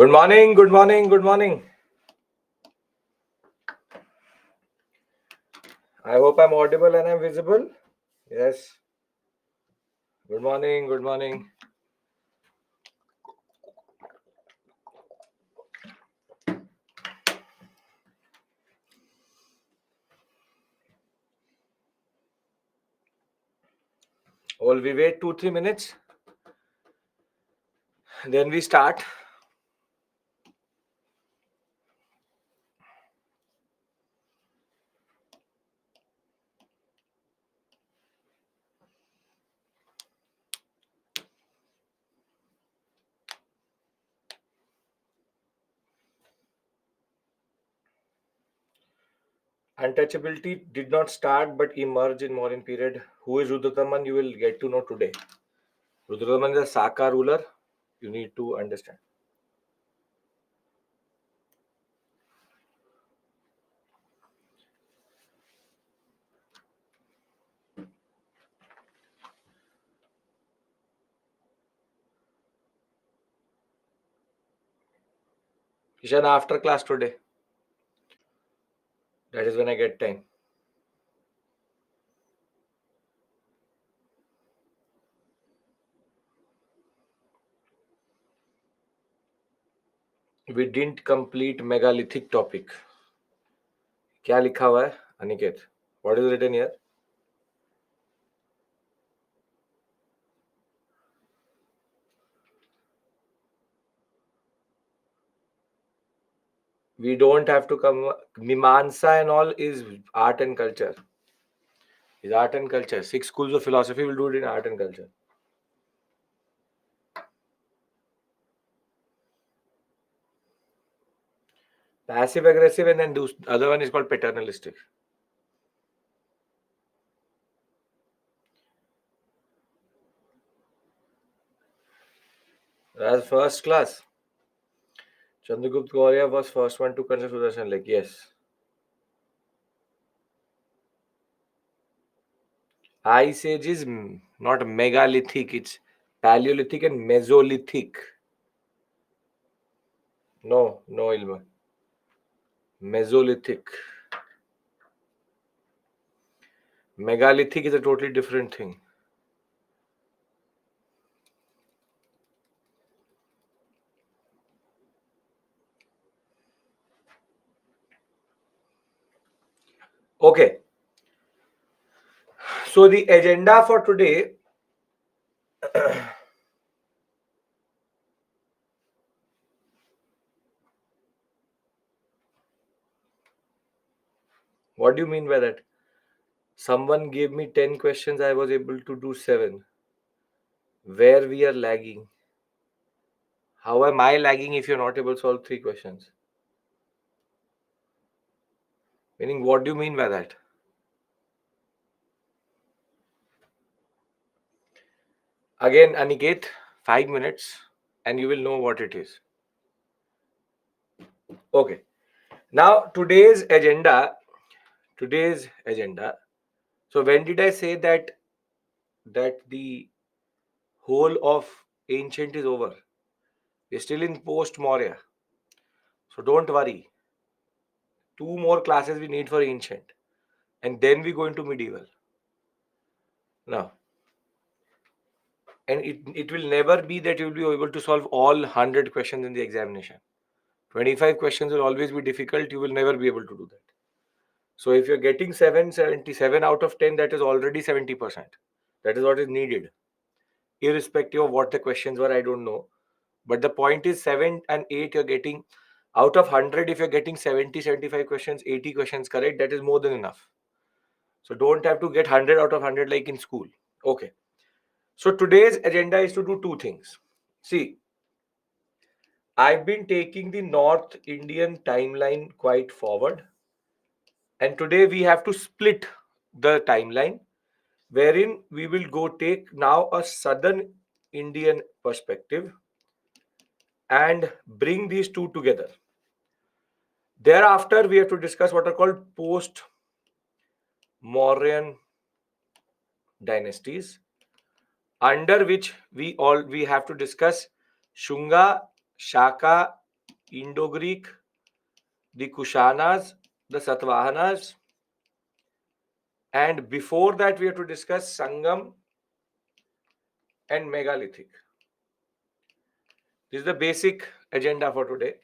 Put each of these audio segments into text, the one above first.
Good morning, good morning, good morning. I hope I'm audible and I'm visible. Yes. Good morning, good morning. Well, we wait 2-3 minutes. Then we start. Untouchability did not start but emerge in modern period. Who is Rudrataman? You will get to know today. Rudrataman is a Saka ruler. You need to understand. Ishan, after class today. That is when I get time. We didn't complete megalithic topic. क्या लिखा हुआ है Aniket? What is written here? We don't have to come. Mimamsa and all is art and culture. Is art and culture. 6 schools of philosophy will do it in art and culture. Passive aggressive, and then the other one is called paternalistic. That's first class. Chandragupta Maurya was first one to consider Sudarshan Lake. Yes. Ice Age is not megalithic. It's Paleolithic and Mesolithic. No, no, Ilma. Mesolithic. Megalithic is a totally different thing. Okay. So the agenda for today. What do you mean by that? Someone gave me 10 questions, I was able to do 7. Where we are lagging? How am I lagging if you're not able to solve 3 questions? Meaning, what do you mean by that? Again, Aniket, 5 minutes and you will know what it is. Okay. Now, today's agenda. So, when did I say that the whole of ancient is over? We're still in post Maurya. So, don't worry. 2 more classes we need for ancient. And then we go into medieval. Now, and it will never be that you will be able to solve all 100 questions in the examination. 25 questions will always be difficult. You will never be able to do that. So if you're getting 777 out of 10, that is already 70%. That is what is needed. Irrespective of what the questions were, I don't know. But the point is 7 and 8, you're getting out of 100. If you're getting 70, 75 questions, 80 questions correct, that is more than enough. So don't have to get 100 out of 100 like in school. Okay. So today's agenda is to do 2 things. See, I've been taking the North Indian timeline quite forward. And today we have to split the timeline, wherein we will go take now a Southern Indian perspective and bring these two together. Thereafter, we have to discuss what are called post-Mauryan dynasties, under which we have to discuss Shunga, Shaka, Indo-Greek, the Kushanas, the Satavahanas, and before that we have to discuss Sangam and Megalithic. This is the basic agenda for today.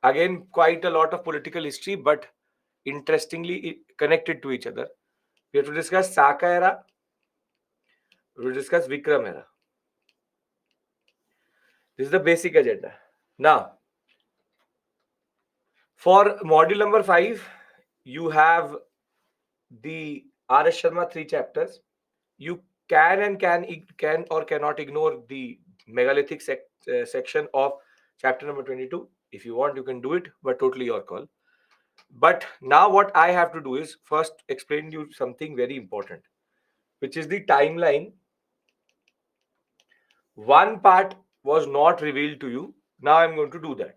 Again, quite a lot of political history, but interestingly connected to each other. We have to discuss Saka era. We will discuss Vikram era. This is the basic agenda. Now, for module number 5, you have the R.S. Sharma 3 chapters. You can or cannot ignore the megalithic section of chapter number 22. If you want, you can do it, but totally your call. But now what I have to do is first explain you something very important, which is the timeline. One part was not revealed to you. Now I'm going to do that.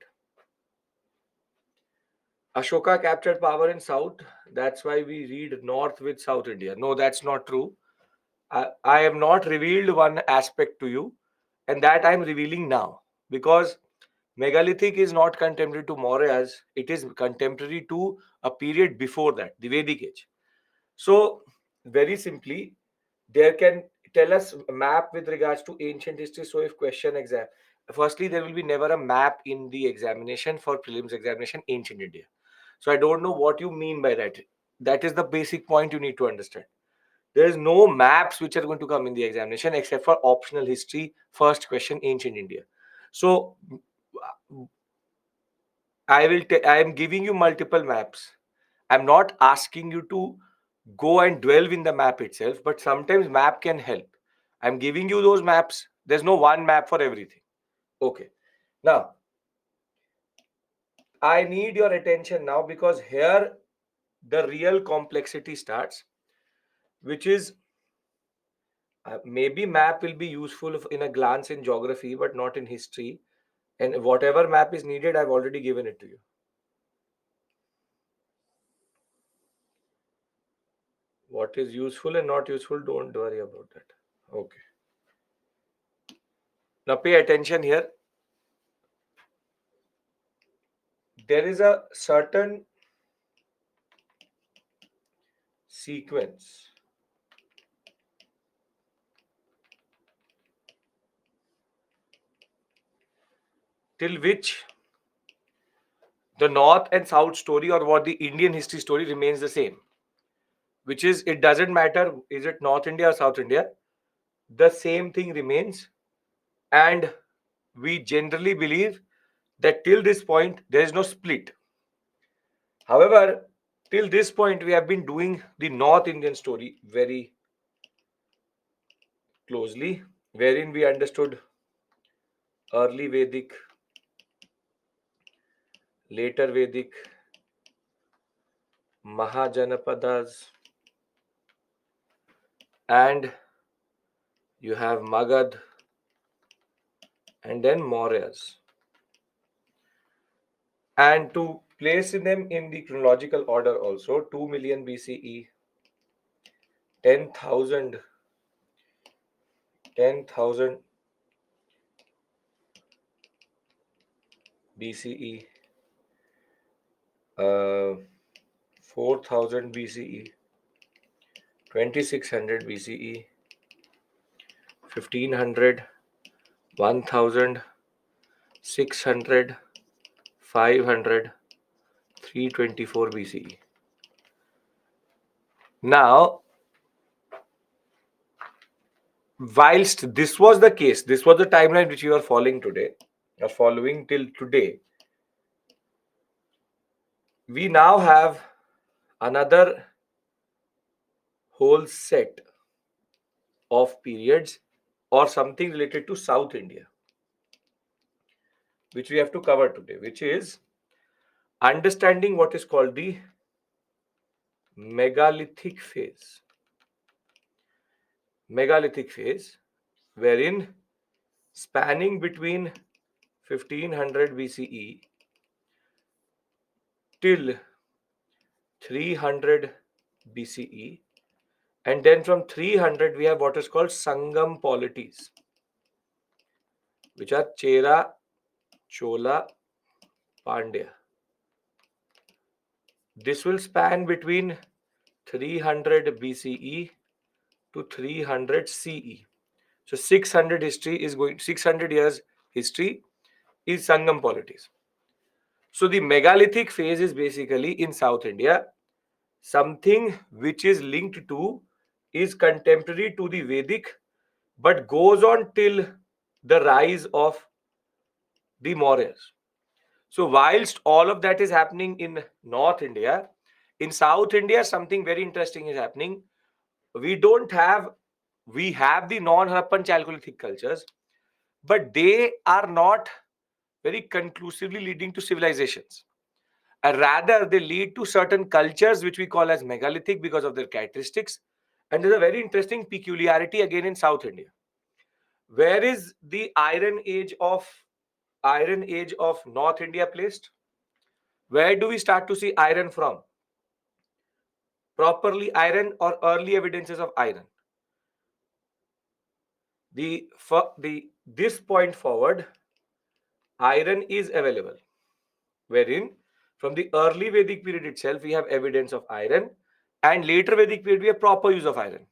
Ashoka captured power in South. That's why we read North with South India. No, that's not true. I have not revealed one aspect to you, and that I'm revealing now, because megalithic is not contemporary to Mauryas. It is contemporary to a period before that, the Vedic age. So, very simply, there can tell us a map with regards to ancient history. So, if question exam, firstly, there will be never a map in the examination for prelims examination ancient India. So, I don't know what you mean by that. That is the basic point you need to understand. There is no maps which are going to come in the examination except for optional history, first question, ancient India. So, I am giving you multiple maps. I'm not asking you to go and dwell in the map itself, but sometimes map can help. I'm giving you those maps. There's no one map for everything. Okay. Now, I need your attention now, because here the real complexity starts, which is maybe map will be useful in a glance in geography, but not in history. And whatever map is needed, I've already given it to you. What is useful and not useful, don't worry about that. Okay. Now pay attention here. There is a certain sequence till which the North and South story, or what the Indian history story, remains the same. Which is, it doesn't matter, is it North India or South India? The same thing remains. And we generally believe that till this point, there is no split. However, till this point, we have been doing the North Indian story very closely, wherein we understood early Vedic, later Vedic, Mahajanapadas, and you have Magad, and then Mauryas. And to place them in the chronological order also, 2 million BCE, 10,000 BCE, 4000 BCE, 2600 BCE, 1500, 1000, 600, 500, 324 BCE. Now, whilst this was the case, this was the timeline which you are following today, or following till today, we now have another whole set of periods or something related to South India, which we have to cover today, which is understanding what is called the megalithic phase. Megalithic phase, wherein spanning between 1500 BCE till 300 BCE, and then from 300 we have what is called Sangam polities, which are Chera, Chola, Pandya. This will span between 300 BCE to 300 CE. So 600 years history is Sangam polities. So the megalithic phase is basically in South India. Something which is linked to is contemporary to the Vedic, but goes on till the rise of the Mauryas. So whilst all of that is happening in North India, in South India something very interesting is happening. We don't have we have the non-Harappan Chalcolithic cultures, but they are not very conclusively leading to civilizations. Rather, they lead to certain cultures which we call as megalithic because of their characteristics. And there's a very interesting peculiarity again in South India. Where is the Iron Age of North India placed? Where do we start to see iron from? Properly iron or early evidences of iron? This point forward, iron is available. Wherein from the early Vedic period itself, we have evidence of iron, and later Vedic period, we have proper use of iron.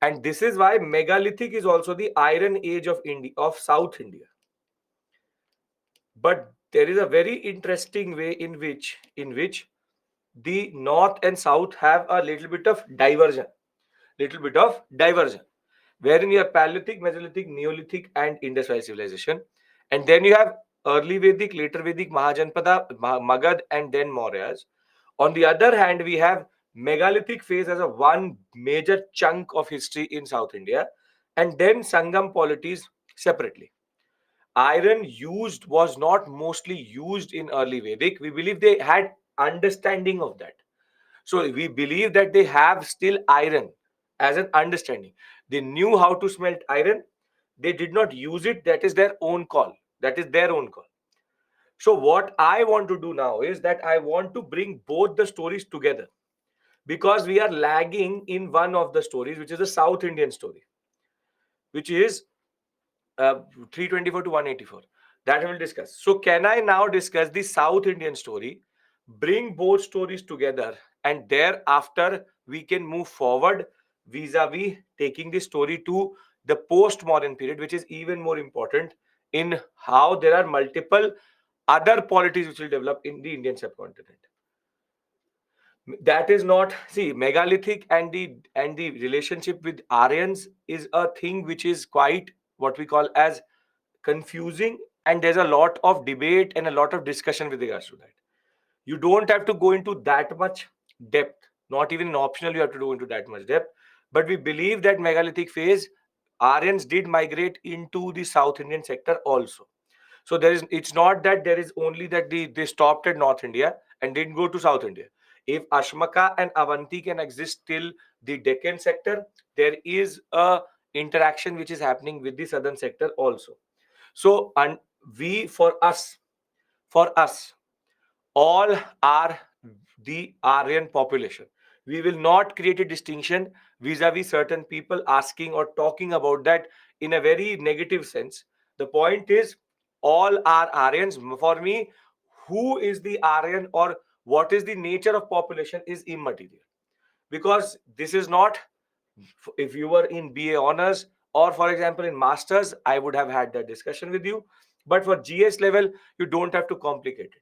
And this is why megalithic is also the iron age of India, of South India. But there is a very interesting way in which the north and south have a little bit of diversion, wherein you have Paleolithic, Mesolithic, Neolithic, and Indus Valley civilization, and then you have early Vedic, later Vedic, Mahajanpada, Magad, and then Mauryas. On the other hand, we have megalithic phase as a one major chunk of history in South India, and then Sangam polities separately. Iron used was not mostly used in early Vedic. We believe they had understanding of that. So we believe that they have still iron as an understanding. They knew how to smelt iron. They did not use it. That is their own call. That is their own call. So what I want to do now is that I want to bring both the stories together, because we are lagging in one of the stories, which is the South Indian story, which is 324 to 184. That we will discuss. So can I now discuss the South Indian story, bring both stories together, and thereafter we can move forward vis-a-vis taking the story to the post-modern period, which is even more important in how there are multiple other polities which will develop in the Indian subcontinent. That is not, see, megalithic and the relationship with Aryans is a thing which is quite what we call as confusing, and there's a lot of debate and a lot of discussion with regards to that. You don't have to go into that much depth, not even in optional you have to go into that much depth, but we believe that megalithic phase Aryans did migrate into the South Indian sector also. So there is, it's not that there is only that they stopped at North India and didn't go to South India. If Ashmaka and Avanti can exist till the Deccan sector, there is a interaction which is happening with the southern sector also. So, and we, for us, all are the Aryan population. We will not create a distinction vis-a-vis certain people asking or talking about that in a very negative sense. The point is, all are Aryans. For me, who is the Aryan or what is the nature of population is immaterial, because this is not, if you were in BA honors or for example in masters, I would have had that discussion with you. But for GS level, you don't have to complicate it.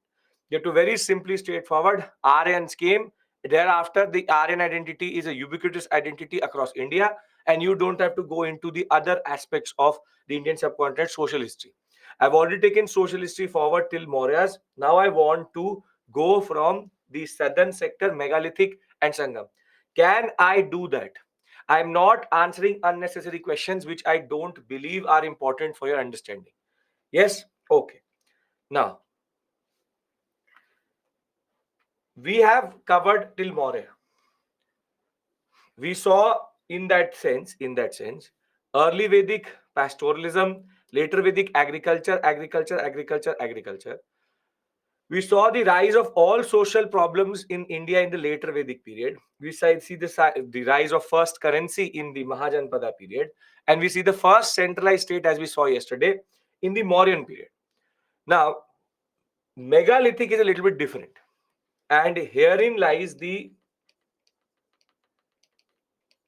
You have to very simply straightforward. Aryans came. Thereafter, the Aryan identity is a ubiquitous identity across India, and you don't have to go into the other aspects of the Indian subcontinent social history. I've already taken social history forward till Mauryas. Now I want to go from the southern sector, megalithic and Sangam. Can I do that? I'm not answering unnecessary questions which I don't believe are important for your understanding. Yes? Okay. Now, we have covered till Maurya. We saw in that sense, early Vedic pastoralism, later Vedic agriculture. We saw the rise of all social problems in India in the later Vedic period. We see the rise of first currency in the Mahajanpada period, and we see the first centralized state, as we saw yesterday, in the Mauryan period. Now, Megalithic is a little bit different, and herein lies the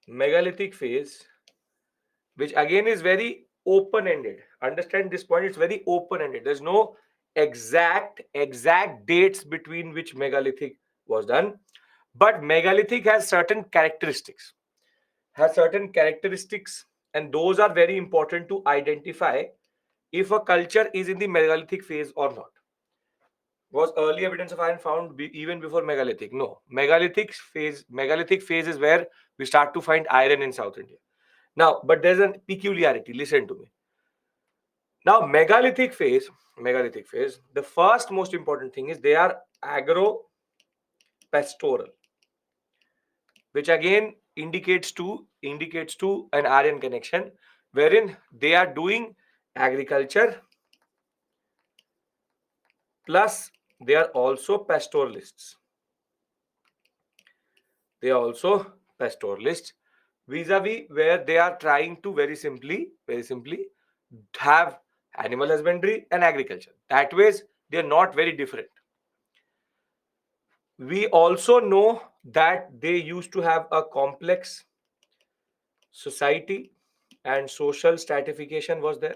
megalithic phase, which again is very open ended. Understand this point, it's very open ended. There's no exact dates between which megalithic was done, but megalithic has certain characteristics, and those are very important to identify if a culture is in the megalithic phase or not. Was early evidence of iron found even before megalithic? No. Megalithic phase is where we start to find iron in South India. Now, but there's a peculiarity. Listen to me. Now, megalithic phase, the first most important thing is they are agro-pastoral, which again indicates to an Aryan connection, wherein they are doing agriculture plus they are also pastoralists. They are also pastoralists, vis-a-vis where they are trying to very simply have animal husbandry and agriculture. That ways they are not very different. We also know that they used to have a complex society and social stratification was there.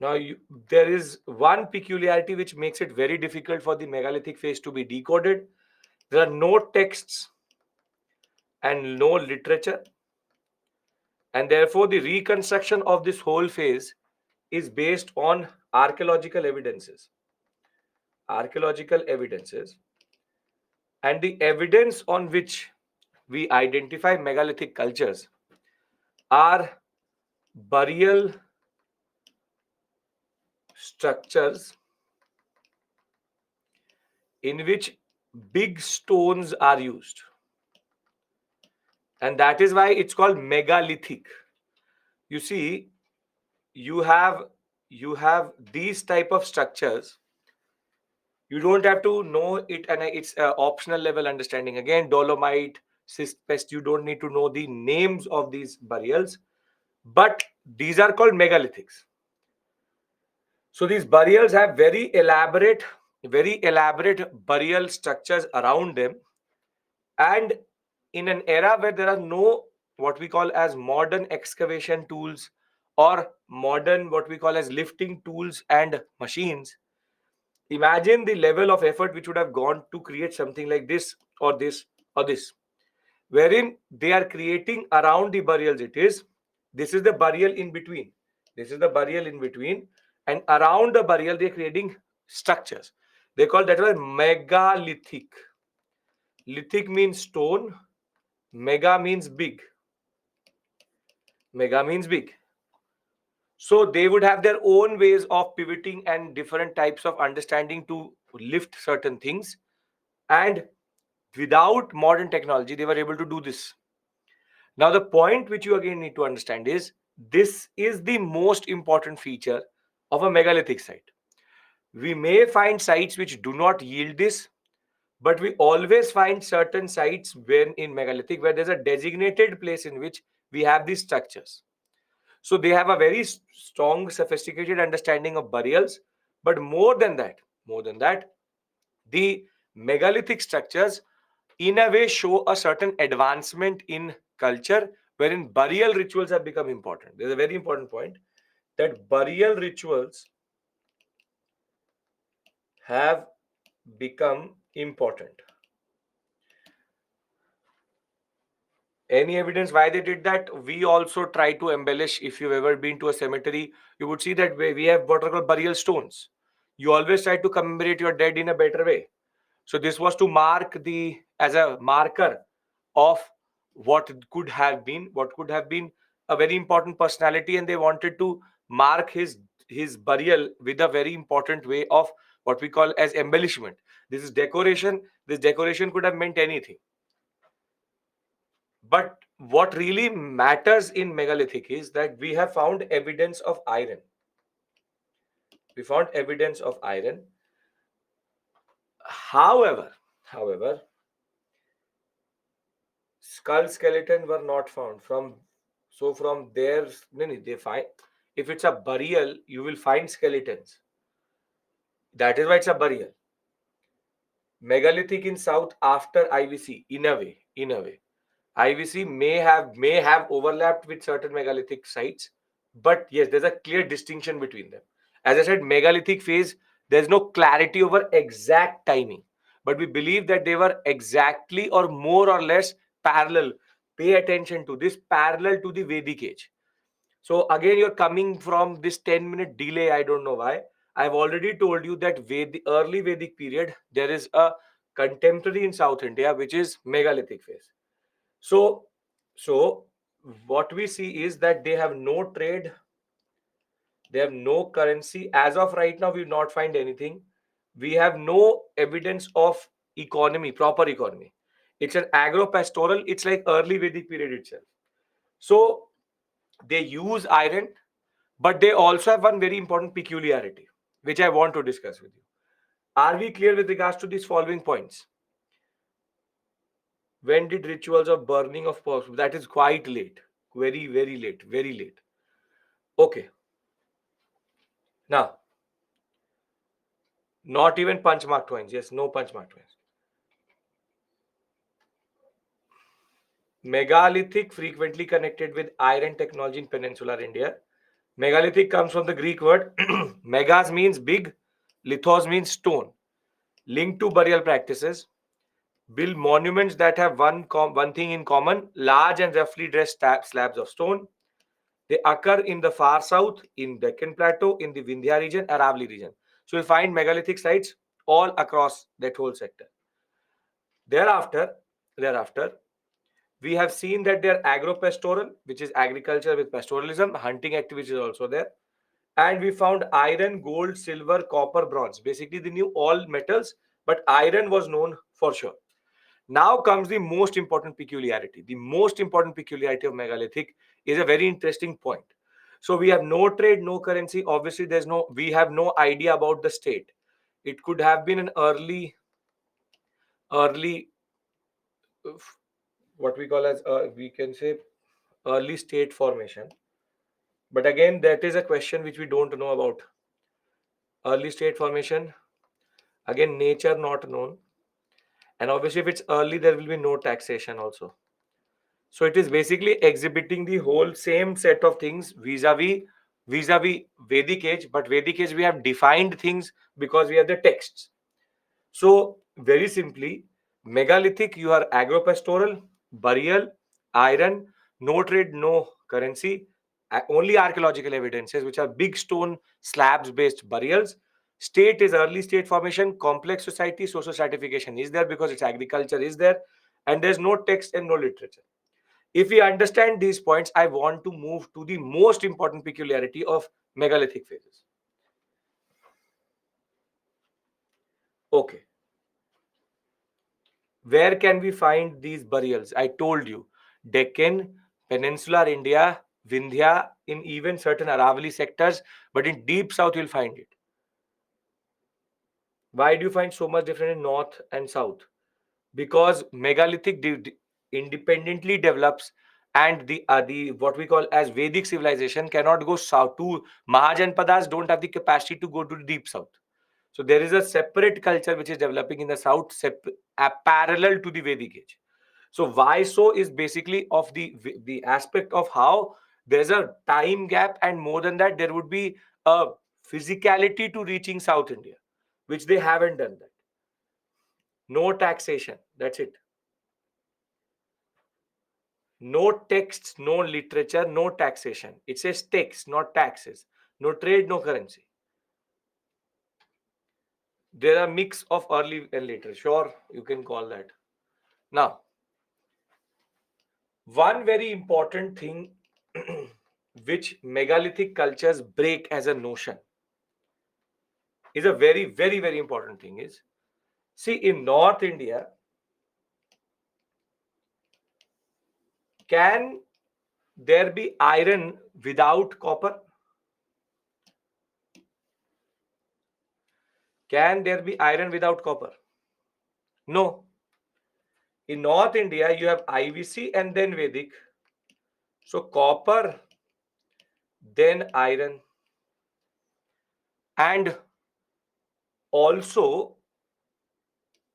Now, there is one peculiarity which makes it very difficult for the megalithic phase to be decoded. There are no texts and no literature, and therefore the reconstruction of this whole phase is based on archaeological evidences, and the evidence on which we identify megalithic cultures are burial structures in which big stones are used, and that is why it's called megalithic. You see, you have these type of structures. You don't have to know it, and it's optional level understanding. Again, dolomite, cyst, you don't need to know the names of these burials, but these are called megalithics. So these burials have very elaborate burial structures around them, and in an era where there are no what we call as modern excavation tools or modern what we call as lifting tools and machines, imagine the level of effort which would have gone to create something like this or this or this, wherein they are creating around the burials. This is the burial in between. And around the burial, they're creating structures. They call that one megalithic. Lithic means stone, mega means big. So they would have their own ways of pivoting and different types of understanding to lift certain things. And without modern technology, they were able to do this. Now, the point which you again need to understand is this is the most important feature of a megalithic site. We may find sites which do not yield this, but we always find certain sites when in megalithic where there's a designated place in which we have these structures. So they have a very strong, sophisticated understanding of burials. But more than that, the megalithic structures in a way show a certain advancement in culture wherein burial rituals have become important. There's a very important point that burial rituals have become important. Any evidence why they did that? We also try to embellish. If you've ever been to a cemetery, you would see that we have what are called burial stones. You always try to commemorate your dead in a better way. So this was to mark as a marker of what could have been a very important personality, and they wanted to mark his burial with a very important way of what we call as embellishment. This is decoration. This decoration could have meant anything. But what really matters in megalithic is that we have found evidence of iron. However, skull skeleton were not found from there. No, they find, if it's a burial, you will find skeletons. That is why it's a burial. Megalithic in south after IVC, in a way, in a way. IVC may have overlapped with certain megalithic sites, but yes, there's a clear distinction between them. As I said, megalithic phase, there's no clarity over exact timing, but we believe that they were exactly or more or less parallel. Pay attention to this, parallel to the Vedic age. So again, you're coming from this 10-minute delay. I don't know why. I've already told you that early Vedic period, there is a contemporary in South India, which is megalithic phase. So, so what we see is that they have no trade, they have no currency. As of right now, we do not find anything. We have no evidence of economy, proper economy. It's an agro-pastoral. It's like early Vedic period itself. So they use iron, but they also have one very important peculiarity, which I want to discuss with you. Are we clear with regards to these following points? When did rituals of burning of perfume? That is quite late. Very, very late. Very late. Okay. Now, not even punch mark twins. Yes, no punch mark twins. Megalithic frequently connected with iron technology in peninsular India. Megalithic comes from the Greek word megas means big, lithos means stone. Linked to burial practices, build monuments that have one thing in common: large and roughly dressed slabs of stone. They occur in the far south, in Deccan Plateau, in the Vindhya region, Aravali region. So you'll find megalithic sites all across that whole sector. Thereafter, we have seen that they're agro-pastoral, which is agriculture with pastoralism. Hunting activity is also there. And we found iron, gold, silver, copper, bronze. Basically, they knew all metals, but iron was known for sure. Now comes the most important peculiarity. The most important peculiarity of megalithic is a very interesting point. So we have no trade, no currency. Obviously, we have no idea about the state. It could have been an early, what we call as, we can say, early state formation. But again, that is a question which we don't know about. Early state formation, again, nature not known. And obviously, if it's early, there will be no taxation also. So it is basically exhibiting the whole same set of things vis-a-vis Vedic age. But Vedic age, we have defined things because we have the texts. So very simply, megalithic, you are agro-pastoral, burial, iron, no trade, no currency, only archaeological evidences, which are big stone slabs-based burials. State is early state formation, complex society, social stratification is there because its agriculture is there, and there's no text and no literature. If we understand these points, I want to move to the most important peculiarity of megalithic phases. Okay. Where can we find these burials? I told you, Deccan, Peninsular India, Vindhya, in even certain Aravali sectors, but in deep south you'll find it. Why do you find so much different in north and south? Because megalithic independently develops, and the what we call as Vedic civilization cannot go south. To Mahajanpadas don't have the capacity to go to the deep south. So there is a separate culture which is developing in the south, parallel to the Vedic age. So why so is basically of the aspect of how there's a time gap, and more than that, there would be a physicality to reaching South India, which they haven't done that. No taxation. That's it. No texts, no literature, no taxation. It says text, not taxes. No trade, no currency. There are mix of early and later. Sure, you can call that. Now, one very important thing which megalithic cultures break as a notion is a very, very, very important thing is, see, in North India, can there be iron without copper? Can there be iron without copper? No. In North India, you have IVC and then Vedic. So copper, then iron, and Also,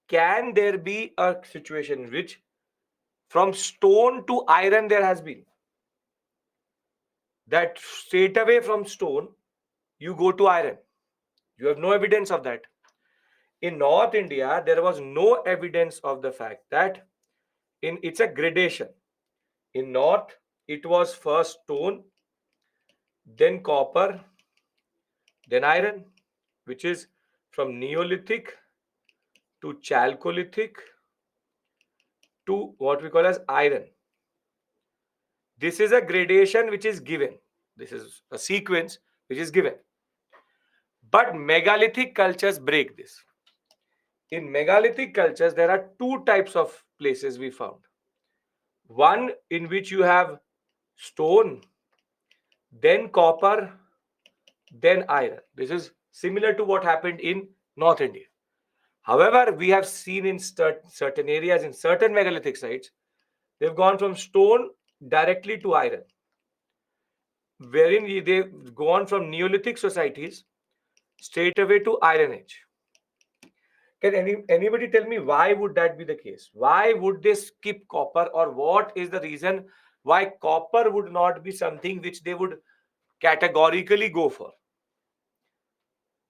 can there be a situation in which from stone to iron there has been that straight away from stone you go to iron? You have no evidence of that. In North India, there was no evidence of the fact that it's a gradation. In North, it was first stone, then copper, then iron, which is from Neolithic to Chalcolithic to what we call as iron. This is a gradation which is given. This is a sequence which is given. But megalithic cultures break this. In megalithic cultures, there are two types of places we found. One in which you have stone, then copper, then iron. This is similar to what happened in North India. However, we have seen in certain areas, in certain megalithic sites, they've gone from stone directly to iron, wherein they've gone from Neolithic societies straight away to Iron Age. Can anybody tell me why would that be the case? Why would they skip copper, or what is the reason why copper would not be something which they would categorically go for?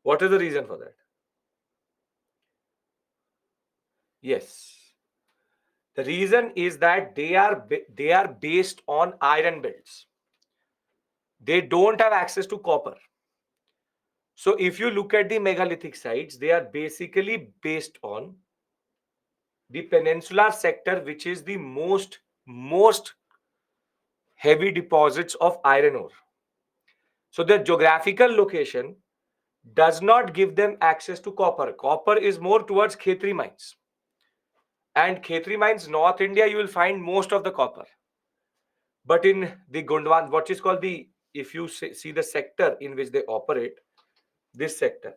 What is the reason for that? Yes. The reason is that they are based on iron belts. They don't have access to copper. So if you look at the megalithic sites, they are basically based on the peninsular sector, which is the most heavy deposits of iron ore. So the geographical location does not give them access to copper. Copper is more towards Khetri mines. And Khetri mines, North India, you will find most of the copper. But in the Gondwan, what is called the, if you see the sector in which they operate, this sector,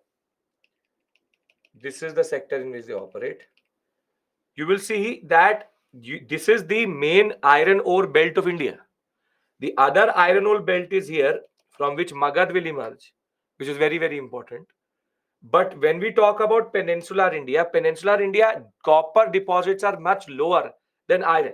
this is the sector in which they operate. You will see that this is the main iron ore belt of India. The other iron ore belt is here, from which Magad will emerge, which is very, very important. But when we talk about peninsular India, copper deposits are much lower than iron.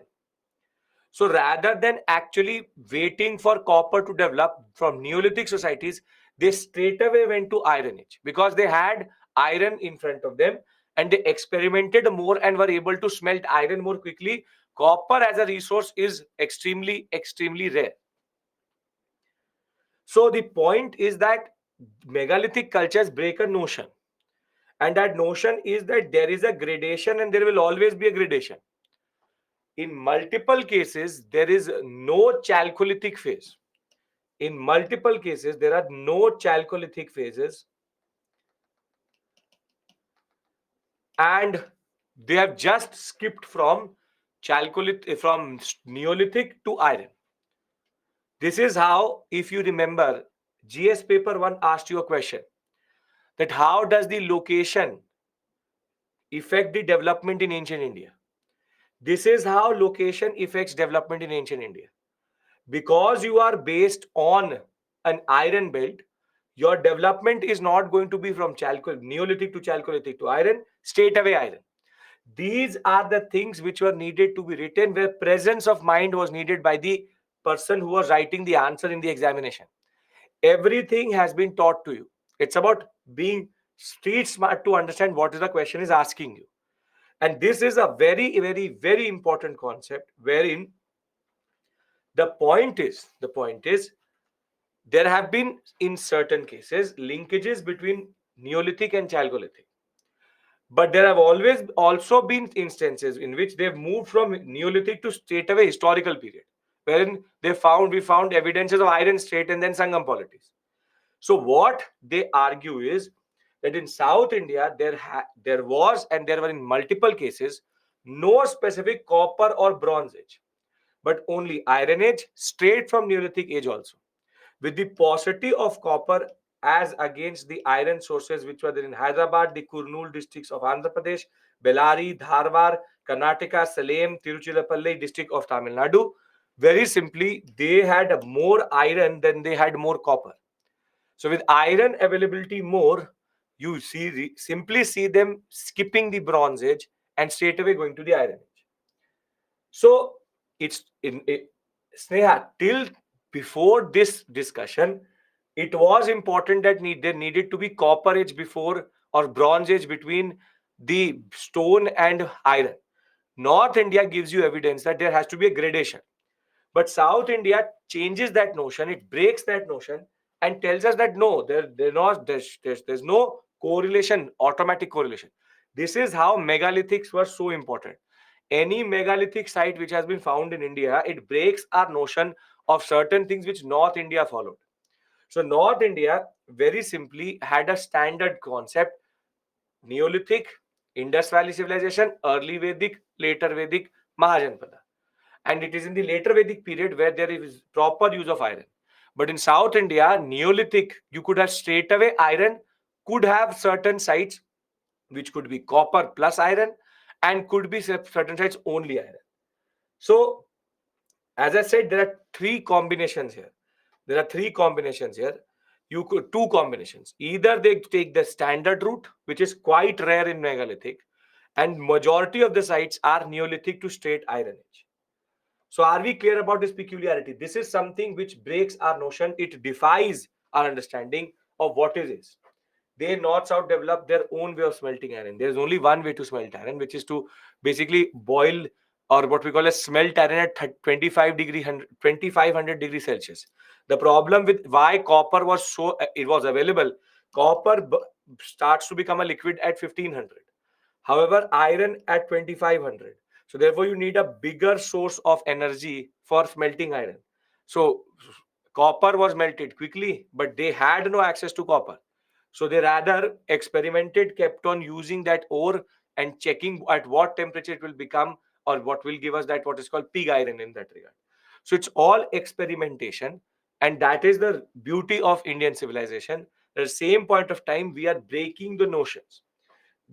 So rather than actually waiting for copper to develop from Neolithic societies, they straight away went to Iron Age because they had iron in front of them and they experimented more and were able to smelt iron more quickly. Copper as a resource is extremely, extremely rare. So the point is that megalithic cultures break a notion. And that notion is that there is a gradation and there will always be a gradation. In multiple cases, there is no chalcolithic phase. In multiple cases, there are no chalcolithic phases. And they have just skipped from from Neolithic to iron. This is how, if you remember, GS paper 1 asked you a question that how does the location affect the development in ancient India? This is how location affects development in ancient India. Because you are based on an iron belt, your development is not going to be from Neolithic to Chalcolithic to iron, straight away iron. These are the things which were needed to be written, where presence of mind was needed by the person who was writing the answer in the examination. Everything has been taught to you. It's about being street smart to understand what is the question is asking you. And this is a very, very, very important concept, wherein the point is there have been in certain cases linkages between Neolithic and Chalcolithic. But there have always also been instances in which they've moved from Neolithic to straight away historical period, wherein we found evidences of iron straight and then Sangam polities. So what they argue is that in South India there was and there were in multiple cases no specific copper or bronze age, but only iron age straight from Neolithic age also, with the paucity of copper as against the iron sources which were there in Hyderabad, the Kurnool districts of Andhra Pradesh, Bellary, Dharwar, Karnataka, Salem, Tiruchirappalli district of Tamil Nadu. Very simply, they had more iron than they had more copper. So with iron availability more, you simply see them skipping the Bronze Age and straight away going to the Iron Age. So it's in it, Sneha, till before this discussion, it was important that there needed to be Copper Age before or Bronze Age between the stone and iron. North India gives you evidence that there has to be a gradation. But South India changes that notion, it breaks that notion and tells us that no, there's no correlation, automatic correlation. This is how megaliths were so important. Any megalithic site which has been found in India, it breaks our notion of certain things which North India followed. So North India very simply had a standard concept: Neolithic, Indus Valley civilization, early Vedic, later Vedic, Mahajanpada. And it is in the later Vedic period where there is proper use of iron. But in South India, Neolithic, you could have straight away iron, could have certain sites which could be copper plus iron, and could be certain sites only iron. So, as I said, there are three combinations here. There are three combinations here. You could two combinations. Either they take the standard route, which is quite rare in megalithic, and majority of the sites are Neolithic to straight iron age. So are we clear about this peculiarity? This is something which breaks our notion. It defies our understanding of what is this. They North South developed their own way of smelting iron. There is only one way to smelt iron, which is to basically boil, or what we call as smelt iron at 25 degree 2500 degrees Celsius. The problem with why copper was so it was available, copper starts to become a liquid at 1500. However, iron at 2500. So therefore, you need a bigger source of energy for smelting iron. So copper was melted quickly, but they had no access to copper. So they rather experimented, kept on using that ore and checking at what temperature it will become, or what will give us that what is called pig iron in that regard. So it's all experimentation, and that is the beauty of Indian civilization. At the same point of time, we are breaking the notions.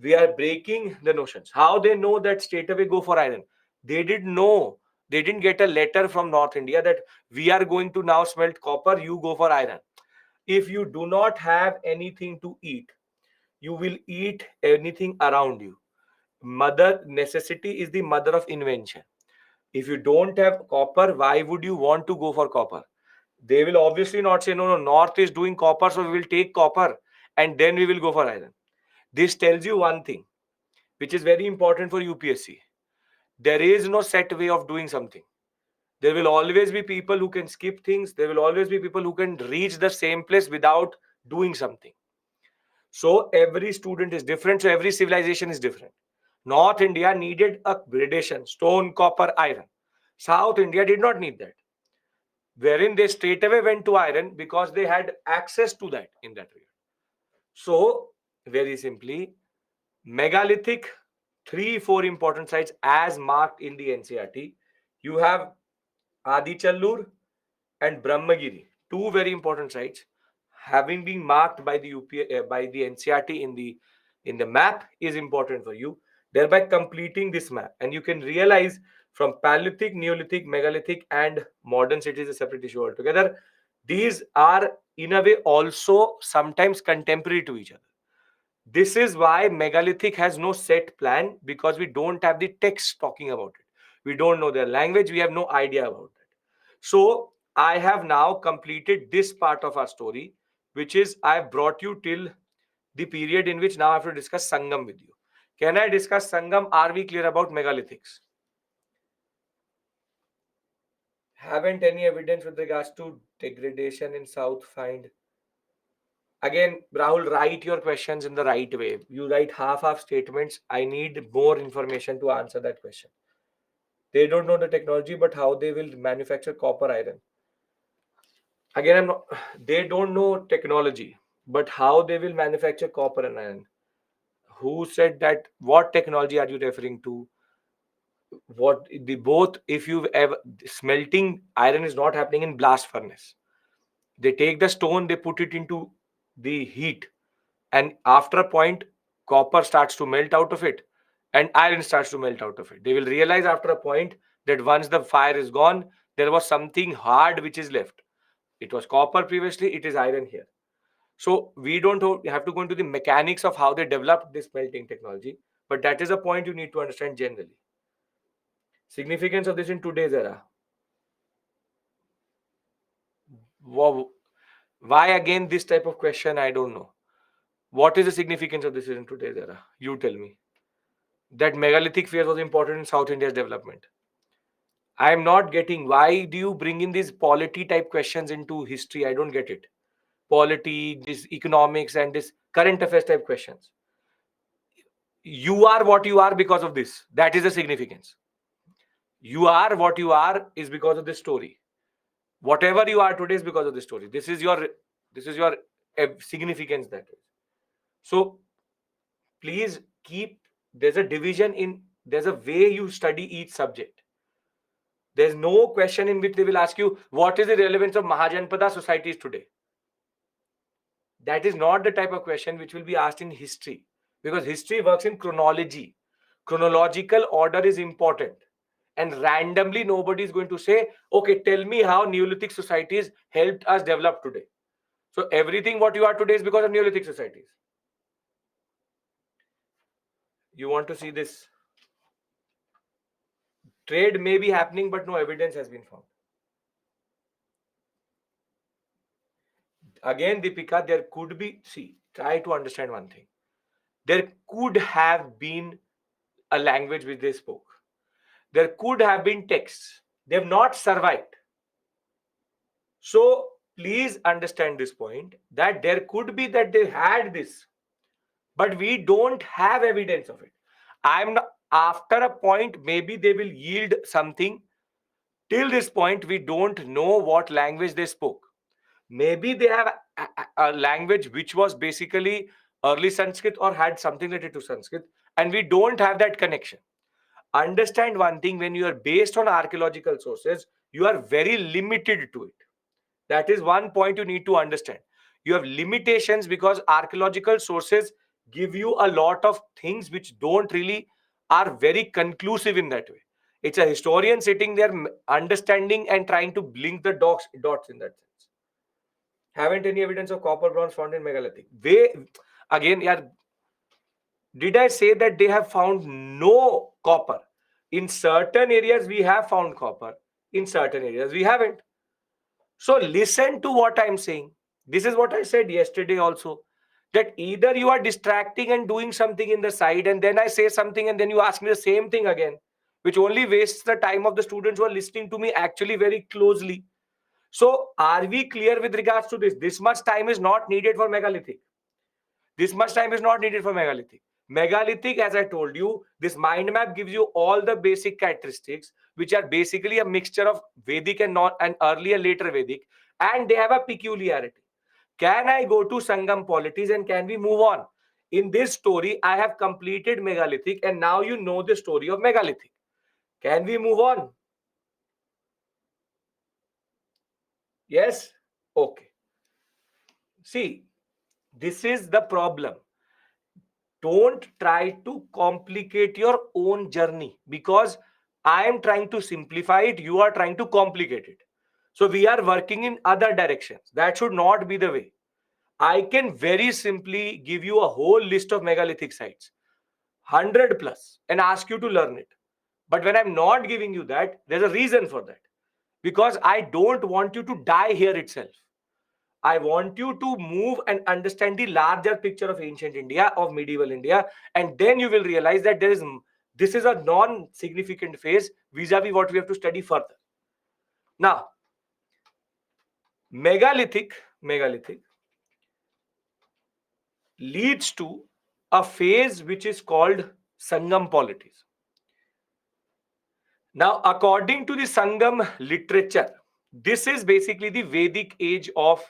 We are breaking the notions. How they know that straight away go for iron? They didn't know. They didn't get a letter from North India that we are going to now smelt copper, you go for iron. If you do not have anything to eat, you will eat anything around you. Mother necessity is the mother of invention. If you don't have copper, why would you want to go for copper? They will obviously not say, no, no, North is doing copper, so we will take copper and then we will go for iron. This tells you one thing, which is very important for UPSC. There is no set way of doing something. There will always be people who can skip things. There will always be people who can reach the same place without doing something. So every student is different. So every civilization is different. North India needed a gradation: stone, copper, iron. South India did not need that, wherein they straight away went to iron because they had access to that in that regard. So, very simply, megalithic, three, four important sites as marked in the NCRT. You have Adichalur and Brahmagiri, two very important sites, having been marked by the by the NCRT in the map is important for you, thereby completing this map. And you can realize from Paleolithic, Neolithic, Megalithic, and modern cities a separate issue altogether. These are in a way also sometimes contemporary to each other. This is why megalithic has no set plan, because we don't have the text talking about it. We don't know their language. We have no idea about that. So I have now completed this part of our story, which is I have brought you till the period in which now I have to discuss Sangam with you. Can I discuss Sangam? Are we clear about megalithics? Haven't any evidence with regards to degradation in South find? Again, Rahul, write your questions in the right way. You write half statements. I need more information to answer that question. They don't know the technology, but how they will manufacture copper iron. Again, I'm not, they don't know technology, but how they will manufacture copper and iron. Who said that? What technology are you referring to? What the both, if you've ever, smelting iron is not happening in blast furnace. They take the stone, they put it into the heat, and after a point, copper starts to melt out of it and iron starts to melt out of it. They will realize after a point that once the fire is gone, there was something hard which is left. It was copper previously, it is iron here. So we don't have to go into the mechanics of how they developed this melting technology, but that is a point you need to understand generally. Significance of this in today's era. Why again this type of question? I don't know. What is the significance of this in today's era? You tell me. That megalithic phase was important in South India's development. I am not getting why do you bring in these polity type questions into history? I don't get it. Polity, this economics, and this current affairs type questions. You are what you are because of this. That is the significance. You are what you are is because of this story. Whatever you are today is because of this story. This is your significance that is. So please keep, there's a division in, there's a way you study each subject. There's no question in which they will ask you what is the relevance of Mahajanpada societies today. That is not the type of question which will be asked in history, because history works in chronology. Chronological order is important, and randomly nobody is going to say, okay, tell me how Neolithic societies helped us develop today. So everything what you are today is because of Neolithic societies. You want to see this? Trade may be happening, but no evidence has been found. Again, Deepika, there could be, see, try to understand one thing. There could have been a language which they spoke. There could have been texts. They have not survived. So please understand this point, that there could be that they had this, but we don't have evidence of it. I'm not, after a point, maybe they will yield something. Till this point, we don't know what language they spoke. Maybe they have a language which was basically early Sanskrit or had something related to Sanskrit, and we don't have that connection. Understand one thing, when you are based on archaeological sources, you are very limited to it. That is one point you need to understand. You have limitations because archaeological sources give you a lot of things which don't really are very conclusive in that way. It's a historian sitting there understanding and trying to link the dots in that sense. Haven't any evidence of copper bronze found in megalithic. They again, yeah, did I say that they have found no copper? In certain areas we have found copper, in certain areas we haven't. So listen to what I'm saying. This is what I said yesterday also, that either you are distracting and doing something in the side, and then I say something and then you ask me the same thing again, which only wastes the time of the students who are listening to me actually very closely. So are we clear with regards to this? This much time is not needed for megalithic. This much time is not needed for megalithic. Megalithic, as I told you, this mind map gives you all the basic characteristics, which are basically a mixture of Vedic and not and earlier later Vedic, and they have a peculiarity. Can I go to Sangam polities and can we move on? In this story, I have completed megalithic, and now you know the story of megalithic. Can we move on? Yes? Okay. See, this is the problem. Don't try to complicate your own journey, because I am trying to simplify it, you are trying to complicate it. So we are working in other directions. That should not be the way. I can very simply give you a whole list of megalithic sites, 100 plus, and ask you to learn it. But when I'm not giving you that, there's a reason for that. Because I don't want you to die here itself. I want you to move and understand the larger picture of ancient India, of medieval India, and then you will realize that this is a non-significant phase vis-a-vis what we have to study further. Now, megalithic leads to a phase which is called Sangam polities. Now, according to the Sangam literature, this is basically the Vedic age of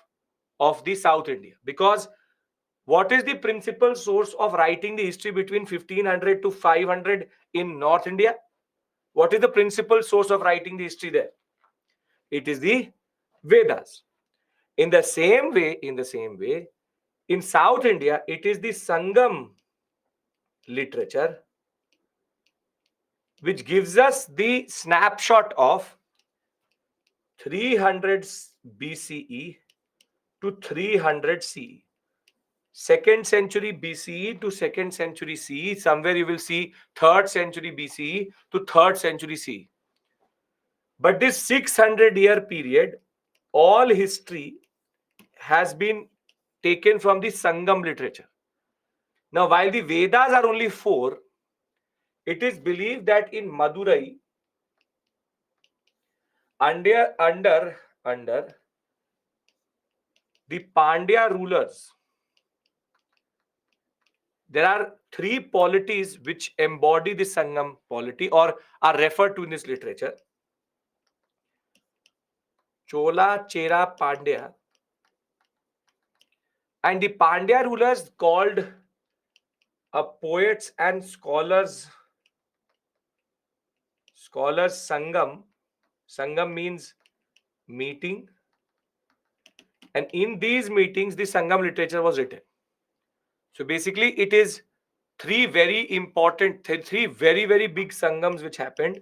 the South India, because what is the principal source of writing the history between 1500 to 500 in North India? What is the principal source of writing the history there? It is the Vedas. In the same way, in South India, it is the Sangam literature which gives us the snapshot of 300 BCE to 300 CE. 2nd century BCE to 2nd century CE. Somewhere you will see 3rd century BCE to 3rd century CE. But this 600-year period, all history has been taken from the Sangam literature. Now, while the Vedas are only 4, it is believed that in Madurai, under the Pandya rulers, there are 3 polities which embody the Sangam polity or are referred to in this literature. Chola, Chera, Pandya. And the Pandya rulers called poets and scholars Sangam. Sangam means meeting. And in these meetings, the Sangam literature was written. So basically, it is 3 very important, 3 very, very big Sangams which happened.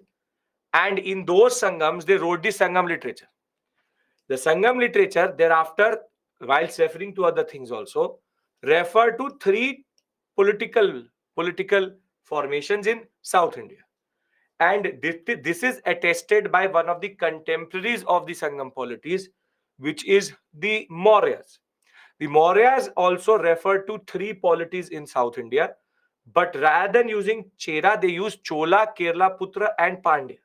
And in those Sangams, they wrote the Sangam literature. The Sangam literature, thereafter, whilst referring to other things also, refer to 3 political formations in South India. And this is attested by one of the contemporaries of the Sangam polities, which is the Mauryas. The Mauryas also refer to 3 polities in South India, but rather than using Chera, they use Chola, Kerala, Putra, and Pandya.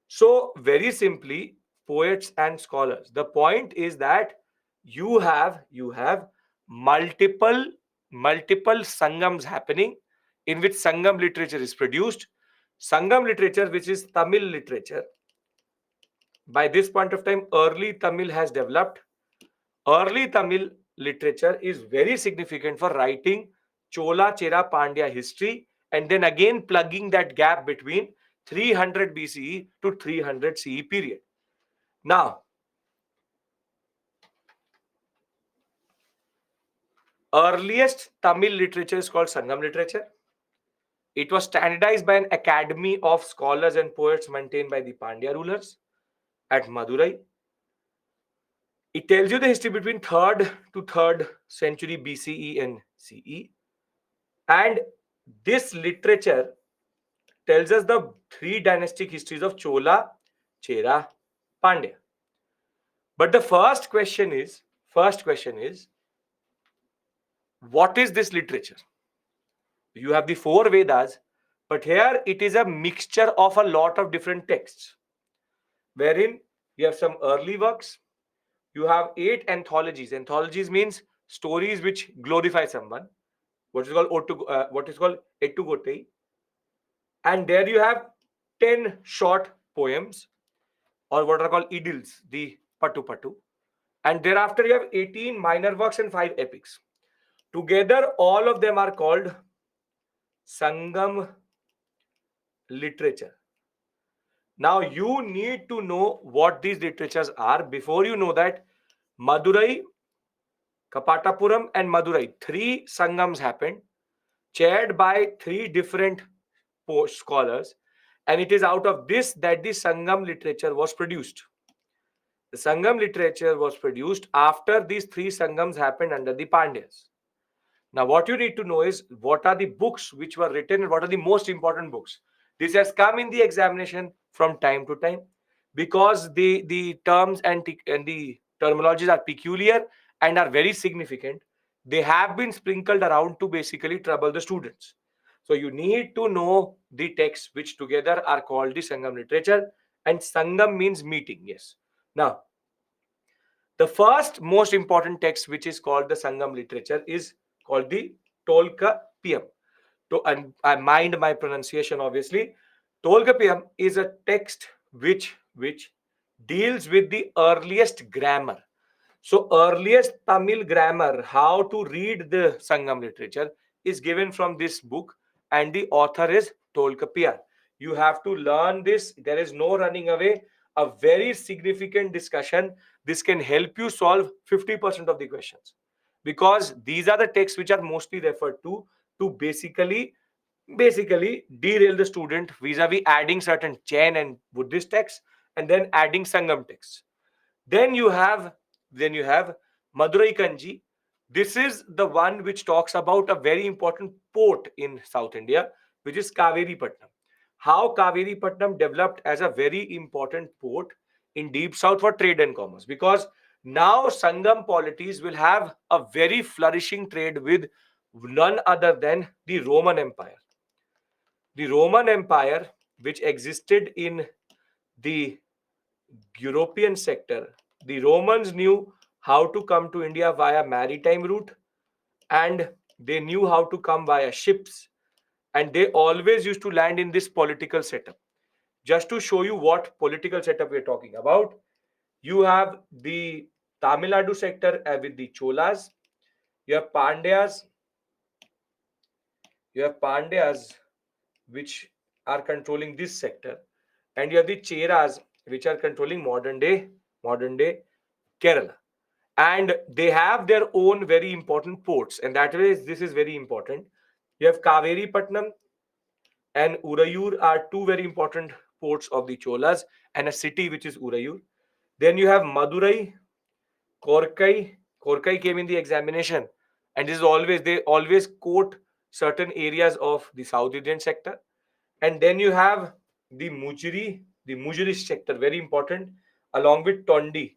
So, very simply, poets and scholars. The point is that you have multiple Sangams happening in which Sangam literature is produced. Sangam literature, which is Tamil literature, by this point of time, early Tamil has developed. Early Tamil literature is very significant for writing Chola Chera Pandya history and then again plugging that gap between 300 BCE to 300 CE period. Now, earliest Tamil literature is called Sangam literature. It was standardized by an academy of scholars and poets maintained by the Pandya rulers at Madurai. It tells you the history between 3rd to 3rd century BCE and CE. And this literature tells us the 3 dynastic histories of Chola, Chera, Pandya. But the first question is, what is this literature? You have the 4 Vedas, but here it is a mixture of a lot of different texts, wherein you have some early works, you have 8 anthologies. Anthologies means stories which glorify someone, what is called Ettugotei, and there you have 10 short poems or what are called idylls, the Patu Patu, and thereafter you have 18 minor works and 5 epics. Together, all of them are called Sangam literature. Now, you need to know what these literatures are. Before you know that, Madurai, Kapatapuram, and Madurai, 3 Sangams happened, chaired by 3 different scholars, and it is out of this that the Sangam literature was produced. The Sangam literature was produced after these 3 Sangams happened under the Pandyas. Now, what you need to know is what are the books which were written and what are the most important books. This has come in the examination from time to time because the terms and the terminologies are peculiar and are very significant. They have been sprinkled around to basically trouble the students. So you need to know the texts which together are called the Sangam literature, and Sangam means meeting. Yes. Now, the first most important text which is called the Sangam literature is called the Tolkapiyam. And I mind my pronunciation obviously. Tolkapiyam is a text which deals with the earliest grammar. So earliest Tamil grammar, how to read the Sangam literature, is given from this book, and the author is Tolkapiyar. You have to learn this. There is no running away. A very significant discussion. This can help you solve 50% of the questions because these are the texts which are mostly referred to basically derail the student vis-a-vis adding certain Jain and Buddhist texts and then adding Sangam texts. Then you have Madurai Kanji. This is the one which talks about a very important port in South India, which is Kaveri Patnam. How Kaveri Patnam developed as a very important port in deep south for trade and commerce, because now Sangam polities will have a very flourishing trade with none other than the Roman Empire. The Roman Empire, which existed in the European sector, the Romans knew how to come to India via maritime route, and they knew how to come via ships, and they always used to land in this political setup. Just to show you what political setup we're talking about, you have the Tamil Nadu sector with the Cholas, you have Pandyas, which are controlling this sector, and you have the Cheras which are controlling modern day Kerala, and they have their own very important ports, and that way this is very important. You have Kaveri Patnam and Urayur are two very important ports of the Cholas, and a city which is Urayur. Then you have Madurai, Korkai. Korkai came in the examination, and this is always, they always quote certain areas of the South Indian sector. And then you have the Mujri sector, very important, along with Tondi.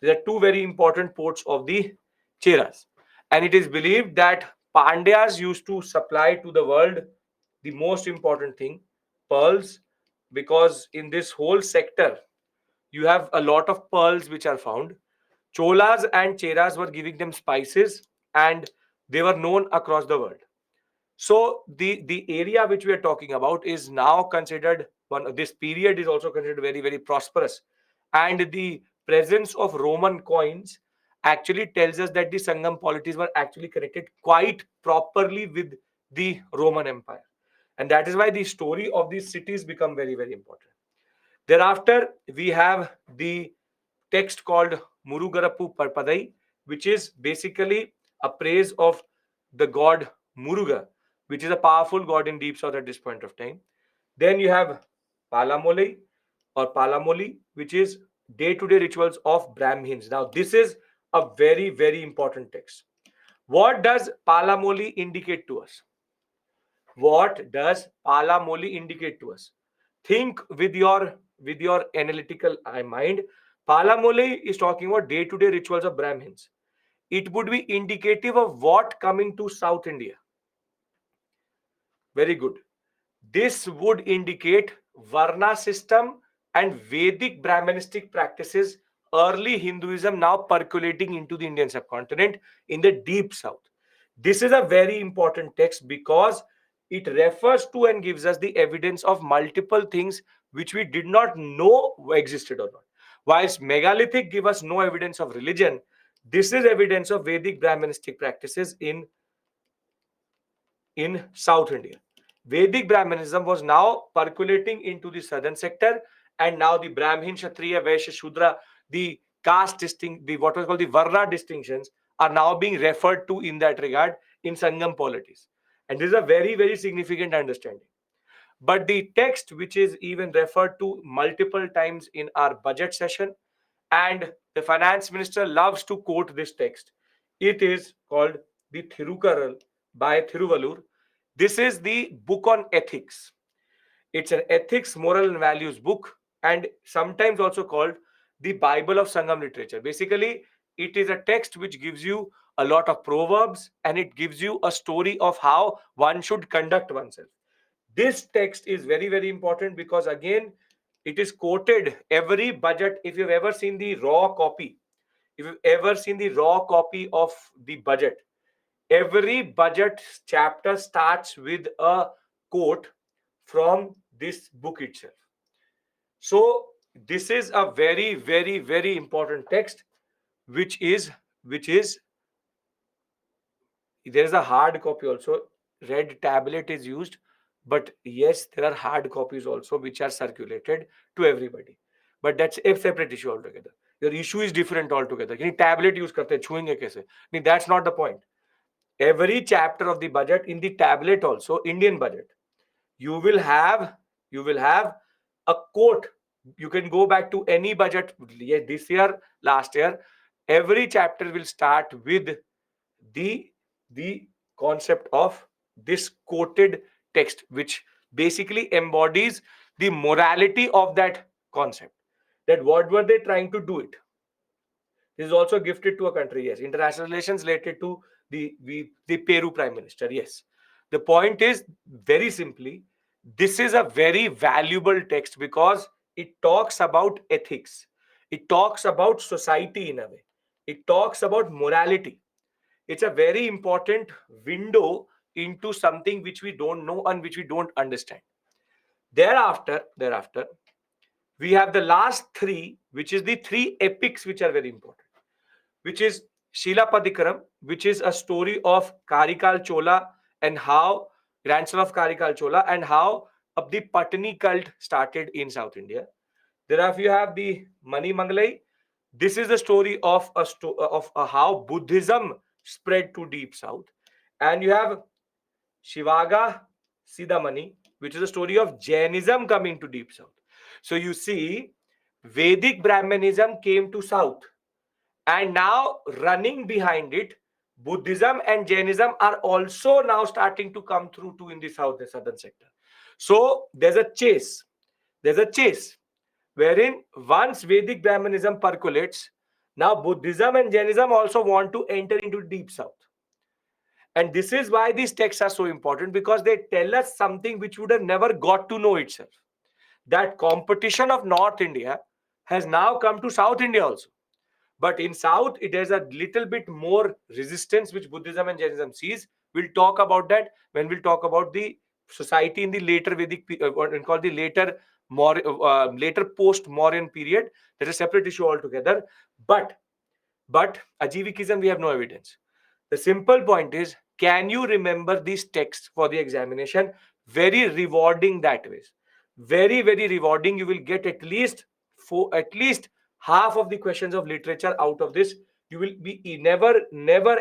These are two very important ports of the Cheras. And it is believed that Pandyas used to supply to the world the most important thing, pearls, because in this whole sector, you have a lot of pearls which are found. Cholas and Cheras were giving them spices, and they were known across the world. So the area which we are talking about is now considered one. This period is also considered very, very prosperous, and the presence of Roman coins actually tells us that the Sangam polities were actually connected quite properly with the Roman Empire, and that is why the story of these cities become very, very important. Thereafter, we have the text called Murugarappu Parpadai, which is basically a praise of the god Muruga, which is a powerful god in Deep South at this point of time. Then you have Palamole or Palamoli, which is day to day rituals of Brahmins. Now, this is a very, very important text. What does Palamoli indicate to us? What does Palamoli indicate to us? Think with your analytical mind. Palamoli is talking about day-to-day rituals of Brahmins. It would be indicative of what coming to South India. Very good. This would indicate Varna system and Vedic Brahmanistic practices, early Hinduism now percolating into the Indian subcontinent in the deep south. This is a very important text because it refers to and gives us the evidence of multiple things which we did not know existed or not. Whilst megalithic give us no evidence of religion, this is evidence of Vedic Brahmanistic practices in South India. Vedic Brahmanism was now percolating into the southern sector, and now the Brahmin, Kshatriya, Vaishya, Shudra, the caste distinct, the what was called the Varna distinctions, are now being referred to in that regard in Sangam polities. And this is a very, very significant understanding. But the text, which is even referred to multiple times in our budget session, and the finance minister loves to quote this text, it is called the Thirukaral by Thiruvalur. This is the book on ethics. It's an ethics, moral, and values book, and sometimes also called the Bible of Sangam literature. Basically, it is a text which gives you a lot of proverbs, and it gives you a story of how one should conduct oneself. This text is very, very important because, again, it is quoted every budget. If you've ever seen the raw copy, if you've ever seen the raw copy of the budget, every budget chapter starts with a quote from this book itself. So this is a very, very, very important text, which is there is a hard copy also. Red tablet is used, but yes, there are hard copies also which are circulated to everybody. But that's a separate issue altogether. Your issue is different altogether. Can you tablet use करते हैं छुएंगे कैसे? नहीं, that's not the point. Every chapter of the budget in the tablet also, Indian budget, you will have a quote. You can go back to any budget, this year, last year. Every chapter will start with the the concept of this quoted text, which basically embodies the morality of that concept. That what were they trying to do it? This is also gifted to a country. Yes, international relations related to the Peru Prime Minister. Yes, the point is very simply, this is a very valuable text because it talks about ethics. It talks about society in a way. It talks about morality. It's a very important window into something which we don't know and which we don't understand. Thereafter, we have the last three, which is the three epics which are very important, which is Shilapatikaram, which is a story of Karikal Chola and how grandson of Karikal Chola and how the Patani cult started in South India. Thereafter, you have the Mani Mangalai. This is the story of how Buddhism spread to deep south, and you have Shivaga Siddhamani, which is a story of Jainism coming to deep south. So you see, Vedic Brahmanism came to south, and now running behind it, Buddhism and Jainism are also now starting to come through to in the southern sector. So there's a chase wherein once Vedic Brahmanism percolates, now Buddhism and Jainism also want to enter into deep south. And this is why these texts are so important, because they tell us something which would have never got to know itself. That competition of North India has now come to South India also. But in South, it has a little bit more resistance, which Buddhism and Jainism sees. We'll talk about that when we'll talk about the society in the later Vedic, what we call the later post-Mauryan period. That's a separate issue altogether. But Ajivikism, we have no evidence. The simple point is, can you remember these texts for the examination? Very rewarding that way. Very, very rewarding. You will get at least half of the questions of literature out of this. You will be never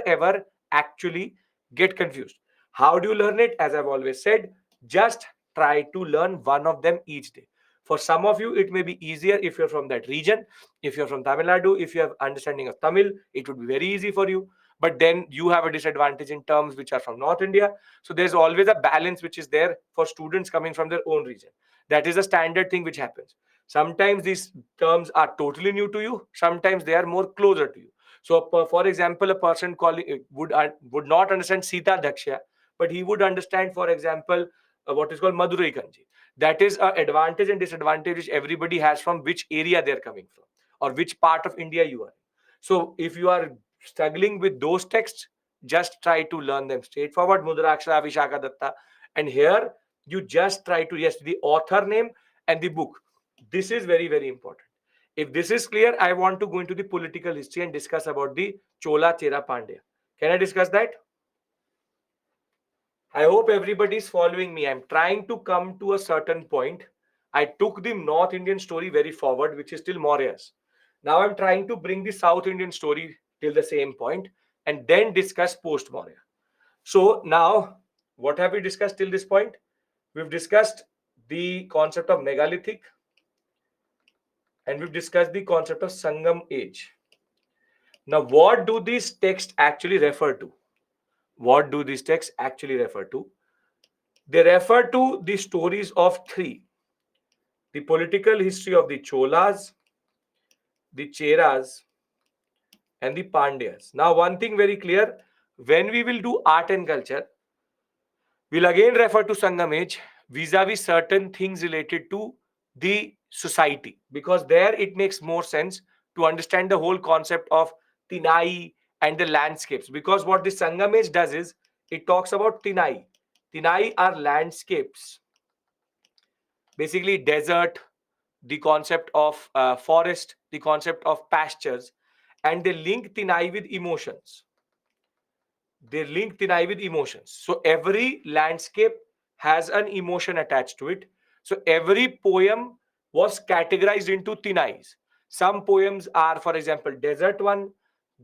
ever actually get confused. How do you learn it? As I've always said, just try to learn one of them each day. For some of you, it may be easier if you're from that region. If you're from Tamil Nadu, if you have understanding of Tamil, it would be very easy for you. But then you have a disadvantage in terms which are from North India. So there's always a balance which is there for students coming from their own region. That is a standard thing which happens. Sometimes these terms are totally new to you. Sometimes they are more closer to you. So, for example, a person calling would not understand Sita Daksha, but he would understand, for example, what is called Madurai Kanji. That is an advantage and disadvantage which everybody has from which area they're coming from or which part of India you are. So, if you are struggling with those texts, just try to learn them straightforward. Mudrakshara, Vishaka Datta, and here you just try to, yes, the author name and the book. This is very, very important. If this is clear, I want to go into the political history and discuss about the Chola Chera Pandya. Can I discuss that? I hope everybody is following me. I'm trying to come to a certain point. I took the North Indian story very forward, which is still Mauryas. Now I'm trying to bring the South Indian story till the same point and then discuss post Maurya. So now, what have we discussed till this point? We've discussed the concept of megalithic, and we've discussed the concept of Sangam age. Now, what do these texts actually refer to? What do these texts actually refer to? They refer to the stories of three: the political history of the Cholas, the Cheras, and the Pandyas. Now, one thing very clear, when we will do art and culture, we'll again refer to Sangam age vis-a-vis certain things related to the society, because there it makes more sense to understand the whole concept of Tinai and the landscapes. Because what the Sangam age does is, it talks about Tinai. Tinai are landscapes, basically desert, the concept of forest, the concept of pastures, and they link Tinai with emotions. They link Tinai with emotions. So every landscape has an emotion attached to it. So every poem was categorized into Tinais. Some poems are, for example, desert one.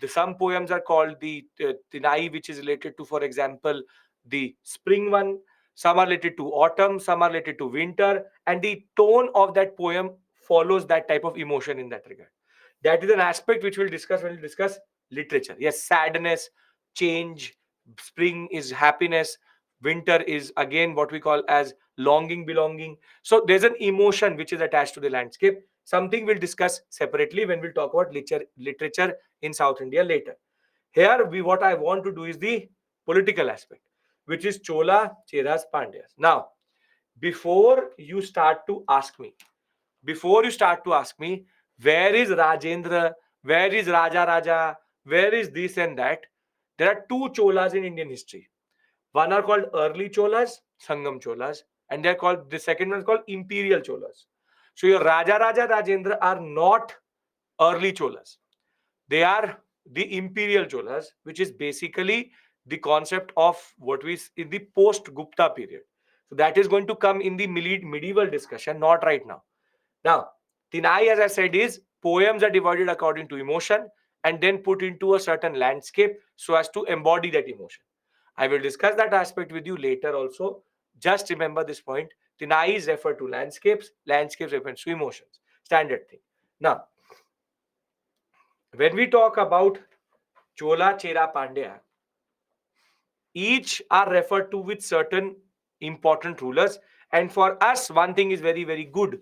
Some poems are called the Tinai, which is related to, for example, the spring one. Some are related to autumn. Some are related to winter. And the tone of that poem follows that type of emotion in that regard. That is an aspect which we'll discuss when we discuss literature. Yes, sadness, change, spring is happiness, winter is again what we call as longing, belonging. So there's an emotion which is attached to the landscape, something we'll discuss separately when we'll talk about literature in South India later. Here we what I want to do is the political aspect, which is Chola, Cheras, Pandyas. Now, before you start to ask me, before you start to ask me, where is Rajendra, where is Raja Raja, where is this and that, there are two Cholas in Indian history. One are called early Cholas, Sangam Cholas, and they're called, the second one is called Imperial Cholas. So your Raja Raja Rajendra are not early Cholas. They are the Imperial Cholas, which is basically the concept of what we in the post Gupta period. So that is going to come in the medieval discussion, not right now. Now, Tinai, as I said, is poems are divided according to emotion and then put into a certain landscape so as to embody that emotion. I will discuss that aspect with you later also. Just remember this point. Tinai is referred to landscapes, landscapes refer to emotions. Standard thing. Now, when we talk about Chola, Chera, Pandya, each are referred to with certain important rulers. And for us, one thing is very, very good.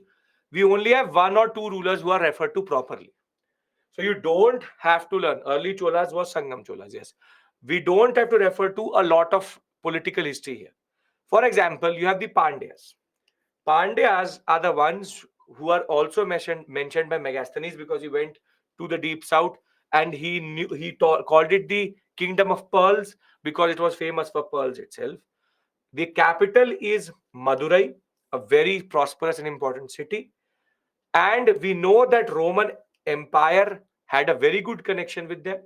We only have one or two rulers who are referred to properly. So you don't have to learn. Early Cholas was Sangam Cholas, yes. We don't have to refer to a lot of political history here. For example, you have the Pandyas. Pandyas are the ones who are also mentioned by Megasthenes because he went to the deep south and called it the kingdom of pearls because it was famous for pearls itself. The capital is Madurai, a very prosperous and important city. And we know that Roman Empire had a very good connection with them.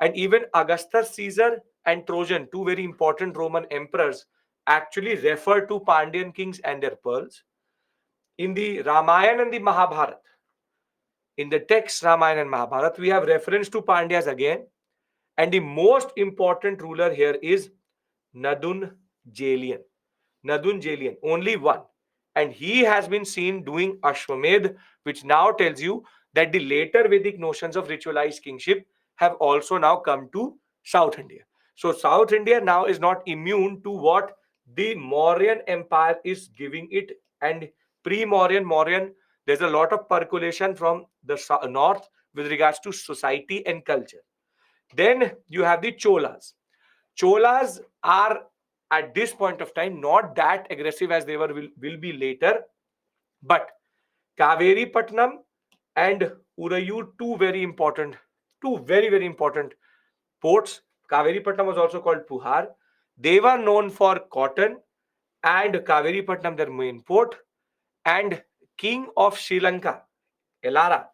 And even Augustus Caesar and Trojan, two very important Roman emperors, actually refer to Pandyan kings and their pearls. In the Ramayana and the Mahabharata, in the text Ramayana and Mahabharata, we have reference to Pandyas again. And the most important ruler here is Nadun Jalian. Nadun Jalian, only one. And he has been seen doing Ashwamedh, which now tells you that the later Vedic notions of ritualized kingship have also now come to South India. So South India now is not immune to what the Mauryan Empire is giving it. And pre-Mauryan, there's a lot of percolation from the north with regards to society and culture. Then you have the Cholas. Cholas are at this point of time not that aggressive as they will be later, but Kaveri Patnam and Urayur, two very, very important ports. Kaveri Patnam was also called Puhar. They were known for cotton, and Kaveri Patnam, their main port. And King of Sri Lanka, Elara,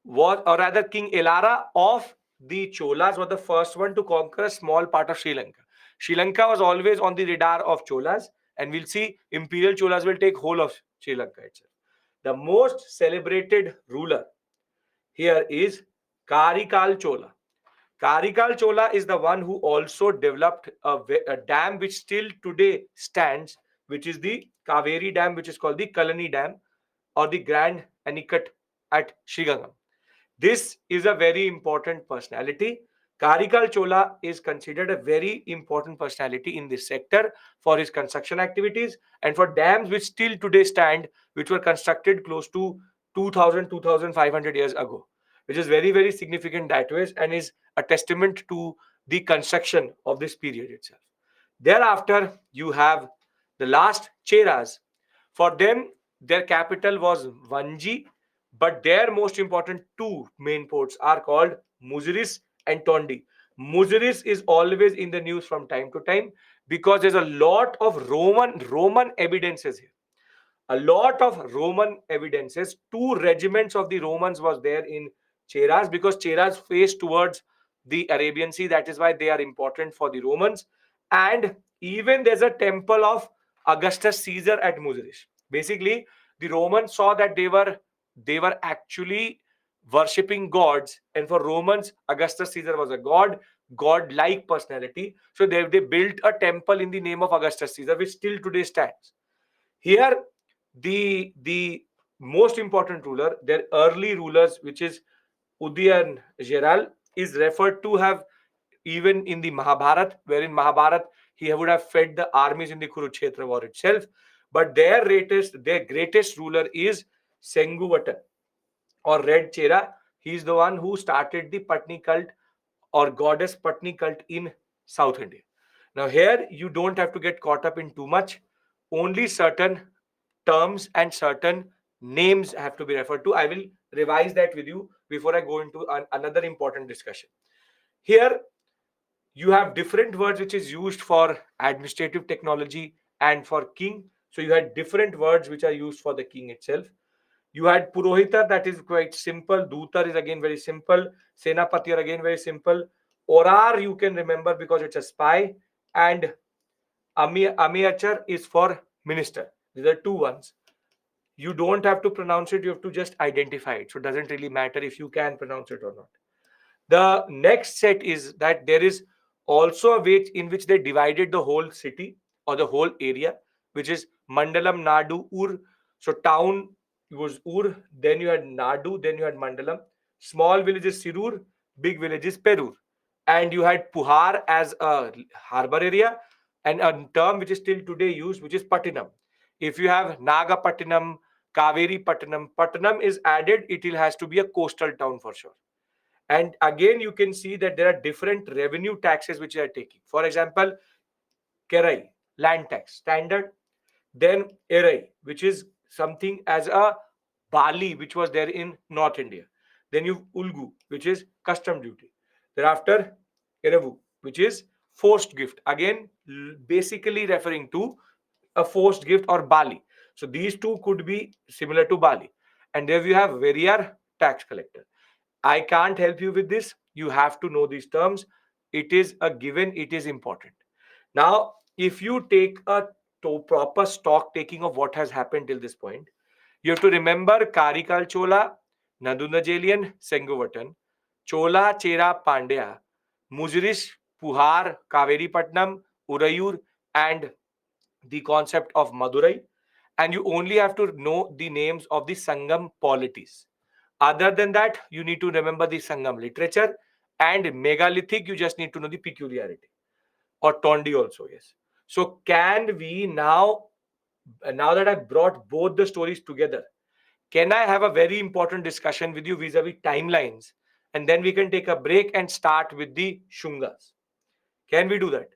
was, or rather King Elara of the Cholas was the first one to conquer a small part of Sri Lanka. Sri Lanka was always on the radar of Cholas, and we'll see Imperial Cholas will take whole of Sri Lanka itself. The most celebrated ruler here is Karikal Chola. Karikal Chola is the one who also developed a dam which still today stands, which is the Kaveri Dam, which is called the Kalani Dam or the Grand Anicut at Srigangam. This is a very important personality. Karikal Chola is considered a very important personality in this sector for his construction activities and for dams which still today stand, which were constructed close to 2,500 years ago, which is very, very significant that way and is a testament to the construction of this period itself. Thereafter, you have the last Cheras. For them, their capital was Vanji, but their most important two main ports are called Muziris and Tondi. Muziris is always in the news from time to time because there's a lot of Roman evidences here, a lot of Roman evidences. Two regiments of the Romans was there in Cheras because Cheras faced towards the Arabian Sea. That is why they are important for the Romans. And even there's a temple of Augustus Caesar at Muziris. Basically, the Romans saw that they were actually worshipping gods, and for Romans, Augustus Caesar was a god-like personality. So they built a temple in the name of Augustus Caesar, which still today stands. Here, the most important ruler, their early rulers, which is Udian Geral, is referred to have even in the Mahabharat, wherein Mahabharat he would have fed the armies in the Kurukshetra war itself. But their greatest ruler is Senguvatan or Red Chera. He is the one who started the Patni cult or goddess Patni cult in South India. Now, here you don't have to get caught up in too much. Only certain terms and certain names have to be referred to. I will revise that with you before I go into another important discussion. Here, you have different words which is used for administrative technology and for king. So you had different words which are used for the king itself. You had Purohita, that is quite simple. Dutar is again very simple. Senapati are again very simple. Orar you can remember because it's a spy. And Amiachar is for minister. These are two ones. You don't have to pronounce it, you have to just identify it. So it doesn't really matter if you can pronounce it or not. The next set is that there is also a way in which they divided the whole city or the whole area, which is Mandalam, Nadu, Ur. So town was Ur, then you had Nadu, then you had Mandalam. Small village is Sirur, big village is Perur. And you had Puhar as a harbor area, and a term which is still today used, which is Patinam. If you have Nagapattinam, Kaveri Pattinam, Pattinam is added, it will has to be a coastal town for sure. And again, you can see that there are different revenue taxes which they are taking. For example, Kerai, land tax, standard. Then Erai, which is something as a Bali, which was there in North India. Then you have Ulgu, which is custom duty. Thereafter, Eravu, which is forced gift. Again, basically referring to a forced gift or Bali. So these two could be similar to Bali. And there you have Veriyar, tax collector. I can't help you with this. You have to know these terms. It is a given, it is important. Now, if you take a proper stock taking of what has happened till this point, you have to remember Karikal Chola, Nadunajelian, Senguvatan, Chola Chera Pandya, Mujrish, Puhar, Kaveri Patnam, Urayur, and the concept of Madurai. And you only have to know the names of the Sangam polities. Other than that, you need to remember the Sangam literature, and megalithic, you just need to know the peculiarity. Or Tondi also, yes. So can we now that I've brought both the stories together, can I have a very important discussion with you vis-a-vis timelines? And then we can take a break and start with the Shungas. Can we do that?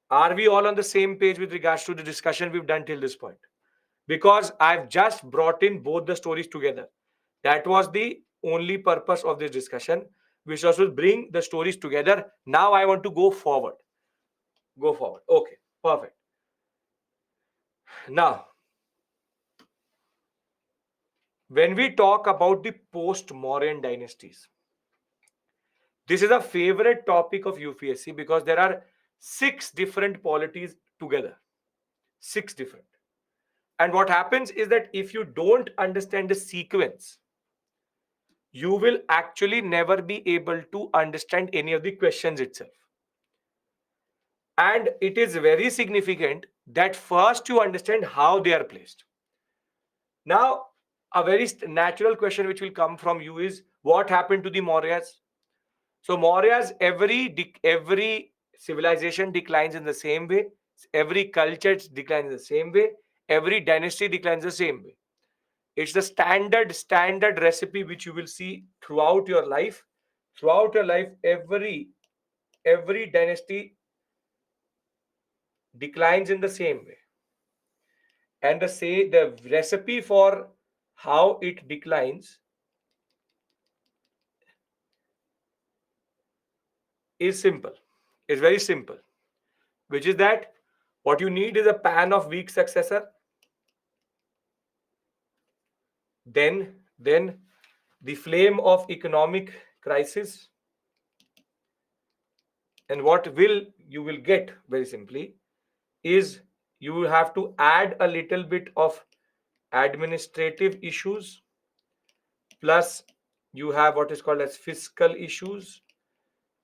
Are we all on the same page with regards to the discussion we've done till this point? Because I've just brought in both the stories together. That was the only purpose of this discussion, which was to bring the stories together. Now I want to go forward. Go forward. Okay, perfect. Now, when we talk about the post-Mauryan dynasties, this is a favorite topic of UPSC because there are 6 different polities together. 6 different. And what happens is that if you don't understand the sequence, you will actually never be able to understand any of the questions itself. And it is very significant that first you understand how they are placed. Now, a very natural question which will come from you is, what happened to the Mauryas? So Mauryas, every civilization declines in the same way. Every culture declines in the same way. Every dynasty declines the same way. It's the standard recipe which you will see throughout your life. Throughout your life, every dynasty declines in the same way. And the recipe for how it declines is simple. It's very simple, which is that what you need is a pan of weak successor. Then the flame of economic crisis. And what will you will get very simply is you will have to add a little bit of administrative issues, plus you have what is called as fiscal issues.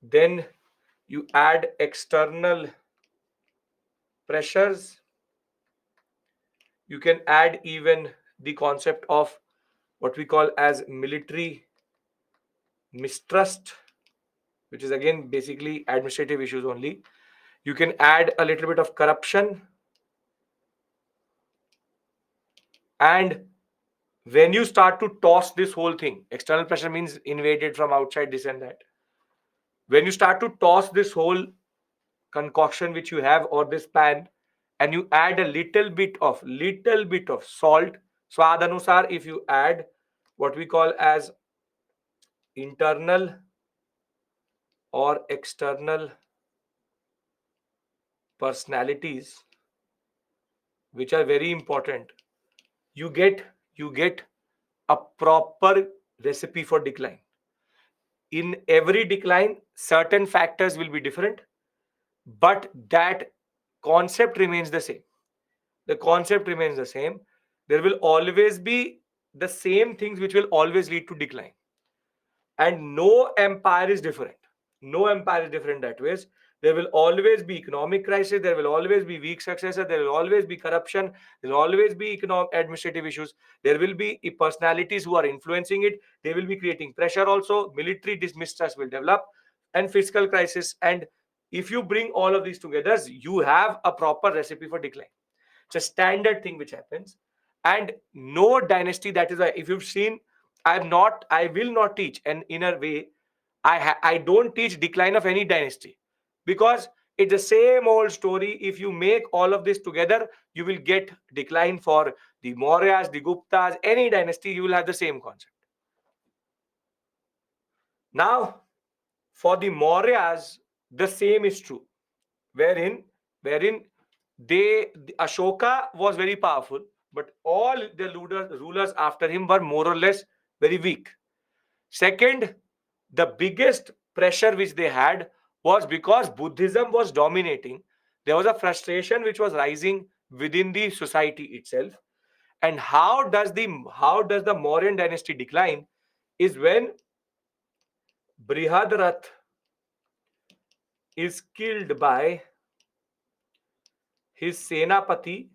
Then you add external pressures. You can add even the concept of what we call as military mistrust. which is again basically administrative issues only. You can add a little bit of corruption. And when you start to toss this whole thing, external pressure means invaded from outside, this and that. When you start to toss this whole concoction which you have, or this pan, and you add a little bit of salt, swad anusar, if you add what we call as internal or external personalities, which are very important, you get a proper recipe for decline. In every decline, certain factors will be different, but that concept remains the same. The concept remains the same. There will always be the same things which will always lead to decline. And no empire is different. No empire is different that ways. There will always be economic crisis. There will always be weak successor. There will always be corruption. There will always be economic administrative issues. There will be personalities who are influencing it. They will be creating pressure also. Military mistrust will develop, and fiscal crisis. And if you bring all of these together, you have a proper recipe for decline. It's a standard thing which happens. And no dynasty, that is why if you've seen, I will not teach, and in a way, I don't teach decline of any dynasty, because it's the same old story. If you make all of this together, you will get decline for the Mauryas, the Guptas, any dynasty, you will have the same concept. Now, for the Mauryas, the same is true, wherein Ashoka was very powerful, but all the rulers after him were more or less very weak. Second, the biggest pressure which they had was because Buddhism was dominating. There was a frustration which was rising within the society itself. And how does the Mauryan dynasty decline? Is when Brihadarath is killed by his Senapati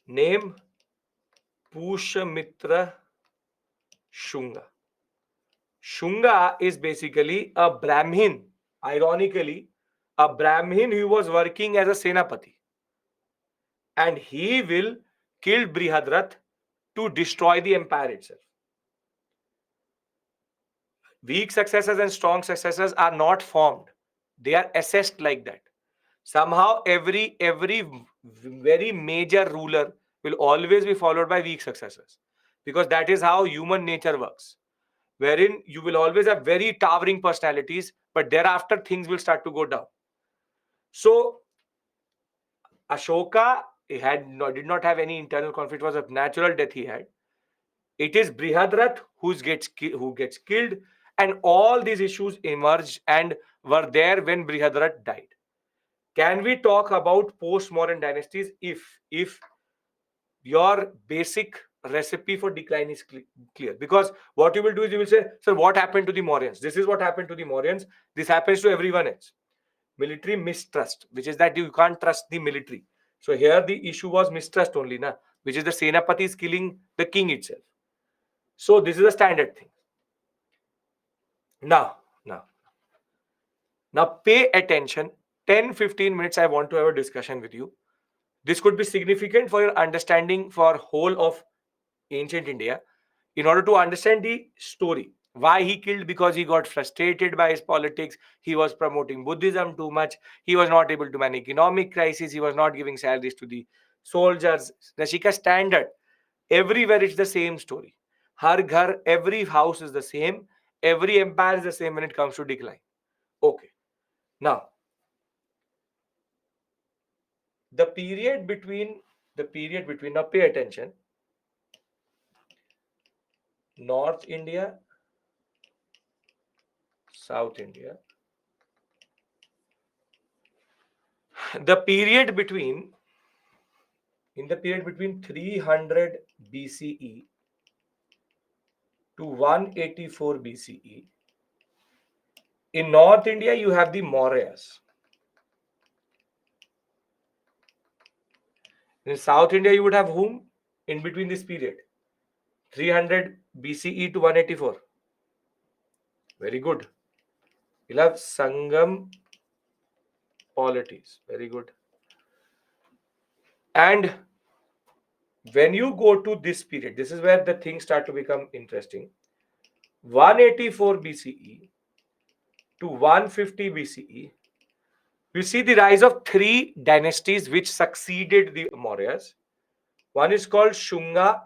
named Pushamitra Shunga. Shunga is basically a Brahmin, ironically, a Brahmin who was working as a Senapati. And he will kill Brihadarath to destroy the empire itself. Weak successors and strong successors are not formed. They are assessed like that. Somehow every very major ruler will always be followed by weak successors, because that is how human nature works, wherein you will always have very towering personalities, but thereafter things will start to go down. So Ashoka did not have any internal conflict. It was a natural death he had. It is Brihadarath who gets killed, and all these issues emerged and were there when Brihadarath died. Can we talk about post-modern dynasties if your basic recipe for decline is clear? Because what you will do is you will say, sir, what happened to the Mauryans? This is what happened to the Mauryans. This happens to everyone else. Military mistrust, which is that you can't trust the military. So here the issue was mistrust only, which is the Senapati is killing the king itself. So this is a standard thing. Now, now, now pay attention. 10-15 minutes I want to have a discussion with you. This could be significant for your understanding for whole of ancient India, in order to understand the story. Why he killed? Because he got frustrated by his politics. He was promoting Buddhism too much. He was not able to manage economic crisis. He was not giving salaries to the soldiers. Rashika, standard. Everywhere it's the same story. Har ghar, every house is the same. Every empire is the same when it comes to decline. Okay. Now, now pay attention. North India, South India. The period between 300 BCE to 184 BCE, in North India you have the Mauryas. In South India you would have whom in between this period? 300 BCE to 184. Very good. You'll have Sangam polities. Very good. And when you go to this period, this is where the things start to become interesting. 184 BCE to 150 BCE, we see the rise of three dynasties which succeeded the Mauryas. One is called Shunga.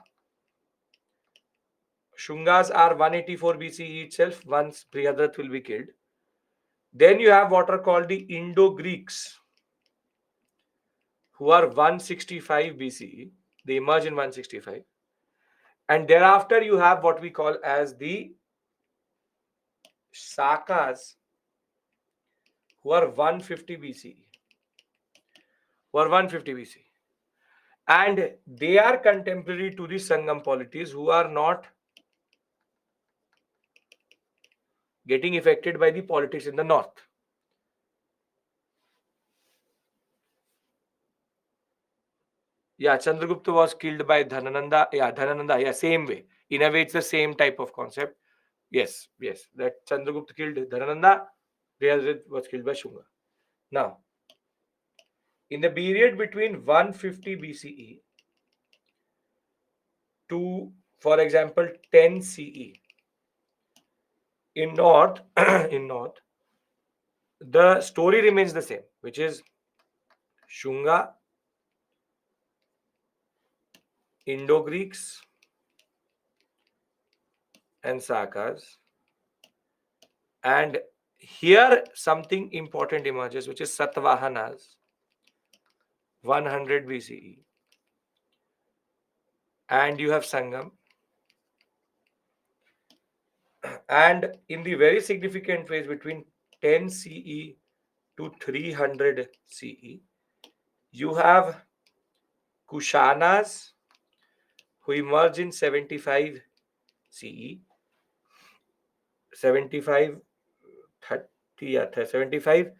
Shungas are 184 BCE itself, once Priyadrat will be killed. Then you have what are called the Indo-Greeks, who are 165 BCE. They emerge in 165. And thereafter you have what we call as the Sakas, who are 150 BCE. Who are 150 BCE. And they are contemporary to the Sangam polities, who are not getting affected by the politics in the north. Yeah, Chandragupta was killed by Dhanananda. Yeah, Dhanananda. Yeah, same way. In a way, it's the same type of concept. Yes, yes. That Chandragupta killed Dhanananda. Priyadrat was killed by Shunga. Now, in the period between 150 BCE to, for example, 10 CE, in north, in north, the story remains the same, which is Shunga, Indo-Greeks, and Sakas. And here something important emerges, which is Satavahanas, 100 BCE. And you have Sangam. And in the very significant phase between 10 CE to 300 CE, you have Kushanas, who emerge in 75 CE. 75, 30, yeah, 75.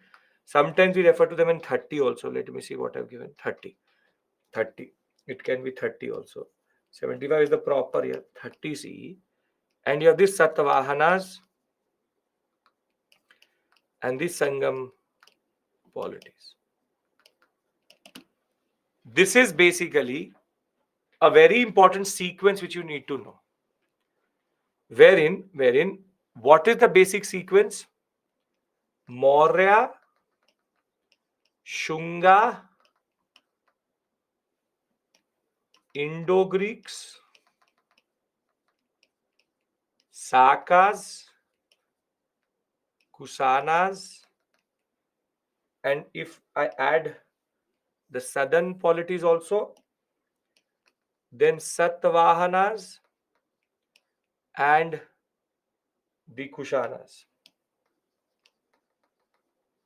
Sometimes we refer to them in 30 also. Let me see what I've given. 30. 30. It can be 30 also. 75 is the proper year. 30 CE. And you have these Satavahanas and the Sangam polities. This is basically a very important sequence which you need to know. Wherein, what is the basic sequence? Maurya, Shunga, Indo-Greeks, Sakas, Kusanas, and if I add the southern polities also, then Satavahanas and the Kushanas.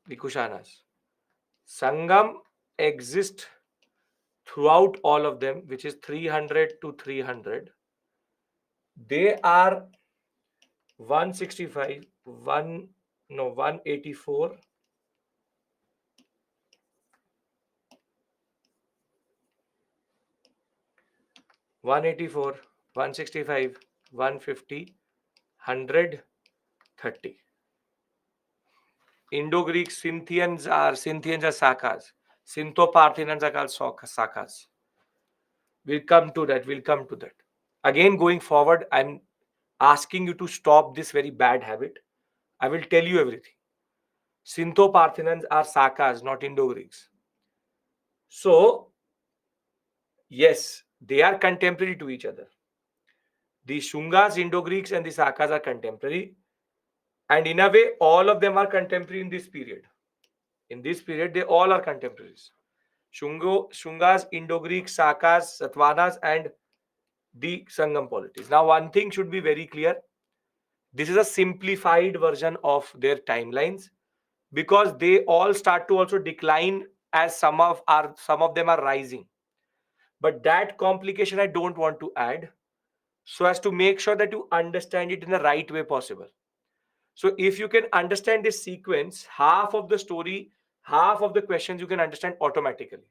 The Kushanas. Sangam exists throughout all of them, which is 300 to 300. They are 165, 184, 184, 165, 150, 100, 30. Indo-Greek Scythians are Sakas. Scytho-Parthians are called Sakas. We'll come to that. We'll come to that. Again, going forward, I'm asking you to stop this very bad habit. I will tell you everything. Scytho-Parthians are Sakas, not Indo-Greeks. So, yes, they are contemporary to each other. The Shungas, Indo-Greeks, and the Sakas are contemporary. And in a way, all of them are contemporary in this period. In this period, they all are contemporaries. Shungas, Indo-Greeks, Sakas, Satvanas, and the Sangam polities. Now, one thing should be very clear. This is a simplified version of their timelines because they all start to also decline as some of them are rising. But that complication I don't want to add, so as to make sure that you understand it in the right way possible. So if you can understand this sequence, half of the story, half of the questions you can understand automatically.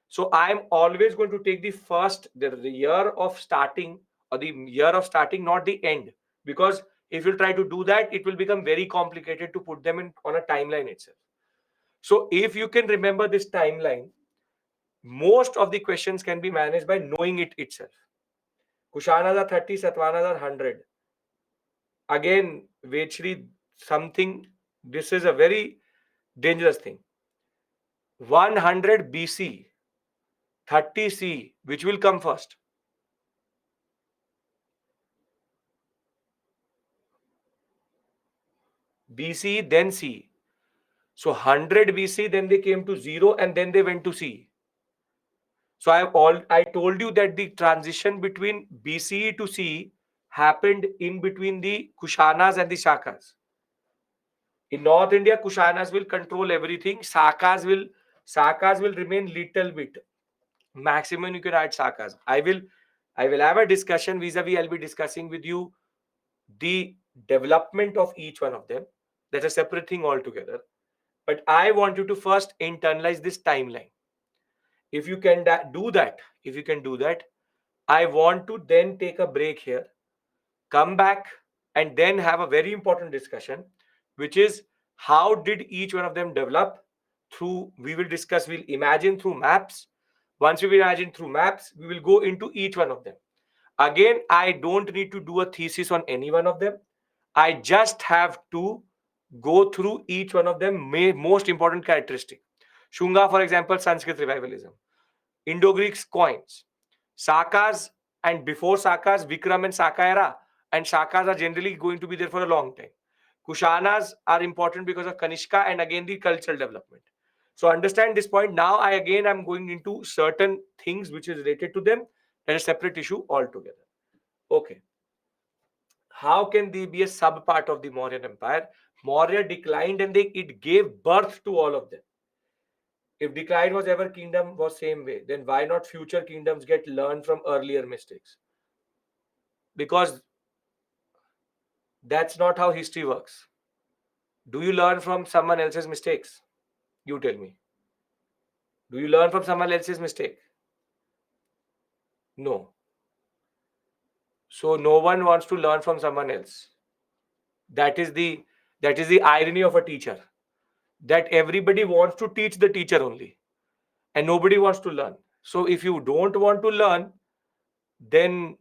So I'm always going to take the year of starting, or the year of starting, not the end, because If you try to do that, it will become very complicated to put them in on a timeline itself. So if you can remember this timeline, most of the questions can be managed by knowing it itself. Kushanas are 30, Satavahanas are 100. Again, Vechri, something, this is a very dangerous thing. 100 BC, 30 C, which will come first? BC, then C. So 100 BC, then they came to 0, and then they went to C. So I told you that the transition between BCE to C happened in between the Kushanas and the Shakas. In North India, Kushanas will control everything. Sakas will remain little bit. Maximum you can add Sakas. I will have a discussion vis-a-vis. I'll be discussing with you the development of each one of them. That's a separate thing altogether. But I want you to first internalize this timeline. If you can do that, I want to then take a break here, come back, and then have a very important discussion, which is how did each one of them develop through, we'll imagine through maps. Once we imagine through maps, we will go into each one of them. Again, I don't need to do a thesis on any one of them. I just have to go through each one of them most important characteristic. Shunga, for example, Sanskrit revivalism. Indo-Greeks coins. Sakas and before Sakas, Vikram and Saka era, and Shakas are generally going to be there for a long time. Kushanas are important because of Kanishka and again the cultural development. So understand this point. Now I again am going into certain things which is related to them. That is a separate issue altogether. Okay. How can they be a sub part of the Mauryan Empire? Maurya declined and it gave birth to all of them. If decline was ever kingdom was same way, then why not future kingdoms get learned from earlier mistakes? Because that's not how history works. Do you learn from someone else's mistakes? You tell me. Do you learn from someone else's mistake? No. So no one wants to learn from someone else. That is the irony of a teacher. That everybody wants to teach the teacher only, and nobody wants to learn. So if you don't want to learn, then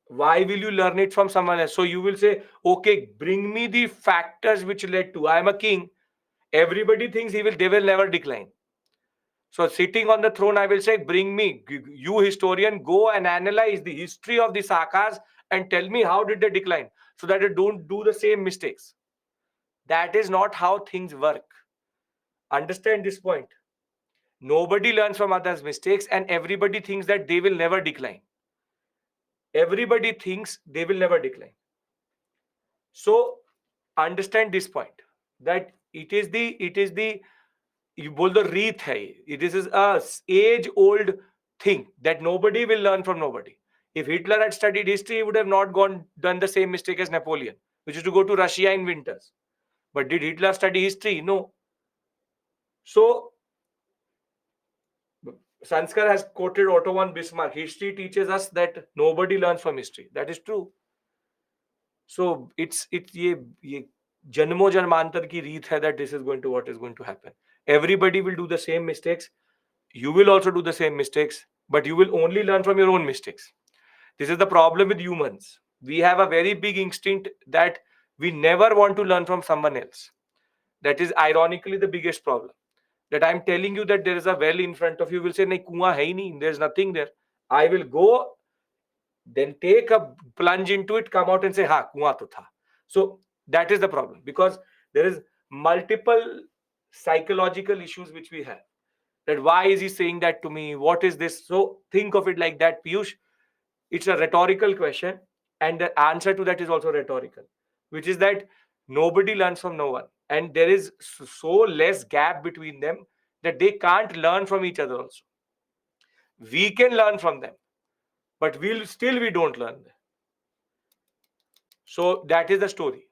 why will you learn it from someone else? So you will say, okay, bring me the factors which led to, I am a king. Everybody thinks they will never decline. So sitting on the throne, I will say, bring me, you historian, go and analyze the history of the Sakas and tell me how did they decline, so that they don't do the same mistakes. That is not how things work. Understand this point. Nobody learns from others' mistakes, and everybody thinks that they will never decline. Everybody thinks they will never decline. So understand this point, that it is the you बोल दो रीत है. This is a age old thing that nobody will learn from nobody. If Hitler had studied history, he would have not done the same mistake as Napoleon, which is to go to Russia in winters. But did Hitler study history? No. So Sanskar has quoted Otto von Bismarck. History teaches us that nobody learns from history. That is true. So it's ये जन्मों जन्मांतर की रीत है that this is going to what is going to happen. Everybody will do the same mistakes. You will also do the same mistakes, but you will only learn from your own mistakes. This is the problem with humans. We have a very big instinct that we never want to learn from someone else. That is ironically the biggest problem. That I'm telling you that there is a well in front of you, will say, nahi, kuan hai nahi, there's nothing there. I will go, then take a plunge into it, come out and say, ha, kuan to tha. So that is the problem, because there is multiple psychological issues which we have. That why is he saying that to me? What is this? So think of it like that, Piyush. It's a rhetorical question, and the answer to that is also rhetorical, which is that nobody learns from no one, and there is so less gap between them that they can't learn from each other also. We can learn from them, but we don't learn them. So that is the story.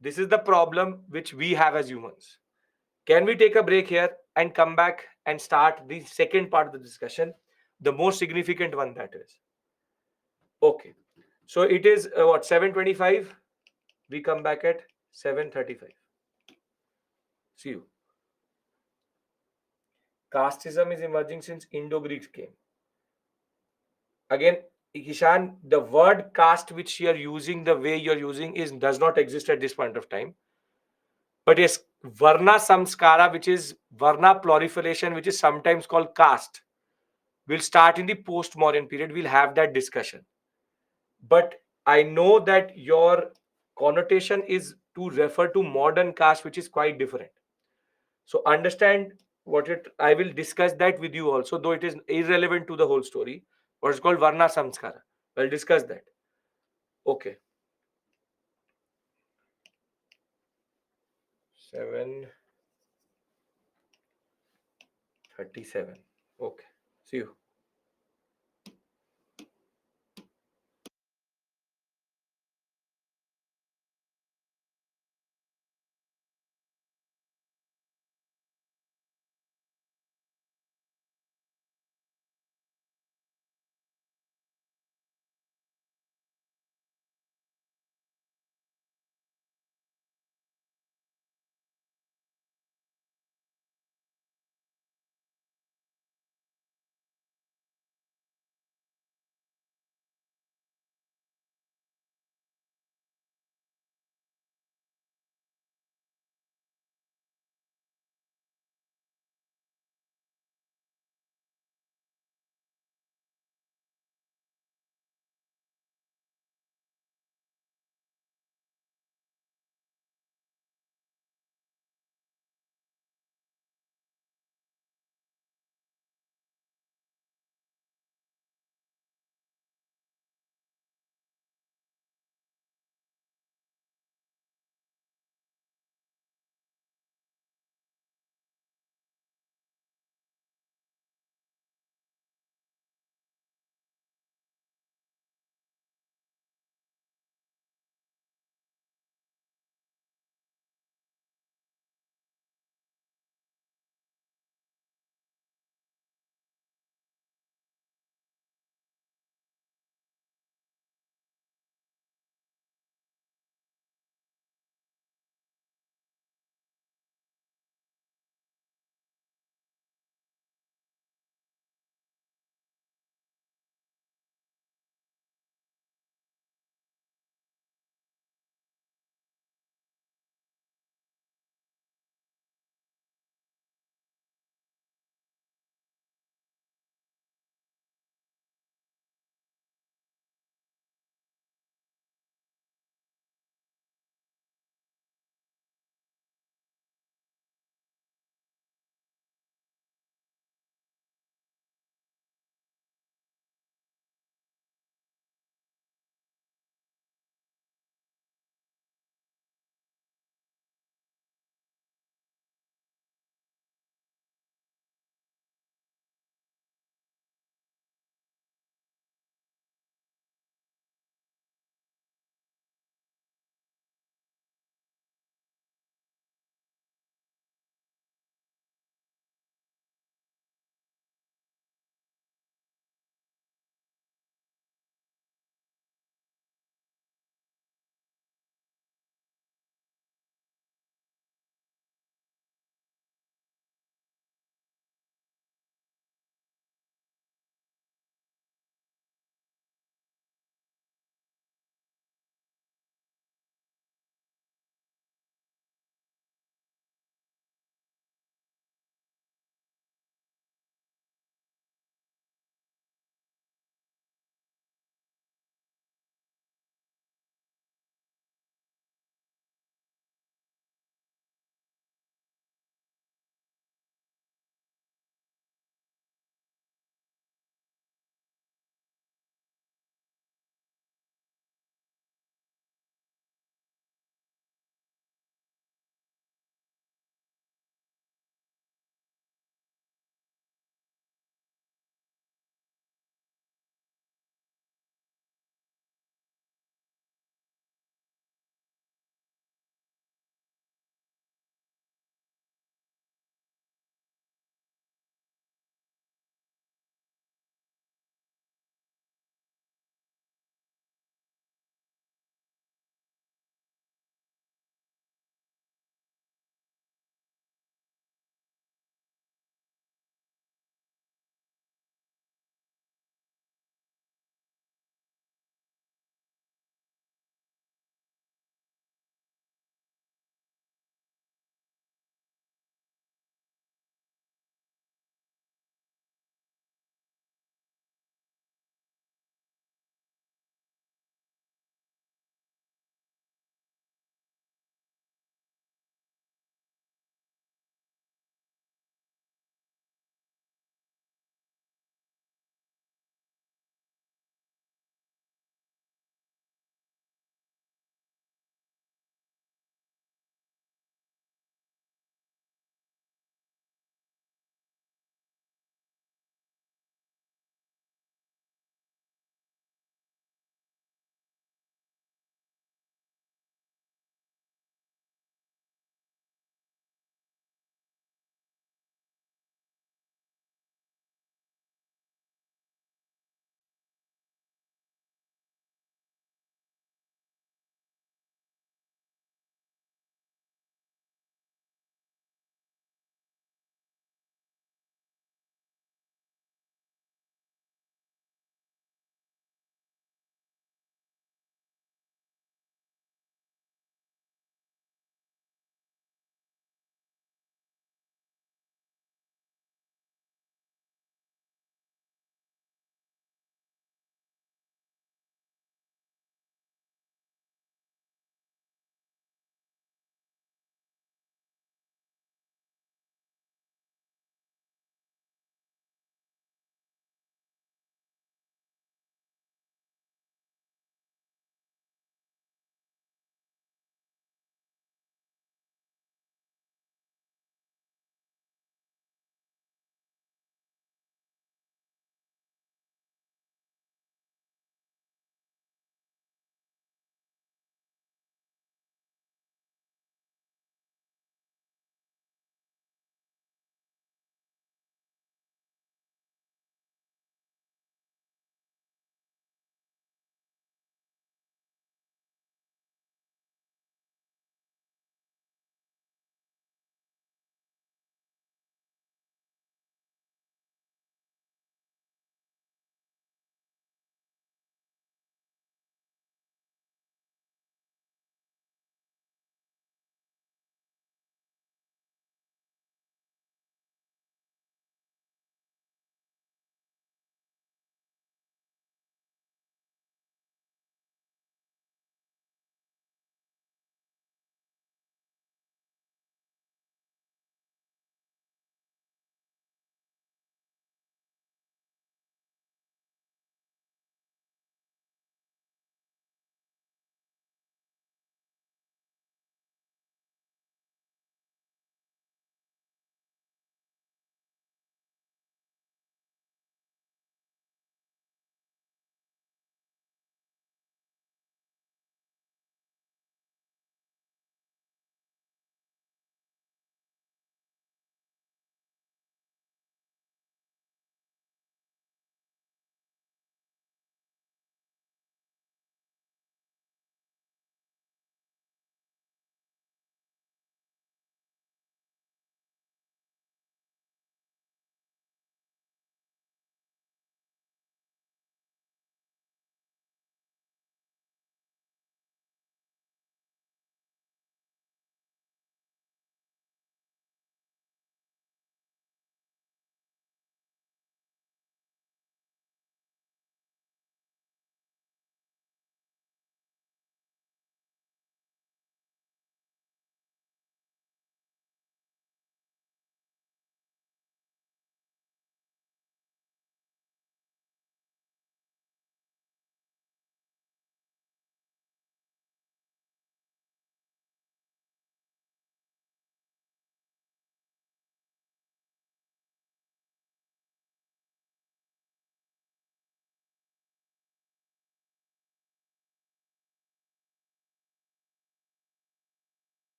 This is the problem which we have as humans. Can we take a break here and come back and start the second part of the discussion, the most significant one, that is? Okay. So it is what, 7:25? We come back at 7:35. See you. Casteism is emerging since Indo-Greeks came. Again, Ishan, the word caste which you are using, the way you are using, is does not exist at this point of time. But yes, Varna Samskara, which is Varna proliferation, which is sometimes called caste, will start in the post-modern period. We'll have that discussion. But I know that your connotation is to refer to modern caste, which is quite different. So understand what it. I will discuss that with you also, though it is irrelevant to the whole story. What is called Varna Samskara. We'll discuss that. Okay. 7:37. Okay. See you.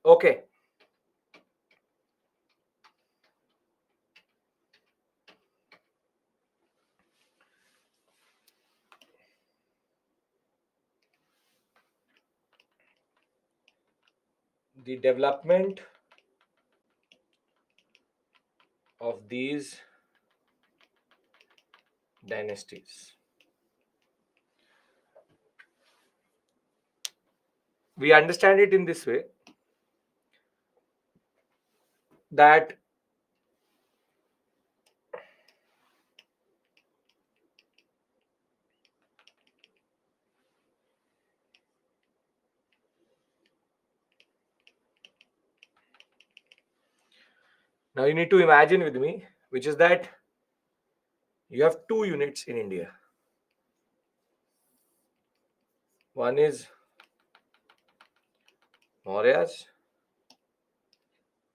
Okay. The development of these dynasties. We understand it in this way that now you need to imagine with me, which is that you have two units in India. One is Mauryas,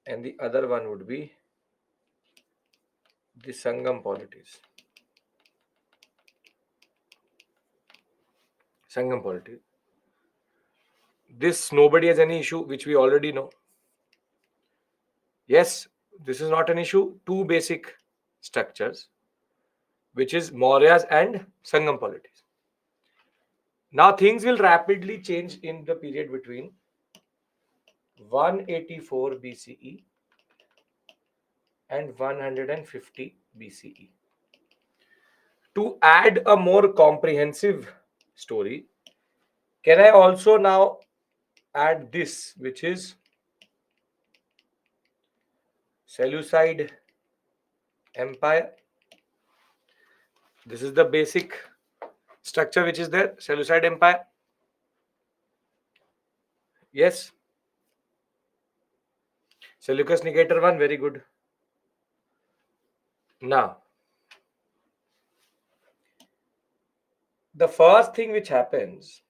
and the other one would be the Sangam polities. Sangam polities. This nobody has any issue, which we already know. Yes, this is not an issue. Two basic structures, which is Mauryas and Sangam polities. Now things will rapidly change in the period between 184 BCE and 150 BCE. To add a more comprehensive story, can I also now add this, which is Seleucid Empire? This is the basic structure which is there, Seleucid Empire. Yes. Seleucus Nicator 1, very good. Now, the first thing which happens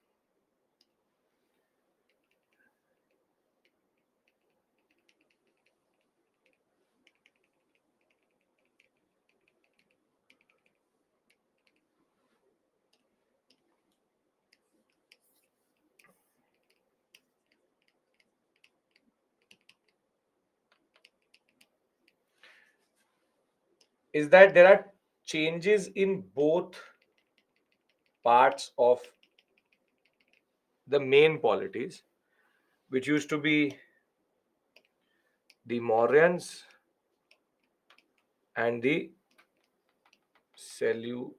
is that there are changes in both parts of the main polities, which used to be the Mauryans and the Seleucid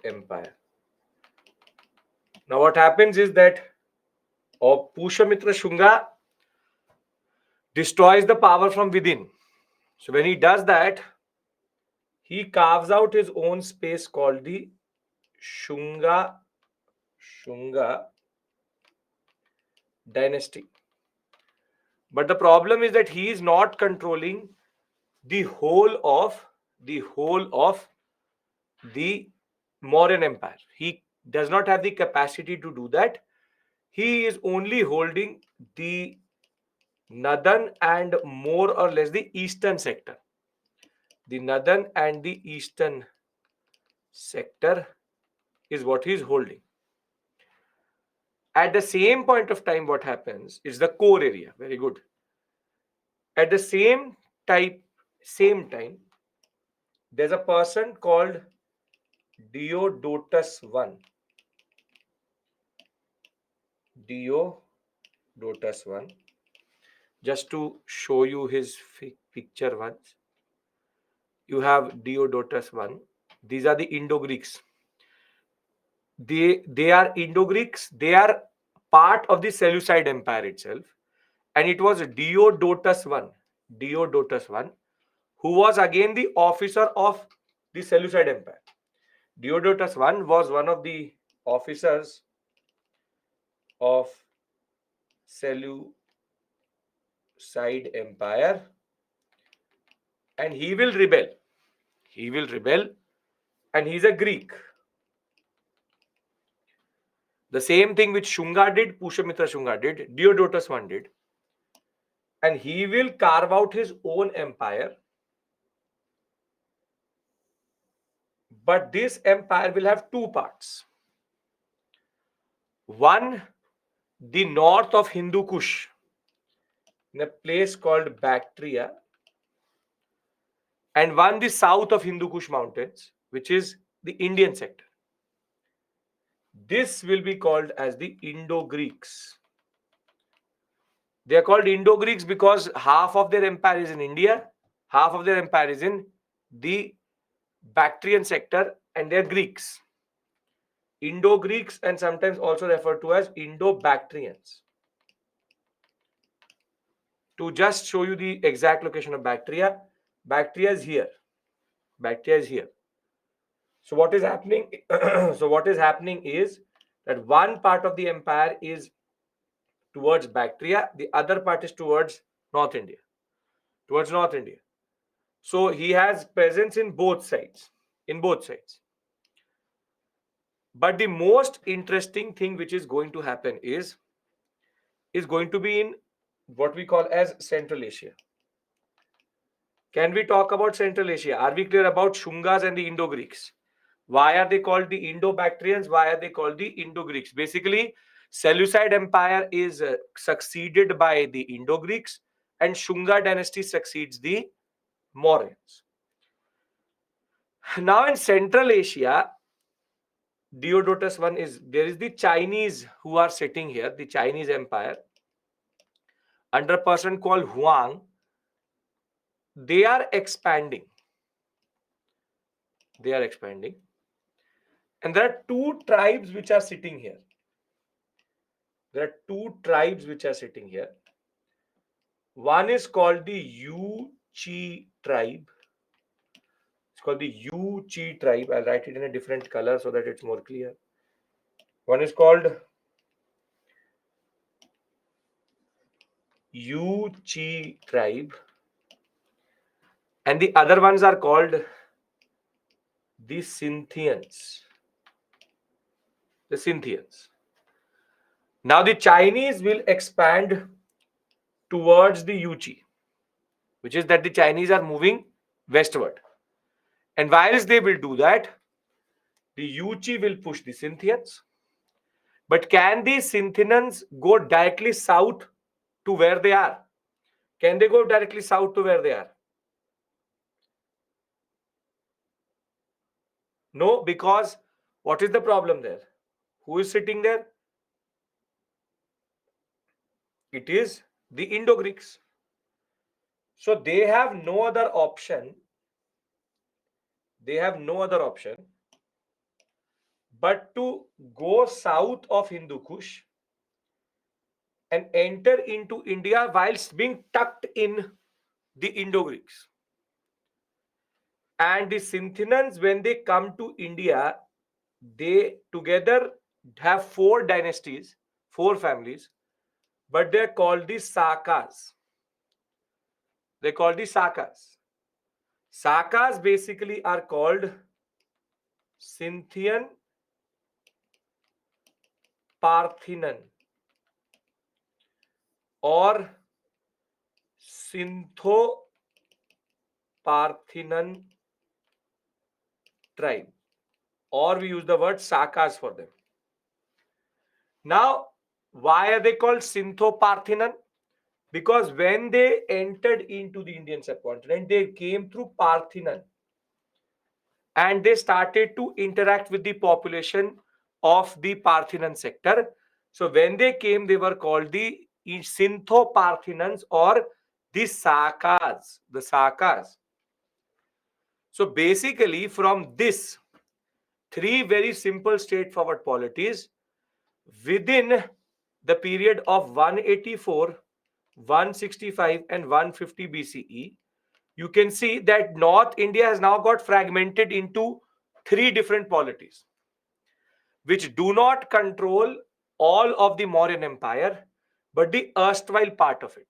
Empire. Now, what happens is that Pushamitra Shunga destroys the power from within. So, when he does that, he carves out his own space called the Shunga dynasty. But the problem is that he is not controlling the whole of the Mauryan Empire. He does not have the capacity to do that. He is only holding the northern and more or less the eastern sector. The northern and the eastern sector is what he is holding. At the same point of time, what happens is the core area. Very good. At the same time, there's a person called Diodotus I. Diodotus I. Just to show you his picture once. You have Diodotus I. These are the Indo-Greeks. They are Indo-Greeks. They are part of the Seleucid Empire itself. And it was Diodotus I, who was again the officer of the Seleucid Empire. Diodotus I was one of the officers of Seleucid Empire, and he will rebel. He will rebel, and he's a Greek. The same thing which Shunga did, Pushamitra Shunga did, Diodotus I did, and he will carve out his own empire. But this empire will have two parts. One, the north of Hindu Kush. in a place called Bactria, and one the south of Hindu Kush Mountains, which is the Indian sector. This will be called as the Indo-Greeks. They are called Indo-Greeks because half of their empire is in India, half of their empire is in the Bactrian sector, and they are Greeks. Indo-Greeks, and sometimes also referred to as Indo-Bactrians. To just show you the exact location of Bactria, Bactria is here. Bactria is here. So what is happening? So what is happening is that one part of the empire is towards Bactria, the other part is towards North India. Towards North India. So he has presence in both sides. In both sides. But the most interesting thing which is going to happen is going to be in what we call as Central Asia. Can we talk about Central Asia? Are we clear about Shungas and the Indo-Greeks? Why are they called the Indo-Bactrians? Why are they called the Indo-Greeks? Basically, Seleucid Empire is succeeded by the Indo-Greeks, and Shunga dynasty succeeds the Mauryans. Now in Central Asia, Diodotus I is, there is the Chinese who are sitting here, the Chinese Empire, under a person called Huang. They are expanding. They are expanding. And there are two tribes which are sitting here. There are two tribes which are sitting here. One is called the Yu-Chi tribe. It's called the Yu-Chi tribe. I'll write it in a different color so that it's more clear. One is called Yu-Chi tribe. And the other ones are called the Scythians. The Scythians. Now the Chinese will expand towards the Yu-Chi, which is that the Chinese are moving westward. And whilst they will do that, the Yu-Chi will push the Scythians. But can the Scythians go directly south to where they are? Can they go directly south to where they are? No, because what is the problem there? Who is sitting there? It is the Indo-Greeks. So they have no other option. They have no other option but to go south of Hindu Kush and enter into India whilst being tucked in the Indo-Greeks. And the Scythians, when they come to India, they together have four dynasties, four families, but they're called the Sakas. They're called the Sakas. Sakas basically are called Scythian Parthenon or Scytho-Parthenon tribe, or we use the word Sakas for them. Now, why are they called Scytho-Parthenon? Because when they entered into the Indian subcontinent, they came through Parthenon and they started to interact with the population of the Parthenon sector. So when they came, they were called the Scytho-Parthenons or the Sakas. The Sakas. So basically, from this three very simple, straightforward polities, within the period of 184, 165, and 150 BCE, you can see that North India has now got fragmented into three different polities, which do not control all of the Mauryan Empire, but the erstwhile part of it.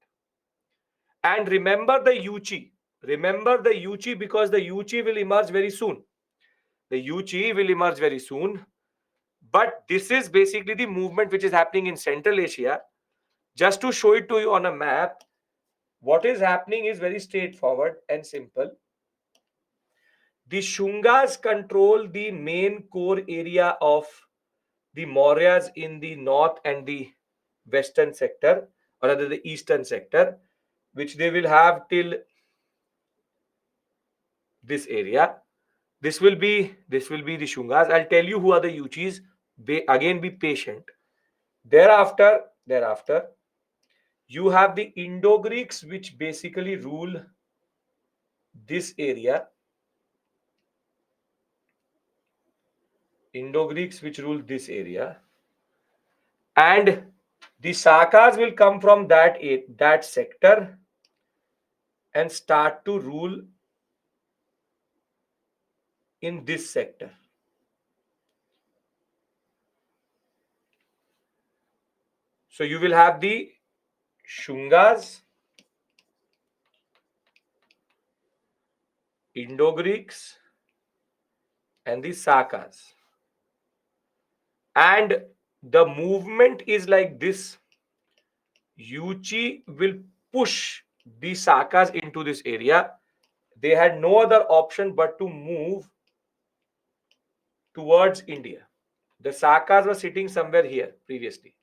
And remember the Yuchi. Remember the Yuchi because the Yuchi will emerge very soon. The Yuchi will emerge very soon. But this is basically the movement which is happening in Central Asia. Just to show it to you on a map, what is happening is very straightforward and simple. The Shungas control the main core area of the Mauryas in the north and the western sector, or rather the eastern sector. which they will have till this area. This will be the Shungas. I'll tell you who are the Yuchis. Again, be patient. Thereafter, you have the Indo-Greeks, which basically rule this area. Indo-Greeks, which rule this area, and the Sakas will come from that sector and start to rule in this sector. So you will have the Shungas, Indo-Greeks, and the Sakas. And the movement is like this. Yuchi will push the Sakas into this area. They had no other option but to move towards India. The Sakas were sitting somewhere here previously.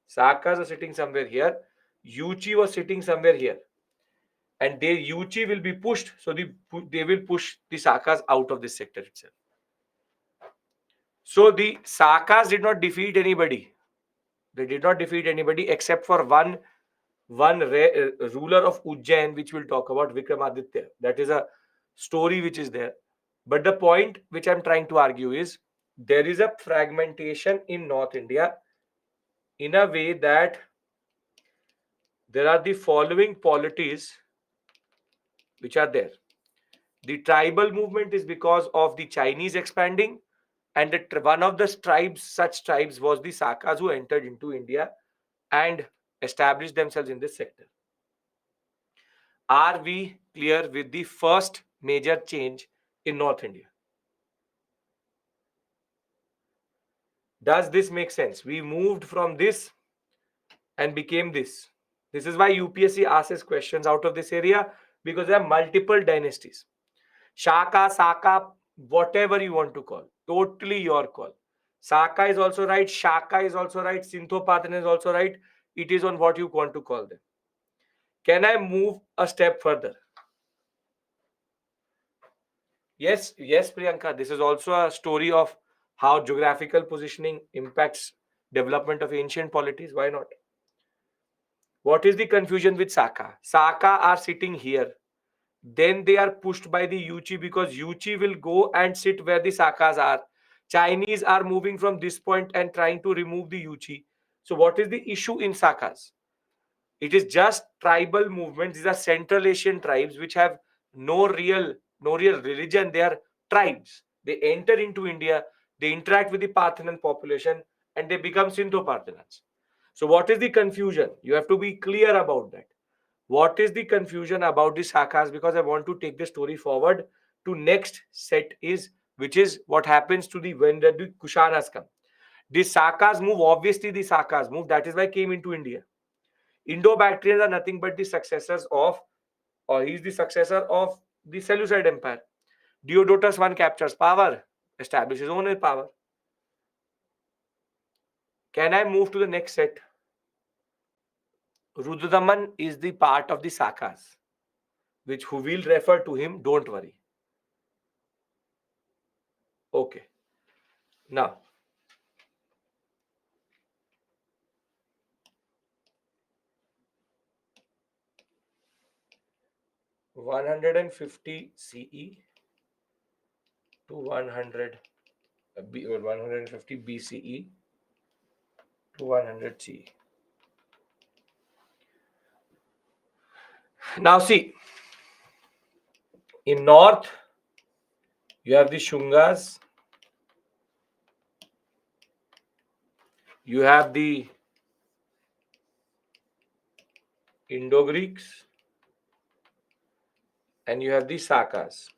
Sakas were sitting somewhere here. Yuchi was sitting somewhere here. And Yuchi will be pushed, so they will push the Sakas out of this sector itself. So the Sakas did not defeat anybody. They did not defeat anybody except for one ruler of Ujjain, which we'll talk about, Vikramaditya. That is a story which is there. But the point which I'm trying to argue is there is a fragmentation in North India in a way that there are the following polities which are there. The tribal movement is because of the Chinese expanding, and one of the such tribes was the Sakas who entered into India and established themselves in this sector. Are we clear with the first major change in North India? Does this make sense? We moved from this and became this. This is why UPSC asks questions out of this area, because there are multiple dynasties. Shaka, Saka, whatever you want to call. Totally your call. Saka is also right. Shaka is also right. Sinthoparthan is also right. It is on what you want to call them. Can I move a step further? Yes, Priyanka. This is also a story of how geographical positioning impacts development of ancient polities. Why not? What is the confusion with Saka? Saka are sitting here. Then they are pushed by the Yuchi because Yuchi will go and sit where the Sakas are. Chinese are moving from this point and trying to remove the Yuchi. So what is the issue in Sakas? It is just tribal movements. These are Central Asian tribes which have no real religion. They are tribes. They enter into India, they interact with the Parthenon population, and they become Sindho-Parthenons. So what is the confusion? You have to be clear about that. What is the confusion about the Sakas? Because I want to take the story forward to next set is, which is what happens to when the Kushanas come. The Sakas move, obviously the Sakas move. That is why came into India. Indo-Bactrians are nothing but the successors of, or he is the successor of the Seleucid Empire. Diodotus I captures power, establishes his own power. Can I move to the next set? Rudradaman is the part of the Sakas, which who will refer to him, don't worry. Okay. Now, (150 CE to 150 BCE to 100 CE). Now see, in north you have the Shungas, you have the Indo-Greeks, and you have the Sakas.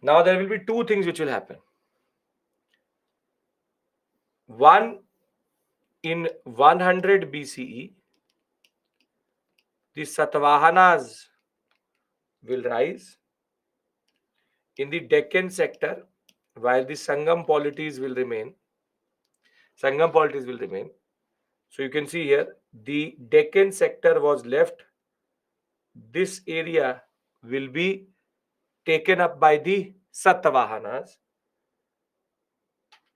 Now there will be two things which will happen. One, in 100 BCE, the Satavahanas will rise in the Deccan sector, while the Sangam polities will remain. So you can see here, the Deccan sector was left. This area will be taken up by the Satavahanas.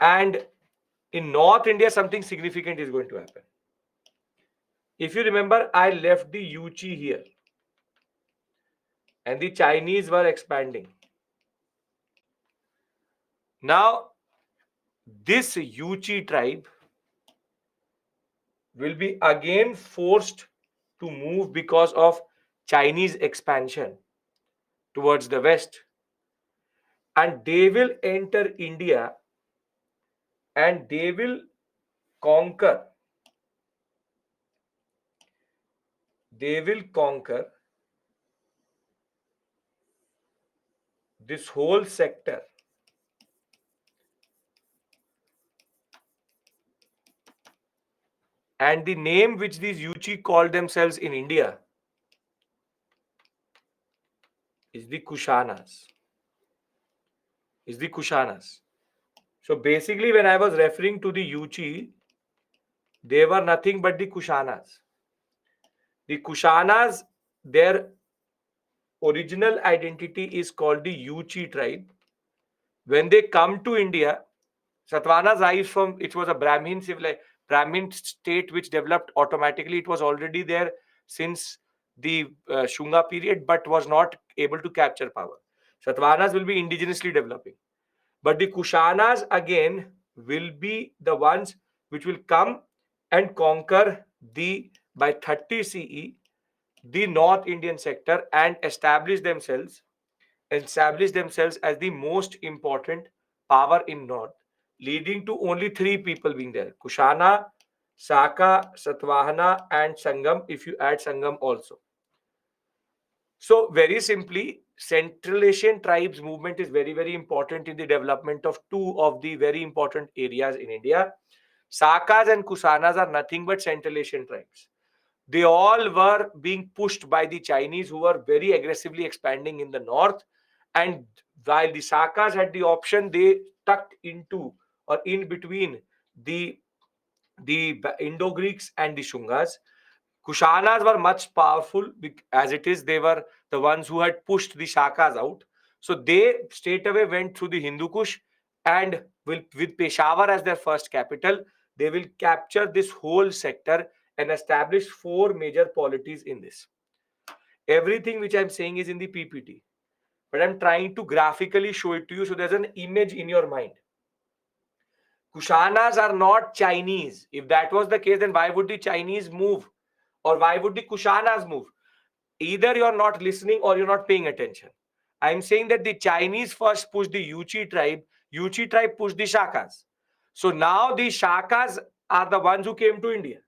And in North India, something significant is going to happen. If you remember, I left the Yuchi here, and the Chinese were expanding. Now, this Yuchi tribe will be again forced to move because of Chinese expansion towards the west, and they will enter India and they will conquer. They will conquer this whole sector. And the name which these Yuchi called themselves in India is the Kushanas. Is the Kushanas. So basically, when I was referring to the Yuchi, they were nothing but the Kushanas. The Kushanas, their original identity is called the Yuchi tribe. When they come to India, Satavahanas rise from, it was a Brahmin state which developed automatically. It was already there since the Shunga period, but was not able to capture power. Satavahanas will be indigenously developing. But the Kushanas again will be the ones which will come and conquer by 30 CE, the North Indian sector, and establish themselves as the most important power in North, leading to only three people being there: Kushana, Saka, Satvahana, and Sangam, if you add Sangam also. So very simply, Central Asian tribes movement is very, very important in the development of two of the very important areas in India. Sakas and Kusanas are nothing but Central Asian tribes. They all were being pushed by the Chinese, who were very aggressively expanding in the north. And while the Sakas had the option, they tucked into or in between the Indo-Greeks and the Shungas. Kushanas were much powerful as it is. They were the ones who had pushed the Shakas out. So they straight away went through the Hindu Kush, and with Peshawar as their first capital, they will capture this whole sector and establish four major polities in this. Everything which I'm saying is in the PPT, but I'm trying to graphically show it to you so there's an image in your mind. Kushanas are not Chinese. If that was the case, then why would the Chinese move? Or why would the Kushanas move? Either you're not listening or you're not paying attention. I'm saying that the Chinese first pushed the Yuchi tribe pushed the Shakas. So now the Shakas are the ones who came to India.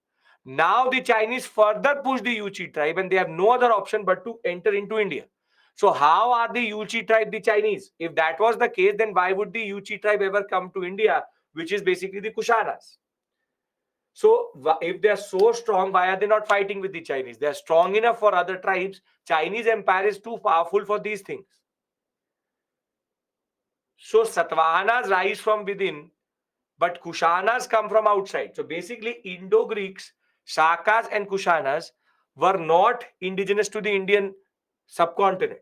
Now the Chinese further pushed the Yuchi tribe, and they have no other option but to enter into India. So how are the Yuchi tribe the Chinese? If that was the case, then why would the Yuchi tribe ever come to India, which is basically the Kushanas? So if they are so strong, why are they not fighting with the Chinese? They are strong enough for other tribes. Chinese empire is too powerful for these things. So Satavahanas rise from within, but Kushanas come from outside. So basically, Indo-Greeks, Shakas and Kushanas were not indigenous to the Indian subcontinent.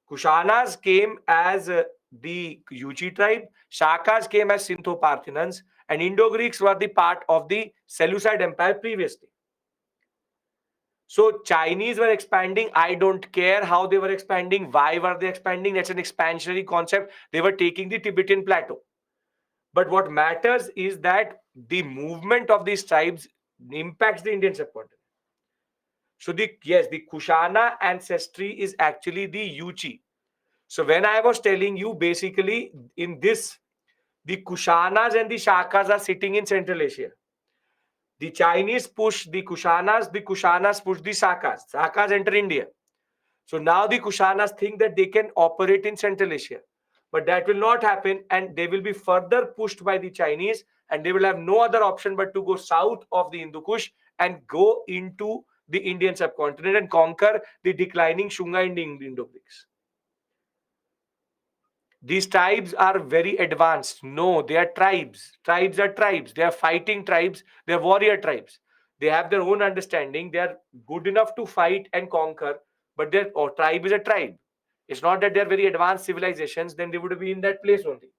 Kushanas came as the Yuchi tribe, Shakas came as Sintho-Parthians, and Indo-Greeks were the part of the Seleucid Empire previously. So Chinese were expanding. I don't care how they were expanding. Why were they expanding? That's an expansionary concept. They were taking the Tibetan plateau. But what matters is that the movement of these tribes impacts the Indian subcontinent. So the Kushana ancestry is actually the Yuchi. So when I was telling you, basically in this, the Kushanas and the Shakas are sitting in Central Asia. The Chinese push the Kushanas push the Shakas. Shakas enter India. So now the Kushanas think that they can operate in Central Asia. But that will not happen, and they will be further pushed by the Chinese, and they will have no other option but to go south of the Hindu Kush and go into the Indian subcontinent and conquer the declining Shunga and Indo-Greeks. These tribes are very advanced. No, they are tribes. Tribes are tribes. They are fighting tribes. They are warrior tribes. They have their own understanding. They are good enough to fight and conquer, but their tribe is a tribe. It's not that they're very advanced civilizations, then they would be in that place only.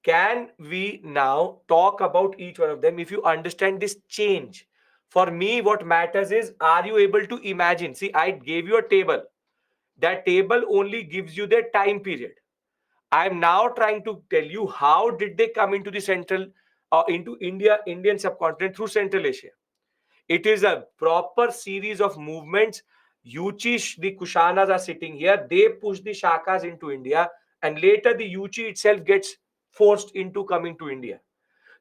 Can we now talk about each one of them if you understand this change? For me, what matters is, are you able to imagine? See, I gave you a table. That table only gives you the time period. I am now trying to tell you how did they come into the central, into Indian subcontinent through Central Asia. It is a proper series of movements. Yuchi, the Kushanas are sitting here. They push the Shakas into India, and later the Yuchi itself gets forced into coming to India.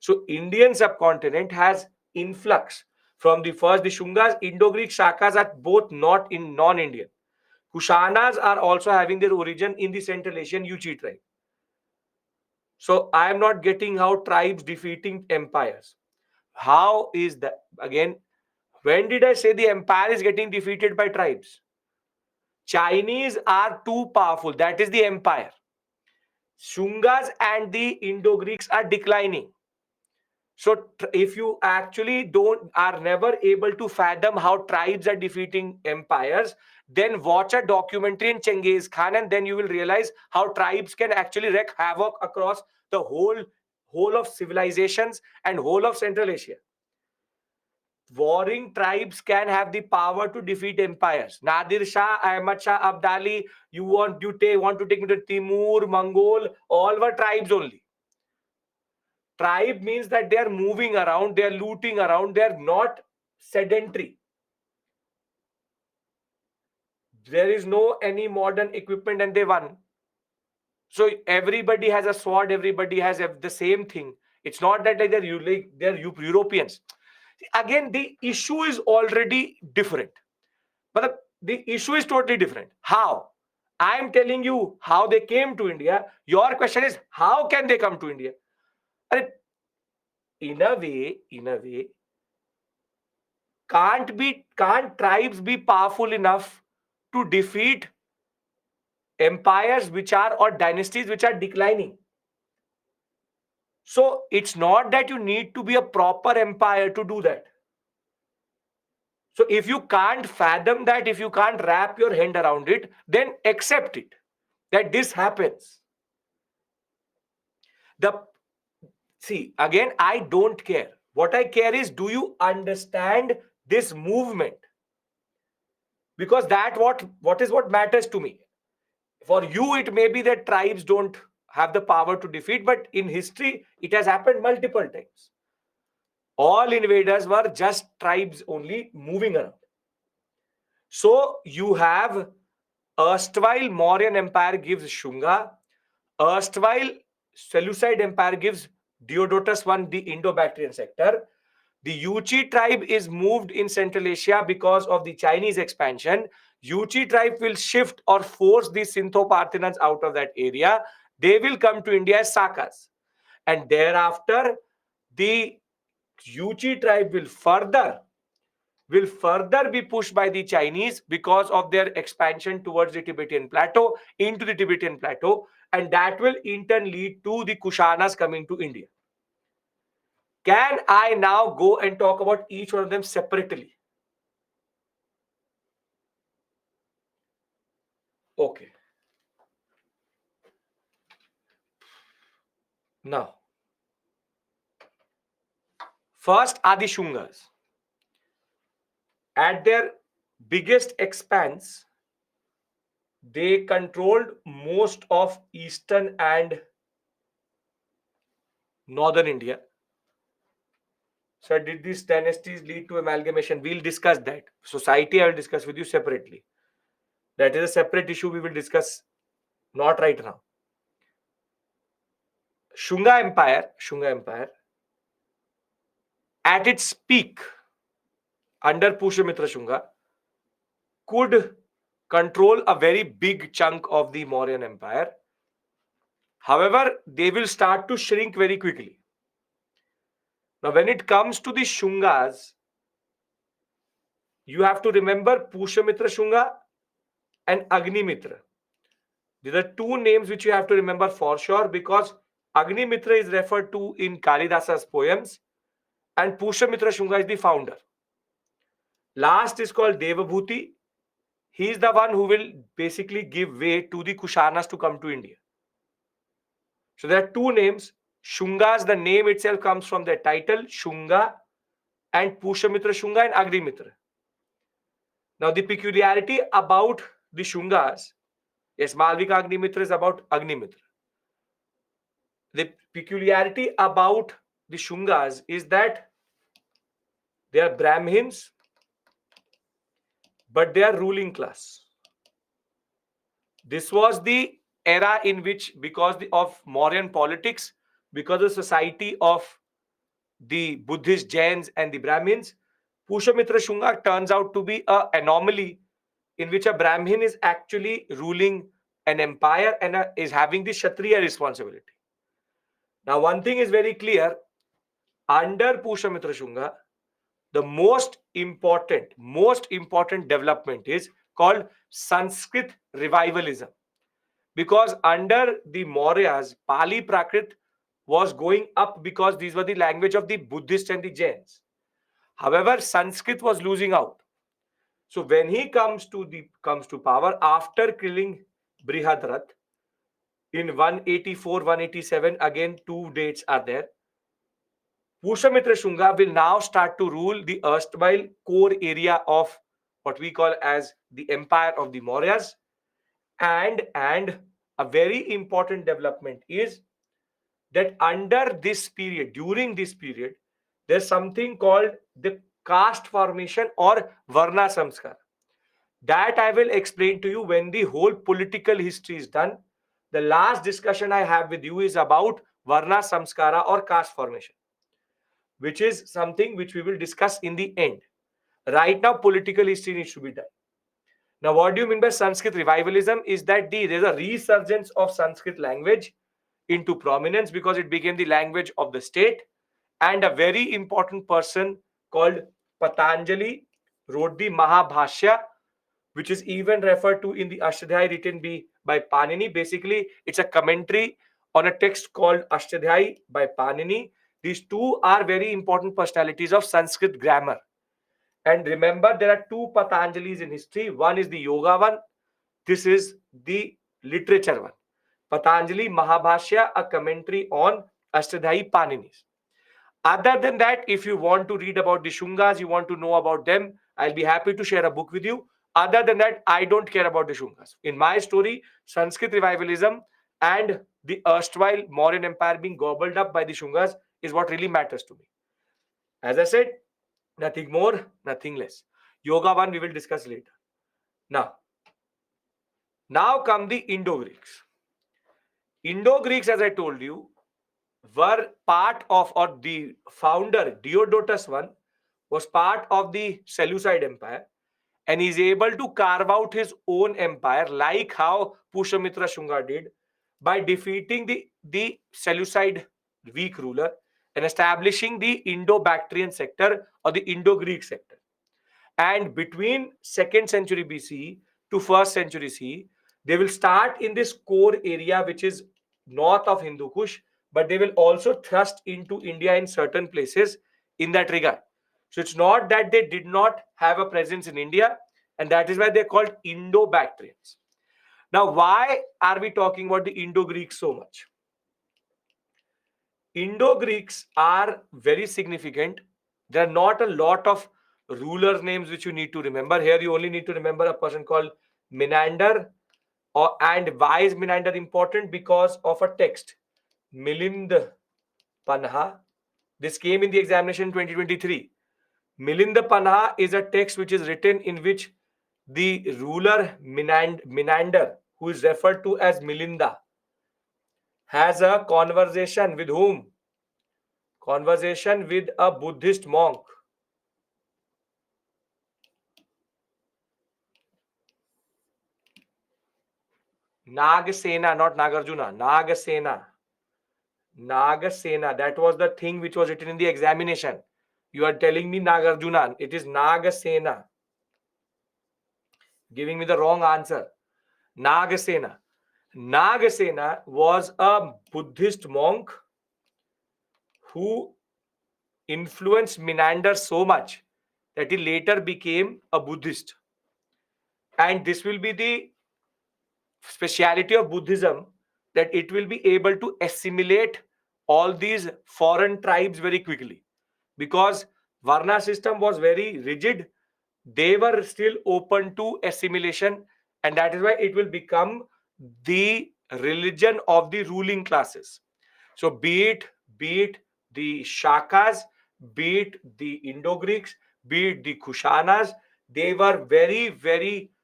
So Indian subcontinent has influx from the first. The Shungas, Indo-Greek Shakas are both not in non-Indian. Kushanas are also having their origin in the Central Asian Yuchi tribe. So I am not getting how tribes defeating empires. How is that? Again, when did I say the empire is getting defeated by tribes? Chinese are too powerful. That is the empire. Shungas and the Indo-Greeks are declining. So if you actually don't are never able to fathom how tribes are defeating empires, then watch a documentary in Genghis Khan, and then you will realize how tribes can actually wreak havoc across the whole of civilizations and whole of Central Asia. Warring tribes can have the power to defeat empires. Nadir Shah, Ahmad Shah, Abdali, want to take me to Timur, Mongol, all were tribes only. Tribe means that they are moving around, they are looting around, they are not sedentary. There is no any modern equipment, and they won. So everybody has a sword, everybody has the same thing. It's not that like they're Europeans. Again, the issue is already different. But the issue is totally different. How? I am telling you how they came to India. Your question is, how can they come to India? And in a way, can't tribes be powerful enough to defeat empires which are, or dynasties which are declining? So it's not that you need to be a proper empire to do that. So if you can't fathom that, if you can't wrap your hand around it, then accept it that this happens. The See, again, I don't care. What I care is, do you understand this movement? Because what matters to me. For you, it may be that tribes don't have the power to defeat, but in history, it has happened multiple times. All invaders were just tribes only moving around. So you have erstwhile Mauryan Empire gives Shunga, erstwhile Seleucid Empire gives Diodotus I, the Indo-Bactrian sector. The Yuchi tribe is moved in Central Asia because of the Chinese expansion. Yuchi tribe will shift or force the Sintho-Parthenons out of that area. They will come to India as Sakas. And thereafter, the Yuchi tribe will further be pushed by the Chinese because of their expansion towards the Tibetan plateau, into the Tibetan plateau, and that will in turn lead to the Kushanas coming to India. Can I now go and talk about each one of them separately? Okay. Now, first are the Shungas. At their biggest expanse, they controlled most of eastern and northern India. So did these dynasties lead to amalgamation? We'll discuss that. Society I will discuss with you separately. That is a separate issue we will discuss, not right now. Shunga Empire, at its peak under Pushyamitra Shunga, could control a very big chunk of the Mauryan Empire. However, they will start to shrink very quickly. Now, when it comes to the Shungas, you have to remember Pushyamitra Shunga and Agnimitra. These are two names which you have to remember for sure, because Agnimitra is referred to in Kalidasa's poems and Pushyamitra Shunga is the founder. Last is called Devabhuti. He is the one who will basically give way to the Kushanas to come to India. So there are two names. Shungas, the name itself comes from their title, Shunga, and Pushyamitra Shunga and Agnimitra. Now the peculiarity about the Shungas, yes, Malvika Agnimitra is about Agnimitra. The peculiarity about the Shungas is that they are Brahmins, but they are ruling class. This was the era in which, because of Mauryan politics, because of society of the Buddhist Jains and the Brahmins, Pushyamitra Shunga turns out to be an anomaly in which a Brahmin is actually ruling an empire and is having the Kshatriya responsibility. Now, one thing is very clear. Under Pushyamitra Shunga, the most important development is called Sanskrit revivalism. Because under the Mauryas, Pali Prakrit was going up because these were the language of the Buddhists and the Jains. However, Sanskrit was losing out. So when he comes to power after killing Brihadrat in 184, 187, again two dates are there. Pushyamitra Shunga will now start to rule the erstwhile core area of what we call as the empire of the Mauryas. And a very important development is that under this period, during this period, there's something called the caste formation or Varna Samskar. That I will explain to you when the whole political history is done. The last discussion I have with you is about Varna Samskara or caste formation, which is something which we will discuss in the end. Right now, political history needs to be done. Now, what do you mean by Sanskrit revivalism? Is that there's a resurgence of Sanskrit language into prominence because it became the language of the state. And a very important person called Patanjali wrote the Mahabhashya, which is even referred to in the Ashtadhyayi written by Panini. Basically, it's a commentary on a text called Ashtadhyayi by Panini. These two are very important personalities of Sanskrit grammar. And remember, there are two Patanjalis in history. One is the yoga one. This is the literature one. Patanjali Mahabhashya, a commentary on Ashtadhyayi Panini's. Other than that, if you want to read about the Shungas, you want to know about them, I'll be happy to share a book with you. Other than that, I don't care about the Shungas. In my story, Sanskrit revivalism and the erstwhile Mauryan Empire being gobbled up by the Shungas is what really matters to me. As I said, nothing more, nothing less. Yoga one we will discuss later. Now come the Indo-Greeks. Indo-Greeks, as I told you, were part of, or the founder Diodotus I was part of the Seleucid Empire, and is able to carve out his own empire like how Pushyamitra Shunga did by defeating the Seleucid weak ruler and establishing the Indo-Bactrian sector or the Indo-Greek sector. And between 2nd century BC to 1st century CE, they will start in this core area which is north of Hindu Kush, but they will also thrust into India in certain places in that regard. So it's not that they did not have a presence in India, and that is why they're called Indo-Bactrians. Now, why are we talking about the Indo-Greeks so much? Indo-Greeks are very significant. There are not a lot of ruler names which you need to remember. Here you only need to remember a person called Menander. And why is Menander important? Because of a text, Milind Panha. This came in the examination in 2023. Milind Panha is a text which is written in which the ruler Menander, who is referred to as Milinda, has a conversation with whom? Conversation with a Buddhist monk. Nagasena, not Nagarjuna. Nagasena. Nagasena. That was the thing which was written in the examination. You are telling me Nagarjuna. It is Nagasena. Giving me the wrong answer. Nagasena. Nagasena was a Buddhist monk who influenced Menander so much that he later became a Buddhist. And this will be the speciality of Buddhism, that it will be able to assimilate all these foreign tribes very quickly, because Varna system was very rigid. They were still open to assimilation, and that is why it will become the religion of the ruling classes. So be it the Shakas, be it the Indo-Greeks, be it the Kushanas, they were very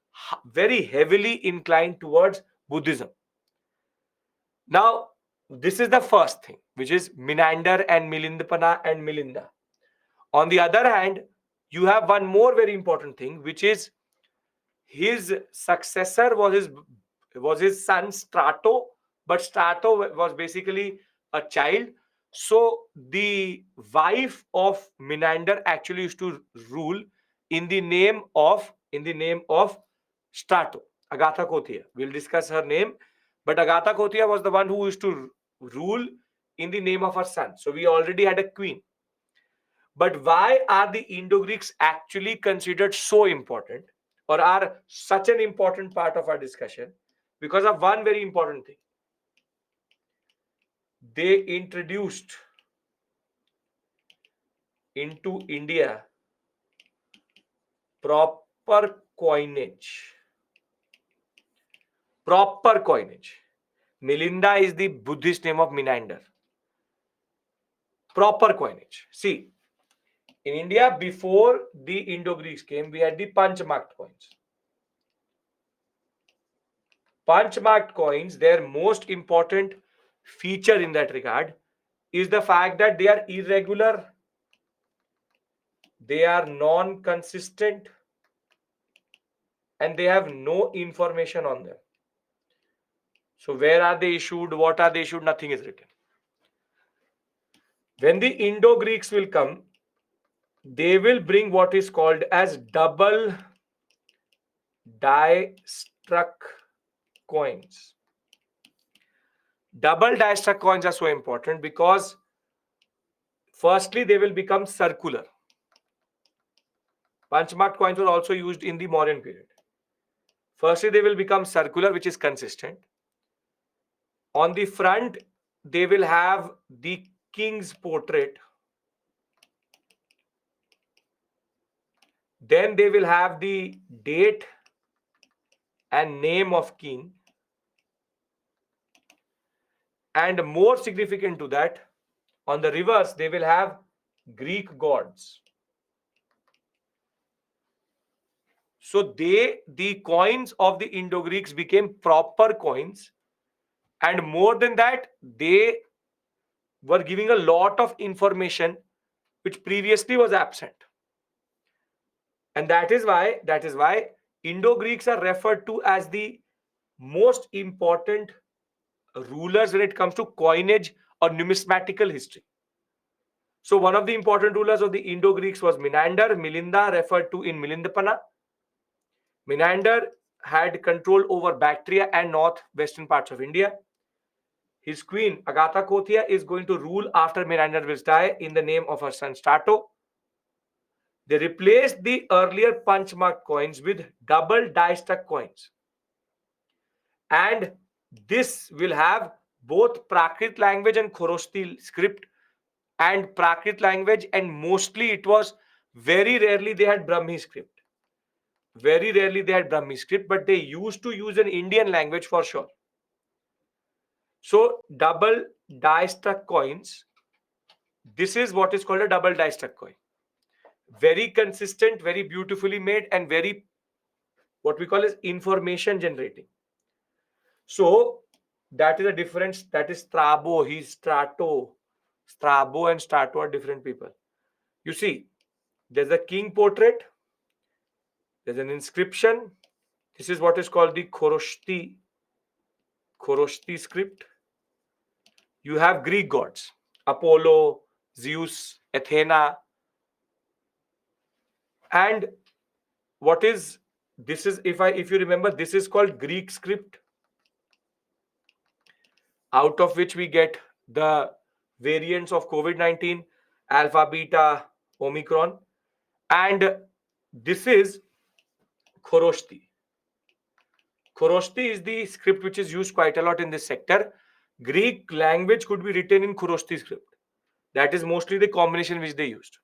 heavily inclined towards Buddhism. Now, this is the first thing, which is Menander and Milindapana and Milinda. On the other hand, you have one more very important thing, which is his successor was his son Strato, but Strato was basically a child. So the wife of Menander actually used to rule in the name of Strato, Agatha Kothia. We'll discuss her name, but Agatha Kothia was the one who used to rule in the name of her son. So we already had a queen. But why are the Indo-Greeks actually considered so important, or are such an important part of our discussion? Because of one very important thing. They introduced into India proper coinage. Proper coinage. Milinda is the Buddhist name of Menander. Proper coinage. See, in India, before the Indo-Greeks came, we had the punch-marked coins. Punch-marked coins, their most important feature in that regard is the fact that they are irregular, they are non-consistent, and they have no information on them. So where are they issued? What are they issued? Nothing is written. When the Indo-Greeks will come, they will bring what is called as double die-struck coins. Double die-struck coins are so important because firstly, they will become circular. Punch-marked coins were also used in the Mauryan period. Firstly, they will become circular, which is consistent. On the front, they will have the king's portrait. Then they will have the date and name of king. And more significant to that, on the reverse, they will have Greek gods. So the coins of the Indo-Greeks became proper coins. And more than that, they were giving a lot of information which previously was absent. And that is why Indo-Greeks are referred to as the most important rulers when it comes to coinage or numismatical history. So one of the important rulers of the Indo-Greeks was Menander, Milinda referred to in Milindapana. Menander had control over Bactria and northwestern parts of India. His queen, Agatha Kothia, is going to rule after Menander will die in the name of her son Strato. They replaced the earlier punch-marked coins with double die-struck coins. And this will have both Prakrit language and Khorosti script. And Prakrit language, and mostly it was very rarely they had Brahmi script. Very rarely they had Brahmi script, but they used to use an Indian language for sure. So double die-struck coins, this is what is called a double die-struck coin. Very consistent, very beautifully made, and very what we call is information generating. So that is a difference. That is Strabo, he's Strato. Strabo and Strato are different people. You see, there's a king portrait, there's an inscription. This is what is called the Khoroshti script. You have Greek gods, Apollo, Zeus, Athena. And what is this is if you remember, this is called Greek script. out of which we get the variants of COVID-19, alpha, beta, omicron, and this is Khoroshti. Khoroshti is the script which is used quite a lot in this sector. Greek language could be written in Khoroshti script. That is mostly the combination which they used.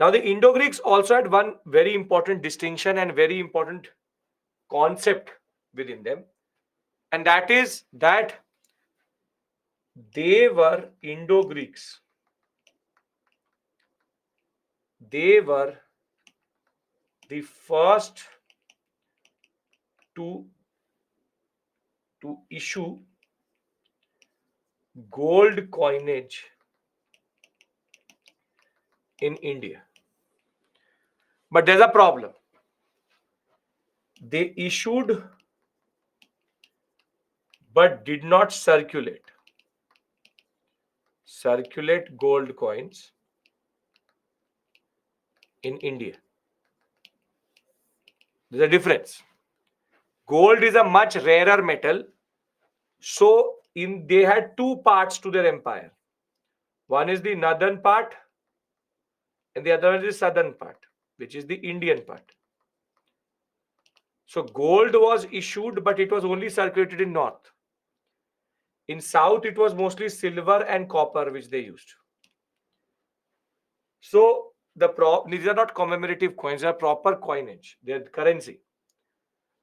Now, the Indo-Greeks also had one very important distinction and very important concept within them, and that is that they were Indo-Greeks. They were the first to issue gold coinage in India. But there's a problem. They issued but did not circulate gold coins in India. There's a difference. Gold is a much rarer metal. So they had two parts to their empire. One is the northern part and the other one is the southern part, which is the Indian part. So gold was issued, but it was only circulated in north. In south, it was mostly silver and copper which they used. So these are not commemorative coins, they are proper coinage, they are currency.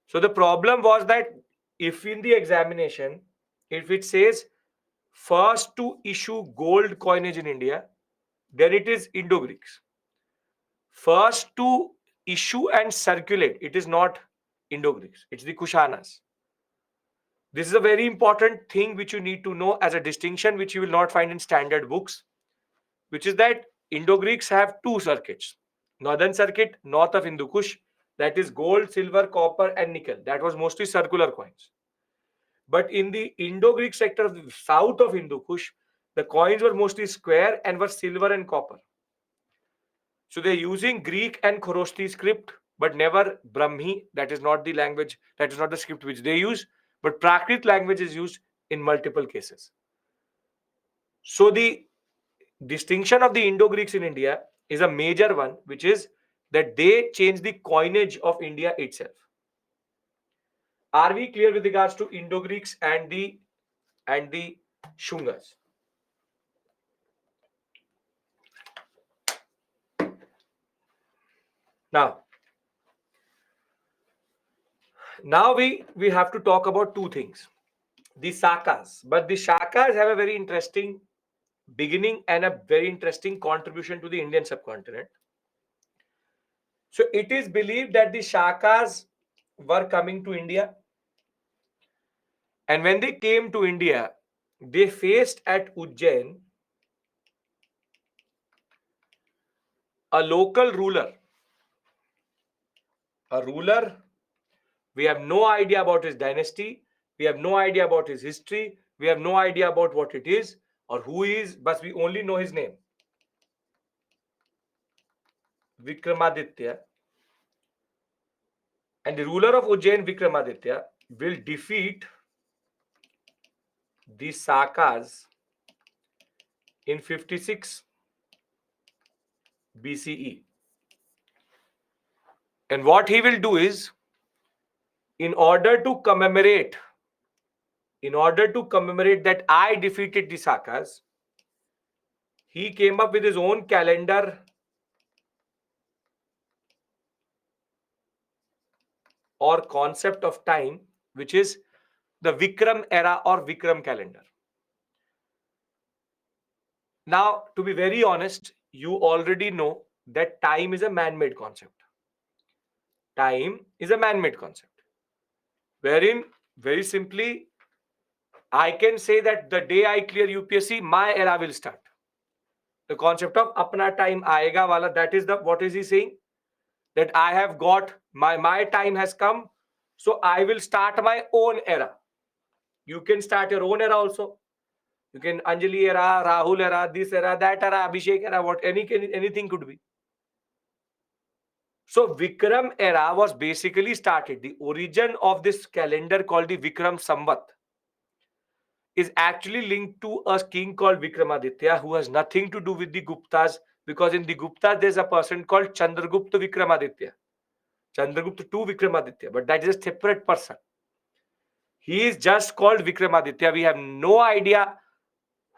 So the problem was that if in the examination, if it says first to issue gold coinage in India, then it is Indo-Greeks. First to issue and circulate, it is not Indo-Greeks, it's the Kushanas. This is a very important thing which you need to know as a distinction which you will not find in standard books, which is that Indo-Greeks have two circuits. Northern circuit, north of Hindu Kush, that is gold, silver, copper, and nickel. That was mostly circular coins. But in the Indo-Greek sector of the south of Hindu Kush, the coins were mostly square and were silver and copper. So they're using Greek and Khoroshti script, but never Brahmi. That is not the language, that is not the script which they use. But Prakrit language is used in multiple cases. So the distinction of the Indo-Greeks in India is a major one, which is that they changed the coinage of India itself. Are we clear with regards to Indo-Greeks and the Shungas? Now we have to talk about two things. The Sakas. But the Shakas have a very interesting beginning and a very interesting contribution to the Indian subcontinent. So it is believed that the Shakas were coming to India. And when they came to India, they faced at Ujjain a local ruler. A ruler, we have no idea about his dynasty. We have no idea about his history. We have no idea about what it is or who he is, but we only know his name. Vikramaditya. And the ruler of Ujjain, Vikramaditya, will defeat the Sakas in 56 BCE. And what he will do is, in order to commemorate that I defeated the Sakas, he came up with his own calendar or concept of time, which is the Vikram era or Vikram calendar. Now, to be very honest, you already know that time is a man-made concept. Time is a man-made concept, wherein, very simply, I can say that the day I clear UPSC, my era will start. The concept of apna time aayega wala, that is the, what is he saying? That I have got, my time has come, so I will start my own era. You can start your own era also. You can Anjali era, Rahul era, this era, that era, Abhishek era, what anything could be. So Vikram era was basically started. The origin of this calendar called the Vikram Samvat is actually linked to a king called Vikramaditya, who has nothing to do with the Guptas, because in the Gupta there's a person called Chandragupta Vikramaditya. Chandragupta II Vikramaditya, but that is a separate person. He is just called Vikramaditya. We have no idea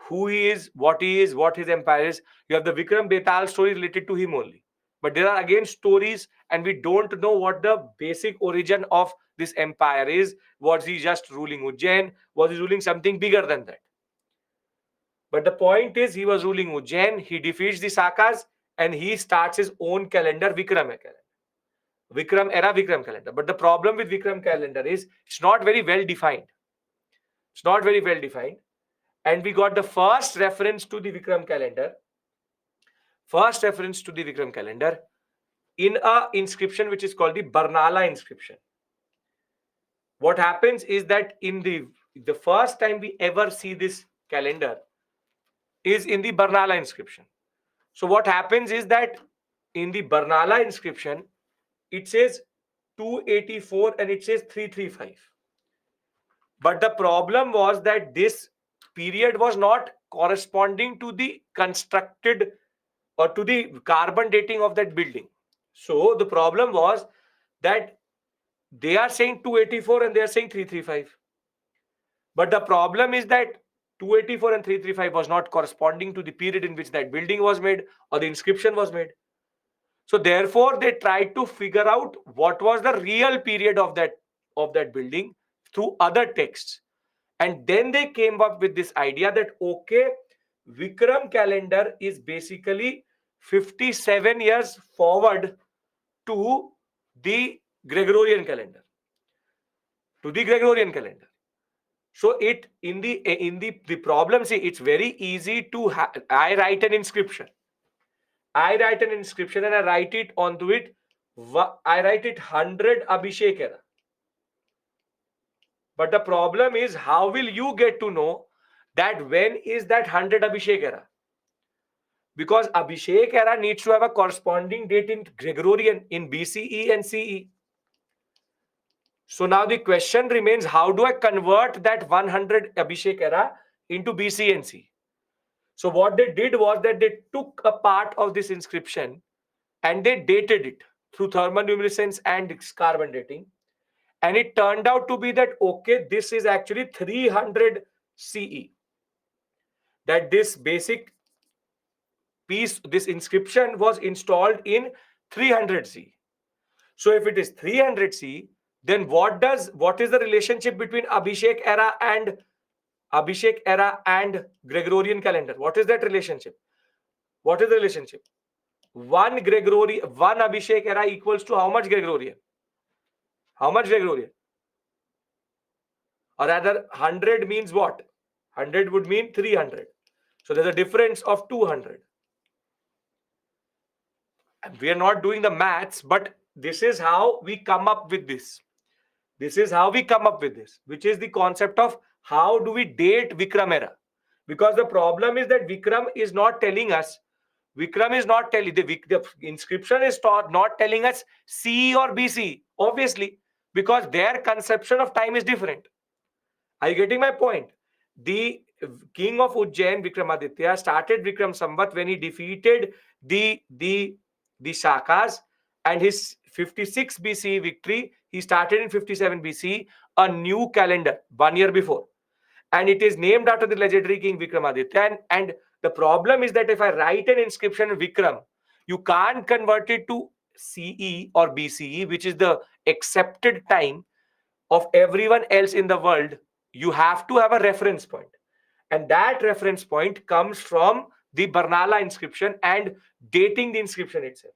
who he is, what his empire is. You have the Vikram Betal story related to him only. But there are again stories, and we don't know what the basic origin of this empire is. Was he just ruling Ujjain? Was he ruling something bigger than that? But the point is, he was ruling Ujjain, he defeats the Sakas, and he starts his own calendar, Vikram calendar. Vikram era, Vikram calendar. But the problem with Vikram calendar is it's not very well defined. It's not very well defined. And we got the first reference to the Vikram calendar. First reference to the Vikram calendar in a inscription which is called the Barnala inscription. What happens is that in the first time we ever see this calendar is in the Barnala inscription. So what happens is that in the Barnala inscription, it says 284 and it says 335. But the problem was that this period was not corresponding to the constructed or to the carbon dating of that building. So the problem was that they are saying 284 and they are saying 335. But the problem is that 284 and 335 was not corresponding to the period in which that building was made or the inscription was made. So therefore, they tried to figure out what was the real period of that building through other texts. And then they came up with this idea that, okay, Vikram calendar is basically 57 years forward to the Gregorian calendar. To the Gregorian calendar. So it in the problem, see, it's very easy to I write an inscription. I write an inscription and I write it onto it. I write it 100 Abhishek era. But the problem is, how will you get to know that when is that 100 Abhishek era? Because Abhishek era needs to have a corresponding date in Gregorian, in BCE and CE. So now the question remains, how do I convert that 100 Abhishek era into BC and CE? So what they did was that they took a part of this inscription and they dated it through thermoluminescence and carbon dating. And it turned out to be that, okay, this is actually 300 CE. That this basic piece, this inscription was installed in 300 CE. So if it is 300 CE, then what is the relationship between Abhishek era and Gregorian calendar? What is that relationship? What is the relationship? One Abhishek era equals to how much Gregorian? How much Gregorian? Or rather, 100 means what? 100 would mean 300. So there's a difference of 200. We are not doing the maths, but this is how we come up with this. This is how we come up with this, which is the concept of how do we date Vikram era. Because the problem is that Vikram is not telling us, the inscription is not telling us CE or BC, obviously, because their conception of time is different. Are you getting my point? The king of Ujjain, Vikramaditya, started Vikram Samvat when he defeated the Shakas, and his 56 BC victory, he started in 57 BC, a new calendar 1 year before. And it is named after the legendary king Vikramaditya. And the problem is that if I write an inscription in Vikram, you can't convert it to CE or BCE, which is the accepted time of everyone else in the world. You have to have a reference point. And that reference point comes from the Barnala inscription and dating the inscription itself.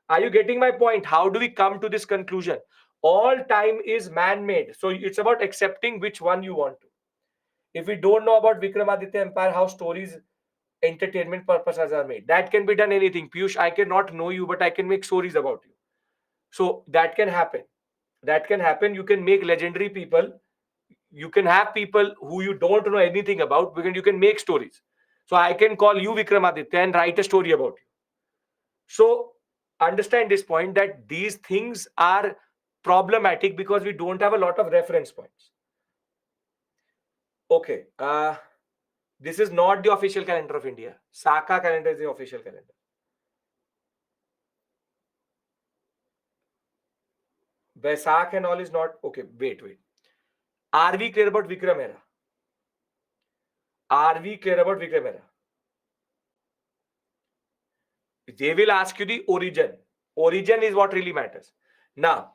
Are you getting my point? How do we come to this conclusion? All time is man-made. So it's about accepting which one you want to. If we don't know about Vikramaditya Empire, how stories, entertainment purposes are made, that can be done anything. Piyush, I cannot know you, but I can make stories about you. So that can happen. That can happen. You can make legendary people. You can have people who you don't know anything about, because you can make stories. So I can call you Vikramaditya and write a story about you. So understand this point, that these things are problematic because we don't have a lot of reference points. Okay. This is not the official calendar of India. Saka calendar is the official calendar. Vaisakh and all is not. Okay, wait. Are we clear about Vikram era? Are we clear about Vikram era? They will ask you the origin. Origin is what really matters. Now,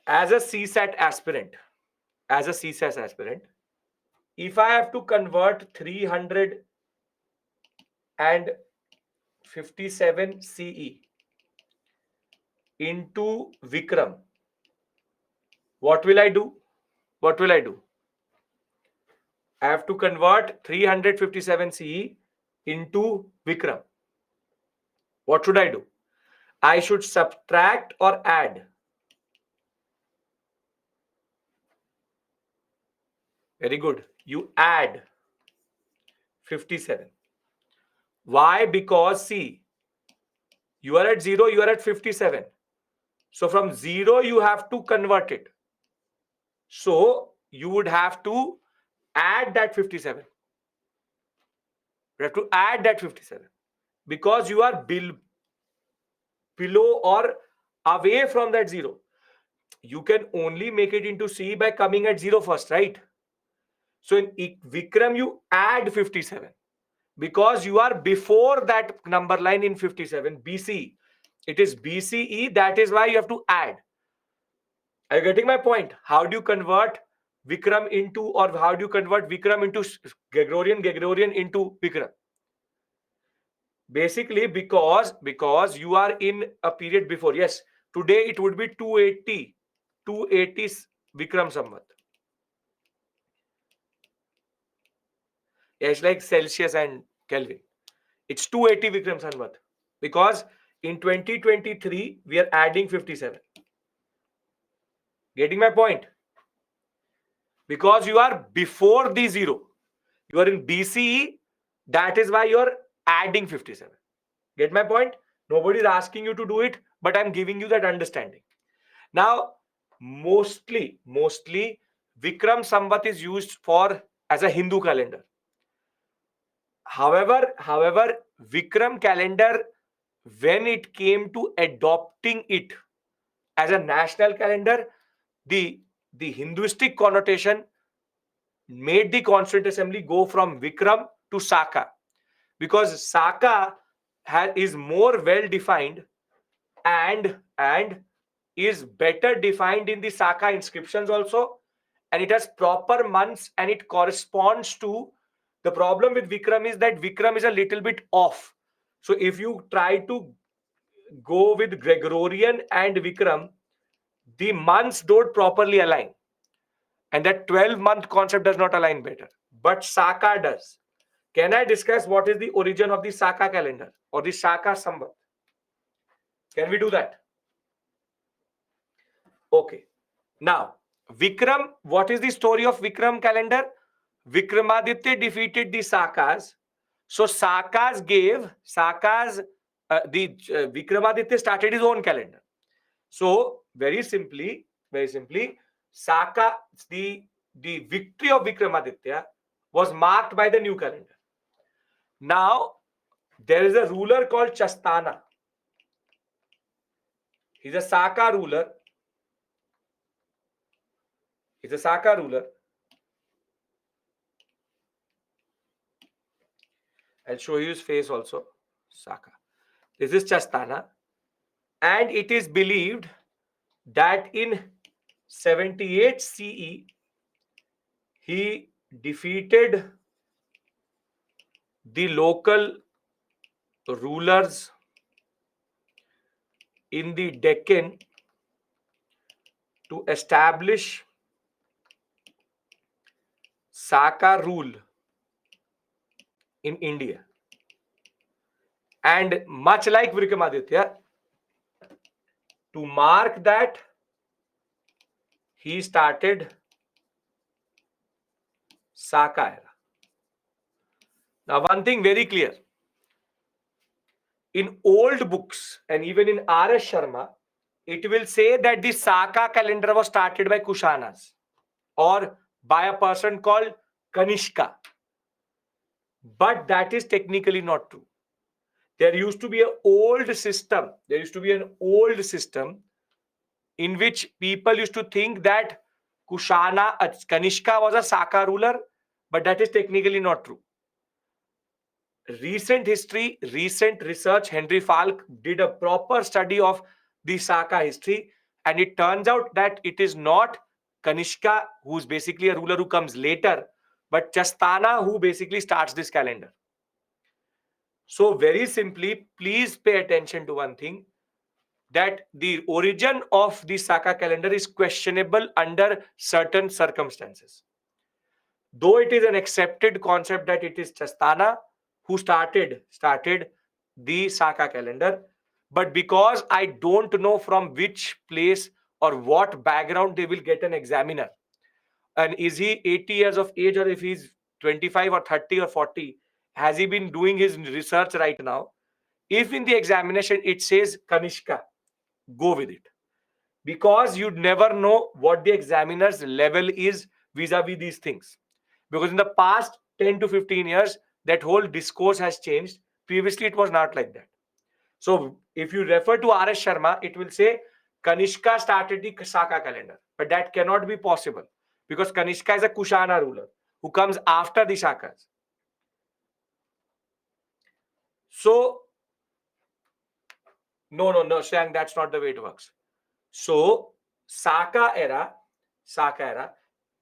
as a CSAT aspirant, if I have to convert 357 CE into Vikram, what will I do? What will I do? I have to convert 357 CE into Vikram. What should I do? I should subtract or add? Very good. You add 57. Why? Because see, you are at 0, you are at 57. So from 0, you have to convert it. So you would have to add that 57. You have to add that 57 because you are below or away from that 0. You can only make it into C by coming at 0 first, right? So in Vikram, you add 57 because you are before that number line in 57, BC. It is BCE. That is why you have to add. Are you getting my point? How do you convert Vikram into, or how do you convert Vikram into Gregorian into Vikram? Basically, because you are in a period before. Yes, today it would be 280 Vikram Samvat. Yeah, it's like Celsius and Kelvin. It's 280 Vikram Samvat because in 2023 we are adding 57. Getting my point? Because you are before the 0. You are in BCE. That is why you are adding 57. Get my point? Nobody is asking you to do it, but I'm giving you that understanding. Now, mostly Vikram Samvat is used for as a Hindu calendar. However, Vikram calendar, when it came to adopting it as a national calendar, the Hinduistic connotation made the Constituent Assembly go from Vikram to Saka, because Saka is more well defined and is better defined in the Saka inscriptions also, and it has proper months and it corresponds to. The problem with Vikram is that Vikram is a little bit off. So if you try to go with Gregorian and Vikram, the months don't properly align, and that 12-month concept does not align better, but Saka does. Can I discuss what is the origin of the Saka calendar or the Saka Samvat? Can we do that? Okay. Now, Vikram, what is the story of Vikram calendar? Vikramaditya defeated the Sakas. So Vikramaditya started his own calendar. So very simply, Saka, the victory of Vikramaditya was marked by the new calendar. Now, there is a ruler called Chastana. He's a Saka ruler. I'll show you his face also. Saka. This is Chastana. And it is believed that in 78 CE, he defeated the local rulers in the Deccan to establish Saka rule in India. And much like Vikramaditya, to mark that, he started Saka era. Now, one thing very clear. In old books and even in R.S. Sharma, it will say that the Saka calendar was started by Kushanas or by a person called Kanishka. But that is technically not true. There used to be an old system. There used to be an old system in which people used to think that Kanishka was a Saka ruler, but that is technically not true. Recent history, recent research, Henry Falk did a proper study of the Saka history, and it turns out that it is not Kanishka, who's basically a ruler who comes later, but Chastana, who basically starts this calendar. So, very simply, please pay attention to one thing, that the origin of the Saka calendar is questionable under certain circumstances. Though it is an accepted concept that it is Chastana who started the Saka calendar, but because I don't know from which place or what background they will get an examiner, and is he 80 years of age, or if he's 25 or 30 or 40, has he been doing his research right now? If in the examination it says Kanishka, go with it, because you'd never know what the examiner's level is vis-a-vis these things. Because in the past 10 to 15 years, that whole discourse has changed. Previously, it was not like that. So, if you refer to R.S. Sharma, it will say Kanishka started the Saka calendar. But that cannot be possible, because Kanishka is a Kushana ruler who comes after the Shakas. So, no, Shang, that's not the way it works. So, Saka era,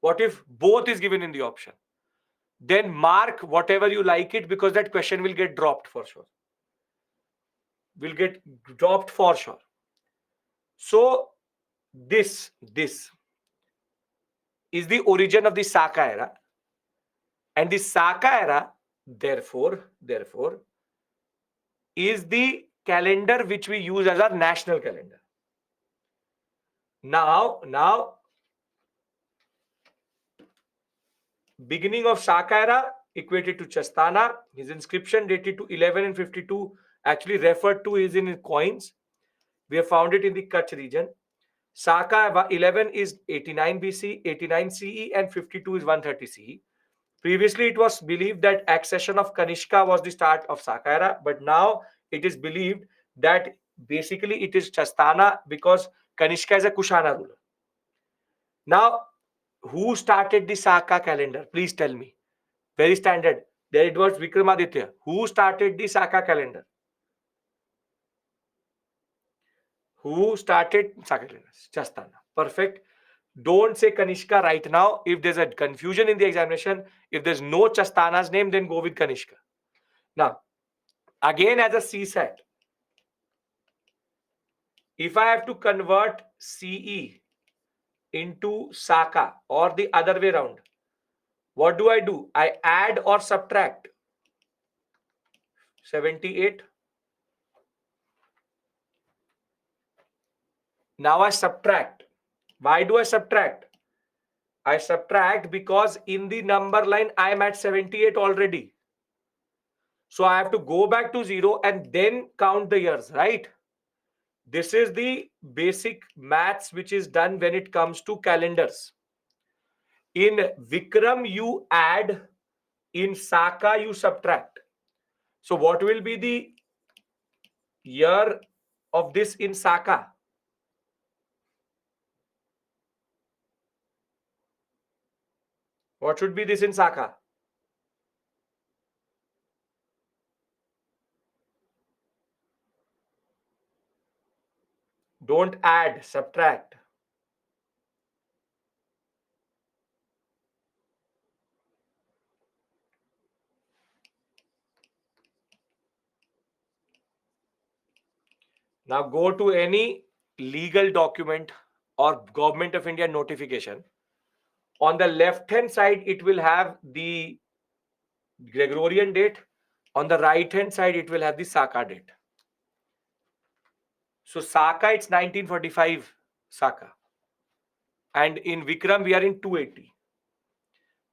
what if both is given in the option? Then mark whatever you like it, because that question will get dropped for sure. Will get dropped for sure. So, this is the origin of the Saka era. And the Saka era, therefore, is the calendar which we use as our national calendar. Now, beginning of Saka era equated to Chastana. His inscription dated to 11 and 52 actually referred to is in coins. We have found it in the Kutch region. Saka 11 is 89 BC, 89 CE, and 52 is 130 CE. Previously, it was believed that accession of Kanishka was the start of Saka era, but now it is believed that basically it is Chastana, because Kanishka is a Kushana ruler. Now, who started the Saka calendar? Please tell me. Very standard. There it was Vikramaditya. Who started the Saka calendar? Who started Saka calendar? Chastana. Perfect. Don't say Kanishka right now. If there's a confusion in the examination, if there's no Chastana's name, then go with Kanishka. Now, again as a CSAT, if I have to convert CE into Saka or the other way around, what do? I add or subtract? 78. Now I subtract. Why do I subtract? I subtract because in the number line I am at 78 already. So I have to go back to 0 and then count the years, right? This is the basic maths which is done when it comes to calendars. In Vikram, you add, in Saka, you subtract. So what will be the year of this in Saka? What should be this in Saka? Don't add, subtract. Now go to any legal document or Government of India notification. On the left hand side, it will have the Gregorian date. On the right hand side, it will have the Saka date. So Saka, it's 1945 Saka. And in Vikram, we are in 280.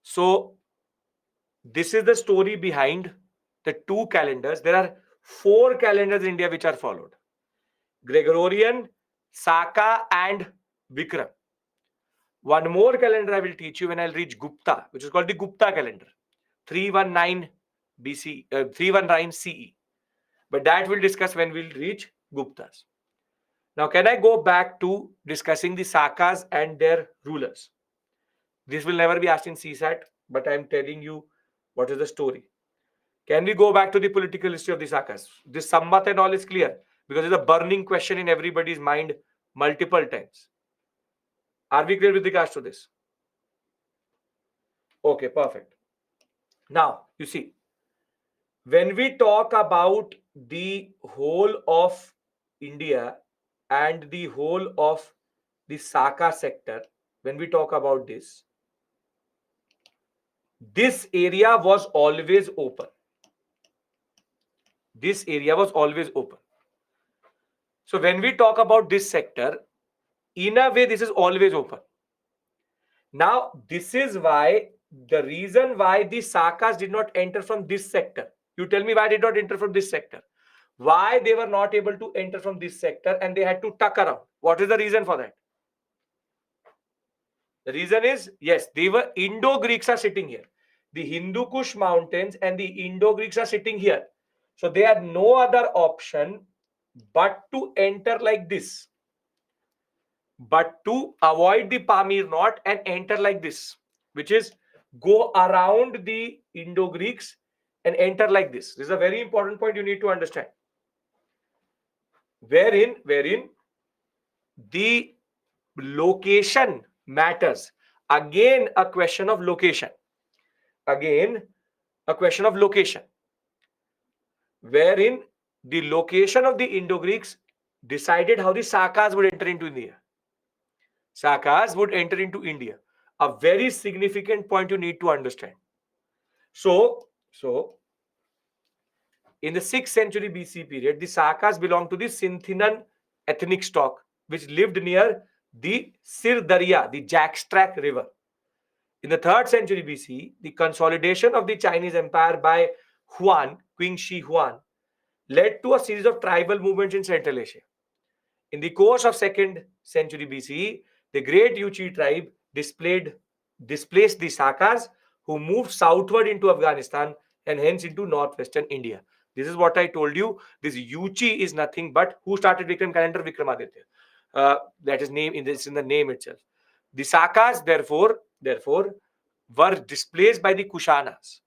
So this is the story behind the two calendars. There are 4 calendars in India which are followed: Gregorian, Saka, and Vikram. One more calendar I will teach you when I'll reach Gupta, which is called the Gupta calendar, 319 BC, 319 CE. But that we'll discuss when we'll reach Guptas. Now, can I go back to discussing the Sakas and their rulers? This will never be asked in CSAT, but I'm telling you what is the story. Can we go back to the political history of the Sakas? This Samvat and all is clear because it's a burning question in everybody's mind multiple times. Are we clear with regards to this? Okay, perfect. Now, you see, when we talk about the whole of India and the whole of the Saka sector, when we talk about this area was always open. This area was always open. So when we talk about this sector, in a way, this is always open. Now, this is why the reason why the Sakas did not enter from this sector. You tell me why they did not enter from this sector. Why they were not able to enter from this sector and they had to tuck around. What is the reason for that? The reason is, yes, they were Indo-Greeks are sitting here. The Hindu Kush mountains and the Indo-Greeks are sitting here. So they had no other option but to enter like this. But to avoid the Pamir knot and enter like this, which is go around the Indo-Greeks and enter like this. This is a very important point you need to understand. Wherein the location matters. Again, a question of location. Again, a question of location. Wherein the location of the Indo-Greeks decided how the Sakas would enter into India. Sakas would enter into India. A very significant point you need to understand. So in the 6th century BC period, the Sakas belonged to the Sinthinan ethnic stock, which lived near the Sir Darya, the Jackstrack River. In the 3rd century BC, the consolidation of the Chinese Empire by Huan, King Shi Huan, led to a series of tribal movements in Central Asia. In the course of 2nd century BCE, the great Yuchi tribe displaced the Sakas, who moved southward into Afghanistan and hence into northwestern India. This is what I told you. This Yuchi is nothing but who started Vikram calendar? Vikramaditya. That is name in the name itself. The Sakas, therefore, were displaced by the Kushanas,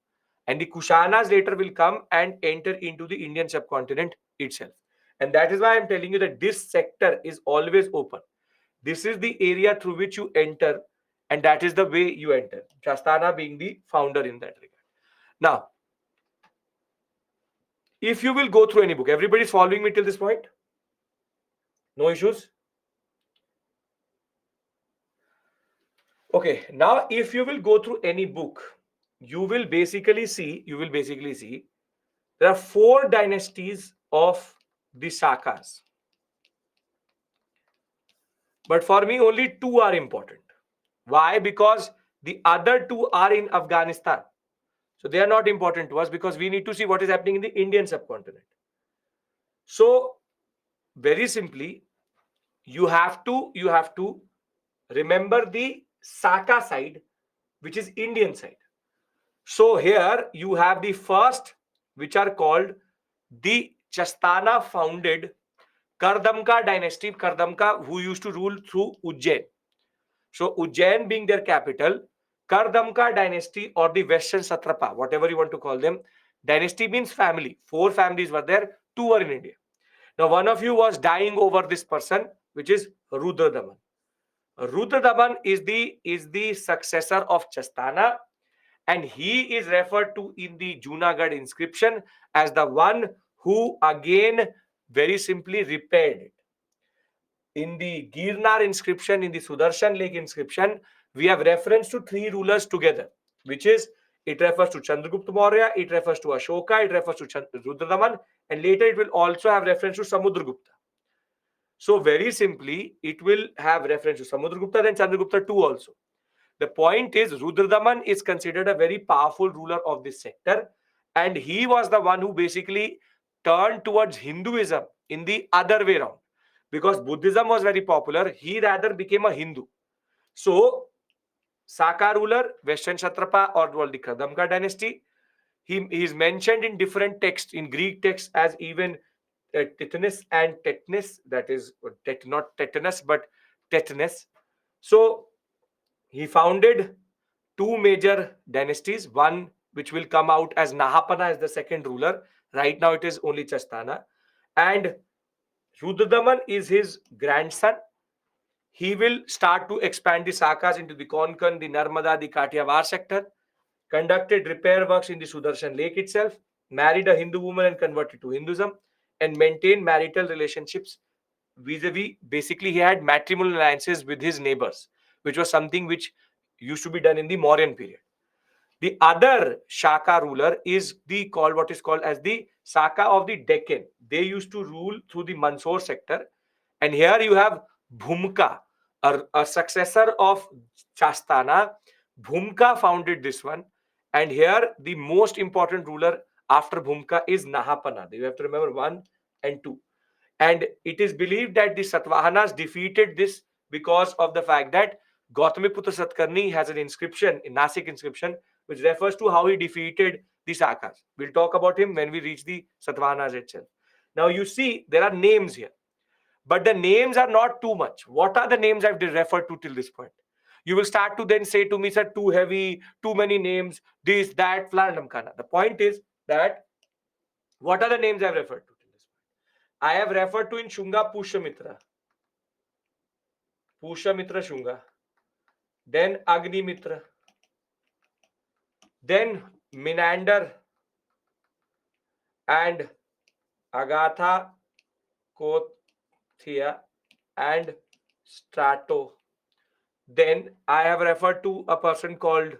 and the Kushanas later will come and enter into the Indian subcontinent itself. And that is why I'm telling you that this sector is always open. This is the area through which you enter, and that is the way you enter. Shastana being the founder in that regard. Now, if you will go through any book, everybody's following me till this point? No issues? Okay, now if you will go through any book, you will basically see there are 4 dynasties of the Sakas. But for me, only 2 are important. Why? Because the other 2 are in Afghanistan. So they are not important to us because we need to see what is happening in the Indian subcontinent. So very simply, you have to remember the Saka side, which is Indian side. So here you have the first, which are called the Chastana founded Kardamka dynasty, Kardamka, who used to rule through Ujjain. So Ujjain being their capital, Kardamka dynasty or the Western Satrapa, whatever you want to call them. Dynasty means family. 4 families were there, 2 were in India. Now one of you was dying over this person, which is Rudradaman. Rudradaman is the successor of Chastana, and he is referred to in the Junagadh inscription as the one who again very simply repaired it. In the Girnar inscription, in the Sudarshan Lake inscription, we have reference to 3 rulers together, which is, it refers to Chandragupta Maurya, it refers to Ashoka, it refers to Rudradaman, and later it will also have reference to Samudragupta. So very simply, it will have reference to Samudragupta, then Chandragupta too also. The point is, Rudradaman is considered a very powerful ruler of this sector, and he was the one who basically turned towards Hinduism in the other way around. Because Buddhism was very popular, he rather became a Hindu. So Saka ruler, Western Satrapa, or what the Kadamka dynasty, he is mentioned in different texts, in Greek texts, as even Titanus and Tetanus, that is not tetanus but tetanus. So he founded two major dynasties, one which will come out as Nahapana as the second ruler. Right now it is only Chastana. And Rudradaman is his grandson. He will start to expand the Sakas into the Konkan, the Narmada, the Kathiawar sector, conducted repair works in the Sudarshan Lake itself, married a Hindu woman and converted to Hinduism, and maintained marital relationships vis-a-vis. Basically, he had matrimonial alliances with his neighbors, which was something which used to be done in the Mauryan period. The other Shaka ruler is the called what is called as the Saka of the Deccan. They used to rule through the Mandsaur sector, and here you have Bhumka, a successor of Chastana. Bhumka founded this one, and here the most important ruler after Bhumka is Nahapana. You have to remember 1 and 2. And it is believed that the Satvahanas defeated this because of the fact that Gautamiputra Satkarni has an inscription, in Nasik inscription, which refers to how he defeated the Sakas. We'll talk about him when we reach the Satvahanas itself. Now you see, there are names here, but the names are not too much. What are the names I've referred to till this point? You will start to then say to me, sir, too heavy, too many names, this, that, flanamkana. The point is that what are the names I've referred to till this point? I have referred to in Shunga Pushamitra, Pushamitra Shunga, then Agni Mitra, then Menander and Agatha, Kothia, and Strato. Then I have referred to a person called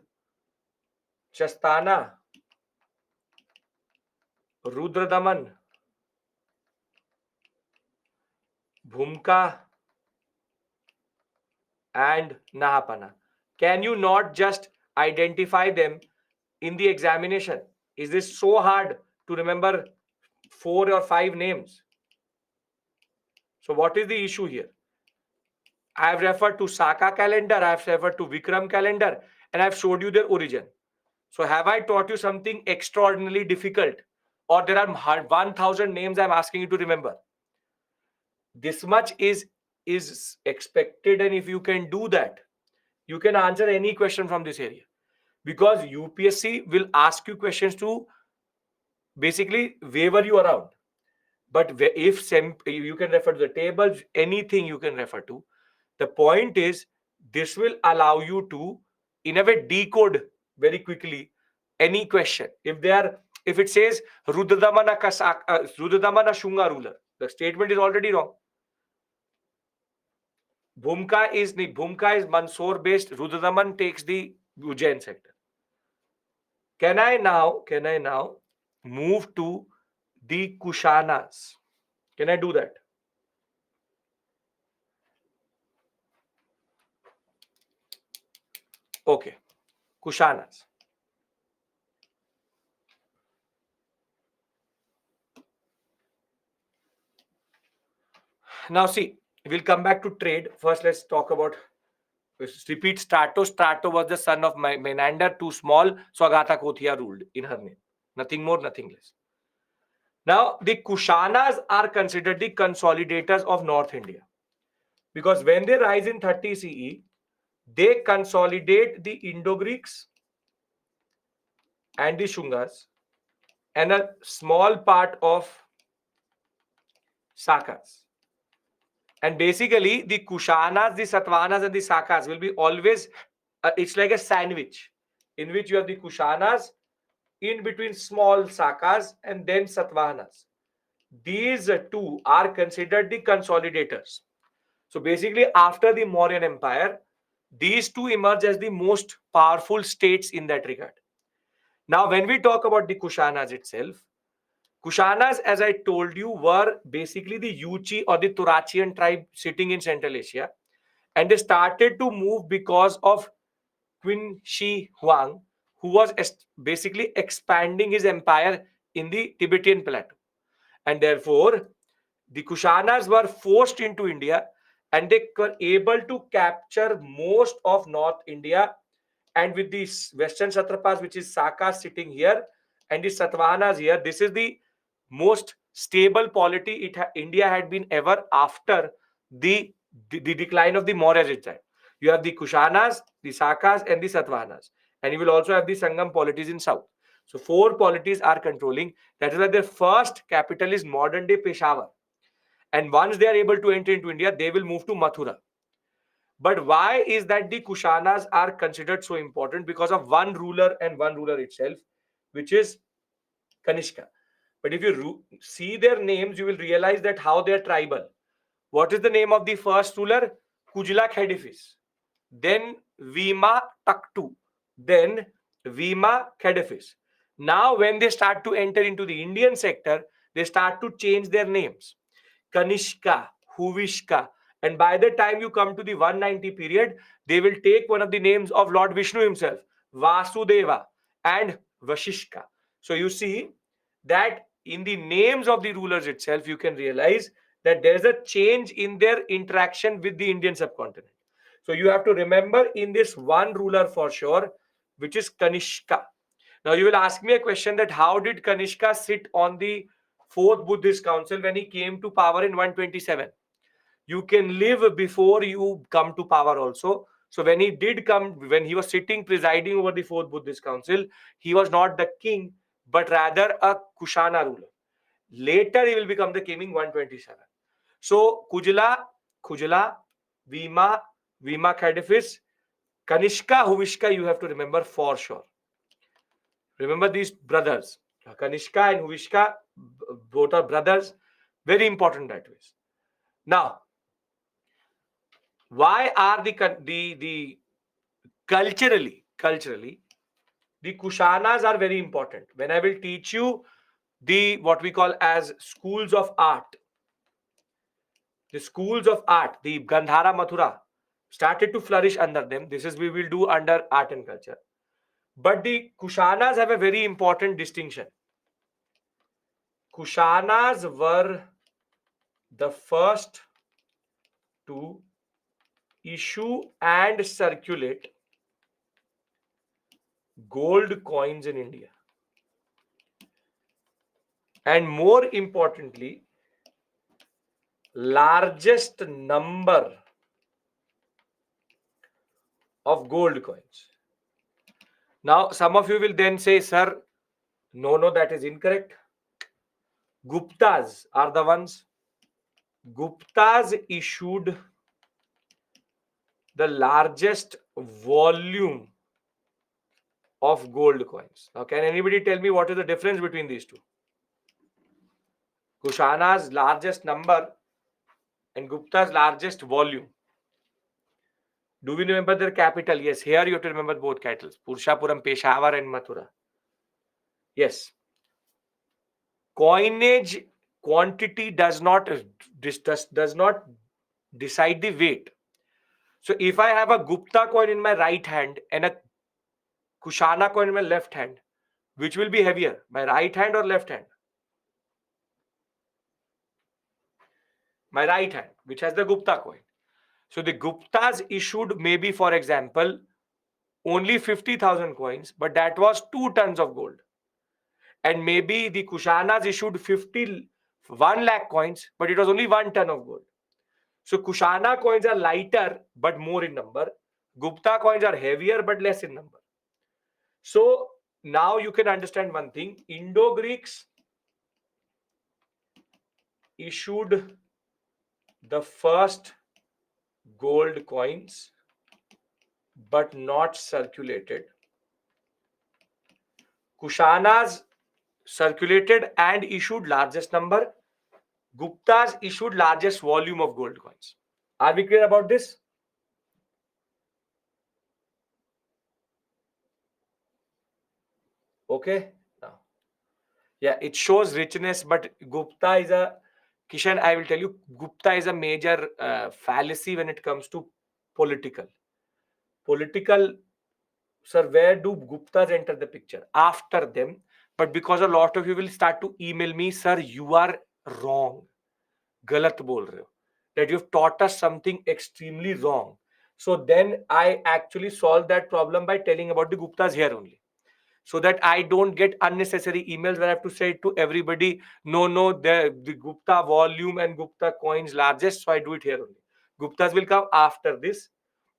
Chastana, Rudradaman, Bhumka, and Nahapana. Can you not just identify them in the examination? Is this so hard to remember 4 or 5 names? So what is the issue here? I have referred to Saka calendar, I have referred to Vikram calendar, and I have showed you their origin. So have I taught you something extraordinarily difficult? Or there are 1,000 names I'm asking you to remember? This much is expected, and if you can do that, you can answer any question from this area, because UPSC will ask you questions to basically waver you around. But if you can refer to the tables, anything you can refer to. The point is, this will allow you to, in a way, decode very quickly any question. If it says Rudradamana Shunga ruler, the statement is already wrong. Bhumka is Mandsaur based. Rudradaman takes the Ujjain sector. Can I now move to the Kushanas? Can I do that? Okay, Kushanas. Now see, we'll come back to trade. First, let's talk about, let's repeat Strato. Strato was the son of Menander, too small, so Agatha Kothia ruled in her name. Nothing more, nothing less. Now, the Kushanas are considered the consolidators of North India, because when they rise in 30 CE, they consolidate the Indo-Greeks and the Shungas and a small part of Sakas. And basically, the Kushanas, the Satavahanas, and the Sakas will be always, it's like a sandwich in which you have the Kushanas, in between small Sakas, and then Satavahanas. These two are considered the consolidators. So basically, after the Mauryan Empire, these two emerge as the most powerful states in that regard. Now, when we talk about the Kushanas itself, Kushanas, as I told you, were basically the Yuchi or the Turachian tribe sitting in Central Asia. And they started to move because of Qin Shi Huang, who was basically expanding his empire in the Tibetan plateau. And therefore, the Kushanas were forced into India, and they were able to capture most of North India. And with these Western Satrapas, which is Sakas sitting here, and the Satavahanas here, this is the most stable polity India had been ever after the decline of the Maurya regime. You have the Kushanas, the Sakas, and the Satavahanas, and you will also have the Sangam polities in south. So four polities are controlling. That is why their first capital is modern day Peshawar. And once they are able to enter into India, they will move to Mathura. But why is that the Kushanas are considered so important? Because of one ruler and one ruler itself, which is Kanishka. But if you see their names, you will realize that how they are tribal. What is the name of the first ruler? Kujla Khedifis. Then Vima Taktu. Then Vima Khedifis. Now, when they start to enter into the Indian sector, they start to change their names. Kanishka, Huvishka. And by the time you come to the 190 period, they will take one of the names of Lord Vishnu himself, Vasudeva and Vashishka. So you see that in the names of the rulers itself, you can realize that there's a change in their interaction with the Indian subcontinent. So you have to remember in this one ruler for sure, which is Kanishka. Now you will ask me a question that how did Kanishka sit on the fourth Buddhist council when he came to power in 127? You can live before you come to power also. So when he did come, when he was sitting presiding over the fourth Buddhist council, he was not the king, but rather a Kushana ruler. Later he will become the king in 127. So Kujala, Vima, Vima Khedifis, Kanishka, Huvishka, you have to remember for sure. Remember these brothers, Kanishka and Huvishka, both are brothers. Very important that ways. Now, why are the culturally the Kushanas are very important? When I will teach you the what we call as schools of art, the schools of art, the Gandhara Mathura started to flourish under them. This is we will do under art and culture. But the Kushanas have a very important distinction. Kushanas were the first to issue and circulate gold coins in India. And more importantly, largest number of gold coins. Now, some of you will then say, sir, no, that is incorrect. Guptas are the ones. Guptas issued the largest volume of gold coins. Now, can anybody tell me what is the difference between these two? Kushana's largest number and Gupta's largest volume. Do we remember their capital? Yes, here you have to remember both capitals, Purshapuram, Peshawar and Mathura. Yes. Coinage quantity does not decide the weight. So if I have a Gupta coin in my right hand and a Kushana coin in my left hand, which will be heavier, my right hand or left hand? My right hand, which has the Gupta coin. So the Guptas issued maybe, for example, only 50,000 coins, but that was 2 tons of gold. And maybe the Kushanas issued 1 lakh coins, but it was only 1 ton of gold. So Kushana coins are lighter but more in number. Gupta coins are heavier but less in number. So now you can understand one thing. Indo-Greeks issued the first gold coins but not circulated. Kushanas circulated and issued largest number. Guptas issued largest volume of gold coins. Are we clear about this? Okay. Now, yeah, it shows richness, but Gupta is a Kishan. I will tell you, Gupta is a major fallacy when it comes to political. Sir, where do Guptas enter the picture? After them. But because a lot of you will start to email me, sir, you are wrong. Galat bol rahe ho. that you've taught us something extremely wrong. So then I actually solve that problem by telling about the Guptas here only, so that I don't get unnecessary emails where I have to say to everybody, no, no, the Gupta volume and Gupta coins largest, so I do it here only. Guptas will come after this,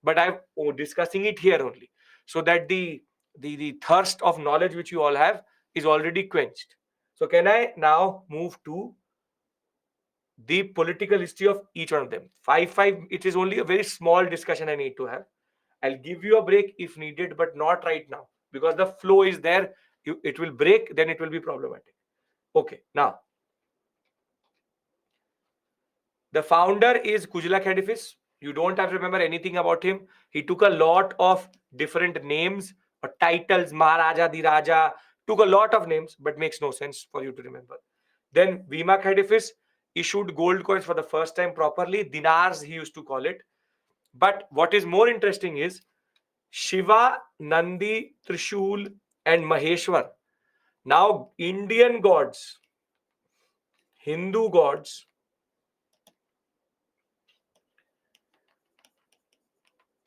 but I'm discussing it here only, so that the thirst of knowledge which you all have is already quenched. So can I now move to the political history of each one of them? Five. It is only a very small discussion I need to have. I'll give you a break if needed, but not right now, because the flow is there. It will break, then it will be problematic. Okay, now the founder is Kujula Khedifis. You don't have to remember anything about him. He took a lot of different names or titles, Maharaja, the Raja, took a lot of names, but makes no sense for you to remember. Then Vima Khedifis issued gold coins for the first time properly. Dinars, he used to call it. But what is more interesting is Shiva, Nandi, Trishul, and Maheshwar. Now, Indian gods, Hindu gods,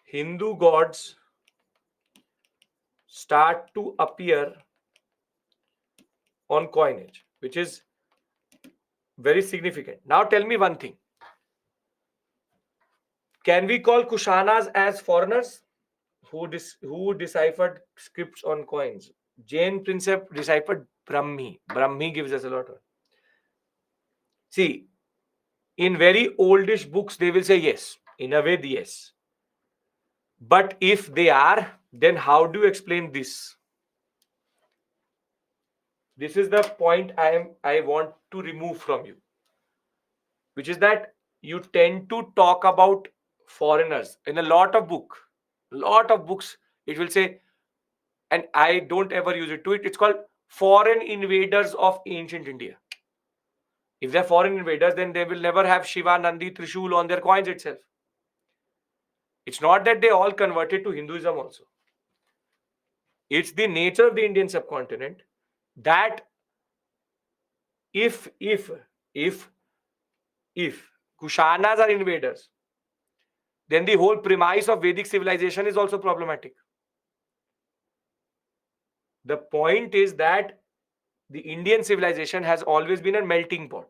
Hindu gods start to appear on coinage, which is very significant. Now, tell me one thing. Can we call Kushanas as foreigners who deciphered scripts on coins? Jain Princep deciphered Brahmi. Brahmi gives us a lot of. See, in very oldish books, they will say yes. In a way, yes. But if they are, then how do you explain this? This is the point I want to remove from you, which is that you tend to talk about foreigners in a lot of books. It will say, and I don't ever use it to it. It's called foreign invaders of ancient India. If they're foreign invaders, then they will never have Shiva, Nandi, Trishul on their coins itself. It's not that they all converted to Hinduism also. It's the nature of the Indian subcontinent that if if if if Kushanas are invaders, then the whole premise of Vedic civilization is also problematic. The point is that the Indian civilization has always been a melting pot.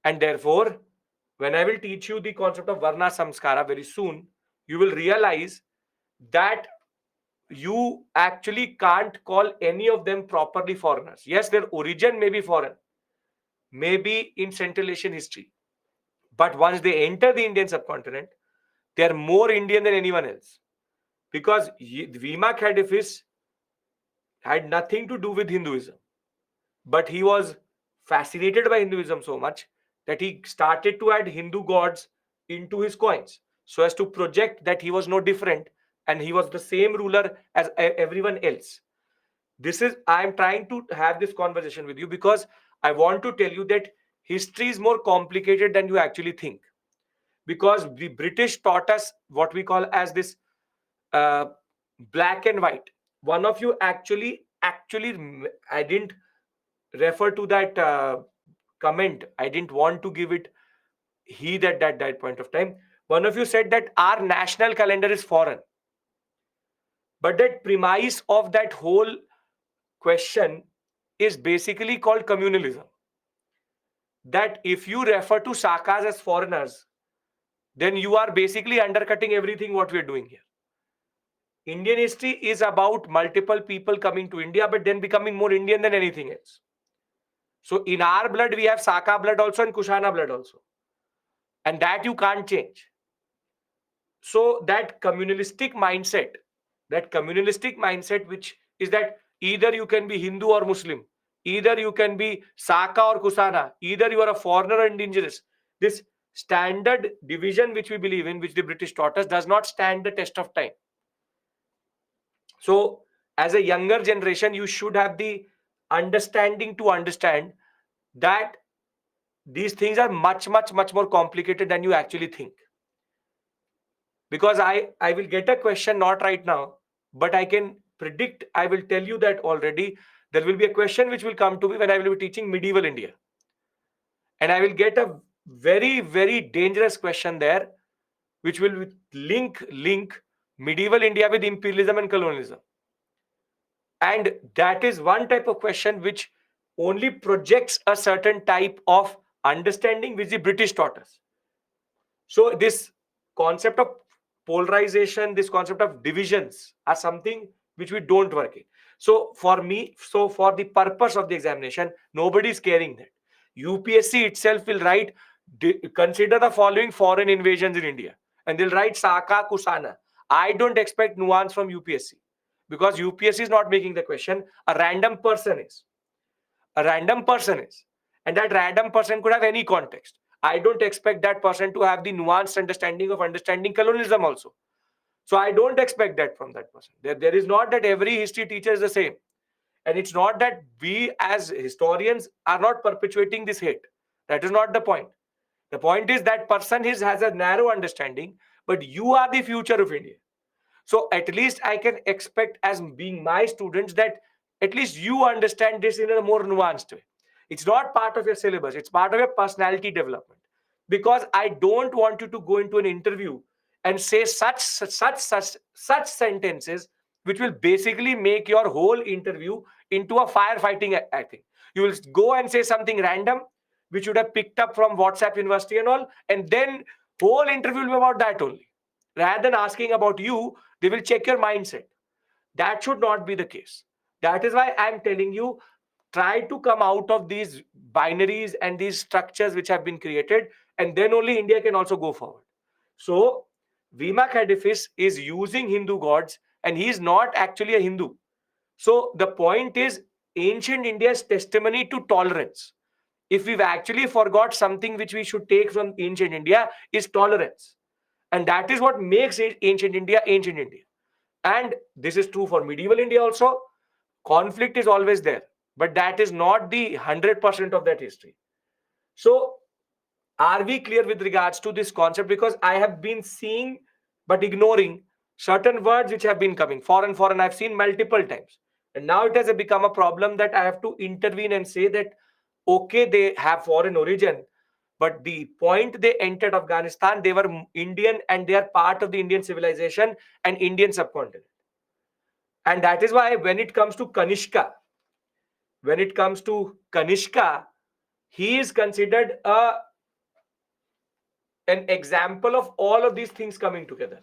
And therefore, when I will teach you the concept of Varna Samskara very soon, you will realize that you actually can't call any of them properly foreigners. Yes, their origin may be foreign, maybe in Central Asian history. But once they enter the Indian subcontinent, they are more Indian than anyone else. Because Vima Khedifis had nothing to do with Hinduism. But he was fascinated by Hinduism so much that he started to add Hindu gods into his coins so as to project that he was no different and he was the same ruler as everyone else. This is, I am trying to have this conversation with you because I want to tell you that history is more complicated than you actually think. Because the British taught us what we call as this uh, black and white. One of you actually, I didn't refer to that comment. I didn't want to give it heed at that point of time. One of you said that our national calendar is foreign. But that premise of that whole question is basically called communalism. That if you refer to Sakas as foreigners, then you are basically undercutting everything what we are doing here. Indian history is about multiple people coming to India, but then becoming more Indian than anything else. So in our blood, we have Saka blood also and Kushana blood also. And that you can't change. So that communalistic mindset, which is that either you can be Hindu or Muslim, either you can be Saka or Kusana, either you are a foreigner or indigenous. This standard division which we believe in, which the British taught us, does not stand the test of time. So as a younger generation, you should have the understanding to understand that these things are much, much, much more complicated than you actually think. Because I will get a question, not right now, but I can predict, I will tell you that already, there will be a question which will come to me when I will be teaching medieval India. And I will get a very, very dangerous question there, which will link medieval India with imperialism and colonialism. And that is one type of question which only projects a certain type of understanding which the British taught us. So this concept of polarization, this concept of divisions are something which we don't work in. So for me, so for the purpose of the examination, nobody is caring that. UPSC itself will write, consider the following foreign invasions in India. And they'll write Saka, Kusana. I don't expect nuance from UPSC because UPSC is not making the question. A random person is. A random person is. And that random person could have any context. I don't expect that person to have the nuanced understanding of understanding colonialism also. So I don't expect that from that person. There is not that every history teacher is the same. And it's not that we as historians are not perpetuating this hate. That is not the point. The point is that person has a narrow understanding, but you are the future of India. So at least I can expect, as being my students, that at least you understand this in a more nuanced way. It's not part of your syllabus, it's part of your personality development. Because I don't want you to go into an interview and say such sentences which will basically make your whole interview into a firefighting thing. You will go and say something random which you would have picked up from WhatsApp University and all, and then whole interview will be about that only. Rather than asking about you, they will check your mindset. That should not be the case. That is why I'm telling you, try to come out of these binaries and these structures which have been created, and then only India can also go forward. So Vima Kadifis is using Hindu gods, and he is not actually a Hindu. So the point is ancient India's testimony to tolerance. If we've actually forgot something which we should take from ancient India is tolerance. And that is what makes ancient India ancient India. And this is true for medieval India also. Conflict is always there, but that is not the 100% of that history. So are we clear with regards to this concept? Because I have been seeing but ignoring certain words which have been coming foreign I've seen multiple times, and now it has become a problem that I have to intervene and say that okay, they have foreign origin, but the point they entered Afghanistan, they were Indian and they are part of the Indian civilization and Indian subcontinent. And that is why when it comes to Kanishka, he is considered an example of all of these things coming together.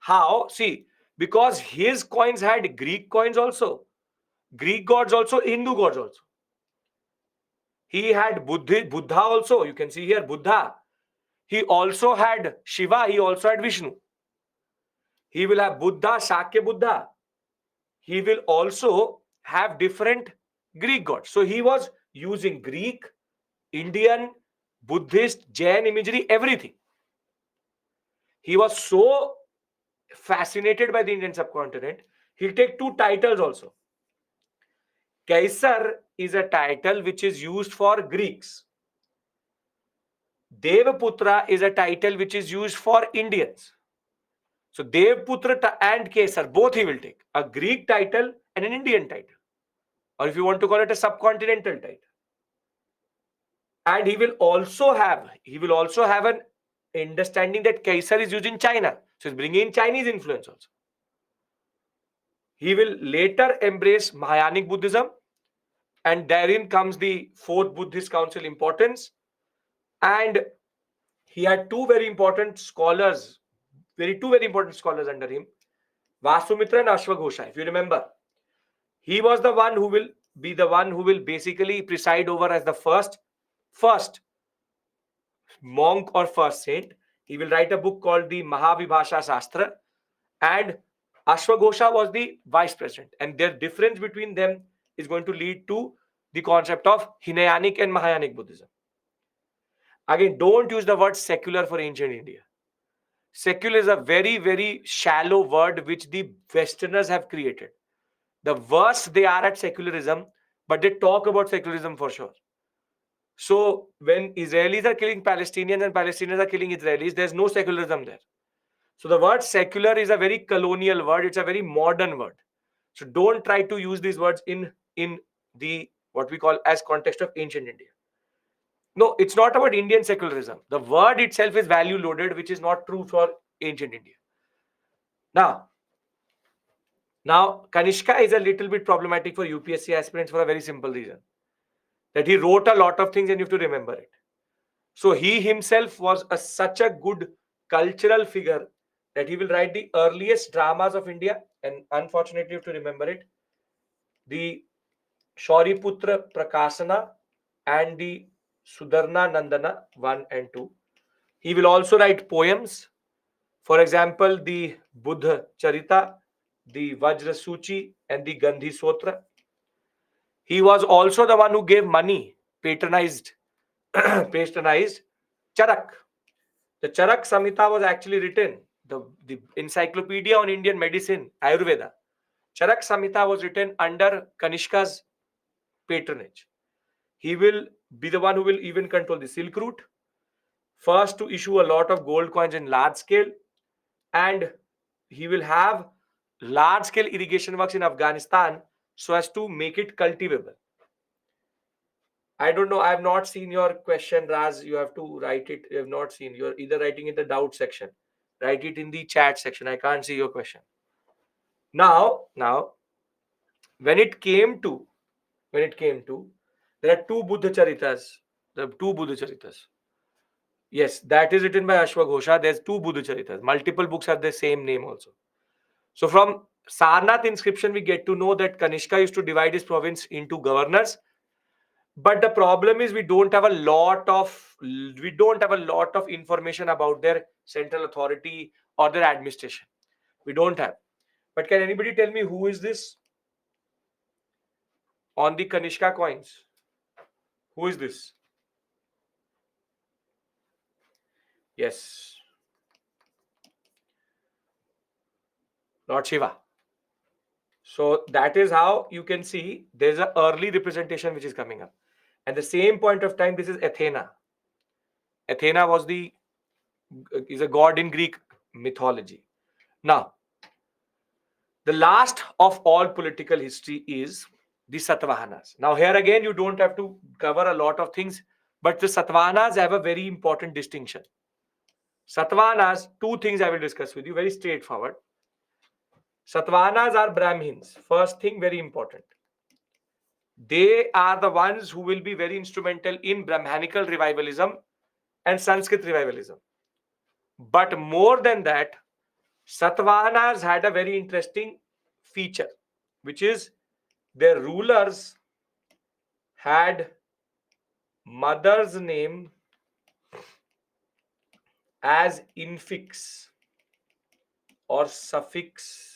How? See, because his coins had Greek coins also, Greek gods also, Hindu gods also. He had Buddha also. You can see here Buddha. He also had Shiva. He also had Vishnu. He will have Buddha, Shakya Buddha. He will also have different Greek gods. So he was using Greek, Indian, Buddhist, Jain imagery, everything. He was so fascinated by the Indian subcontinent, he'll take two titles also. Kaisar is a title which is used for Greeks. Devaputra is a title which is used for Indians. So Devaputra and Kaisar, both he will take. A Greek title and an Indian title. Or if you want to call it a subcontinental title. And he will also have an understanding that Kaisar is used in China. So he's bringing in Chinese influence also. He will later embrace Mahayanic Buddhism, and therein comes the fourth Buddhist council importance. And he had two very important scholars under him, Vasumitra and Ashwagosha. If you remember, he was the one who will basically preside over as the first monk or first saint. He will write a book called the Mahavibhasha Shastra, and Ashwagosha was the vice president. And their difference between them is going to lead to the concept of Hinayanic and Mahayanic Buddhism. Again, don't use the word secular for ancient India. Secular is a very, very shallow word which the Westerners have created. The worst they are at secularism, but they talk about secularism for sure. So when Israelis are killing Palestinians and Palestinians are killing Israelis, there's no secularism there. So the word secular is a very colonial word. It's a very modern word. So don't try to use these words in the what we call as context of ancient India. No, it's not about Indian secularism. The word itself is value loaded, which is not true for ancient India. Now, Kanishka is a little bit problematic for UPSC aspirants for a very simple reason, that he wrote a lot of things and you have to remember it. So he himself was such a good cultural figure that he will write the earliest dramas of India, and unfortunately you have to remember it, the Shauriputra Prakasana and the Sudarna Nandana 1 and 2. He will also write poems. For example, the Buddha Charita, the Vajra Suchi, and the Gandhi Sotra. He was also the one who gave money, patronized, patronized Charak. The Charak Samhita was actually written, the encyclopedia on Indian medicine, Ayurveda. Charak Samhita was written under Kanishka's patronage. He will be the one who will even control the Silk Route, first to issue a lot of gold coins in large scale, and he will have large scale irrigation works in Afghanistan so as to make it cultivable. I don't know. I have not seen your question, Raz. You have to write it. You have not seen. You're either writing in the doubt section. Write it in the chat section. I can't see your question. Now, when it came to, there are two Buddha Charitas. The two Buddha Charitas. Yes, that is written by Ashwaghosha. There's two Buddha Charitas. Multiple books have the same name also. So from Sarnath inscription, we get to know that Kanishka used to divide his province into governors. But the problem is we don't have a lot of information about their central authority or their administration. We don't have. But can anybody tell me who is this on the Kanishka coins? Who is this? Yes. Lord Shiva. So that is how you can see there's an early representation which is coming up. At the same point of time, this is Athena. Athena is a god in Greek mythology. Now, the last of all political history is the Satavahanas. Now, here again, you don't have to cover a lot of things, but the Satavahanas have a very important distinction. Satavahanas, two things I will discuss with you, very straightforward. Satavahanas are Brahmins. First thing, very important. They are the ones who will be very instrumental in Brahmanical revivalism and Sanskrit revivalism. But more than that, Satavahanas had a very interesting feature, which is their rulers had mother's name as infix or suffix,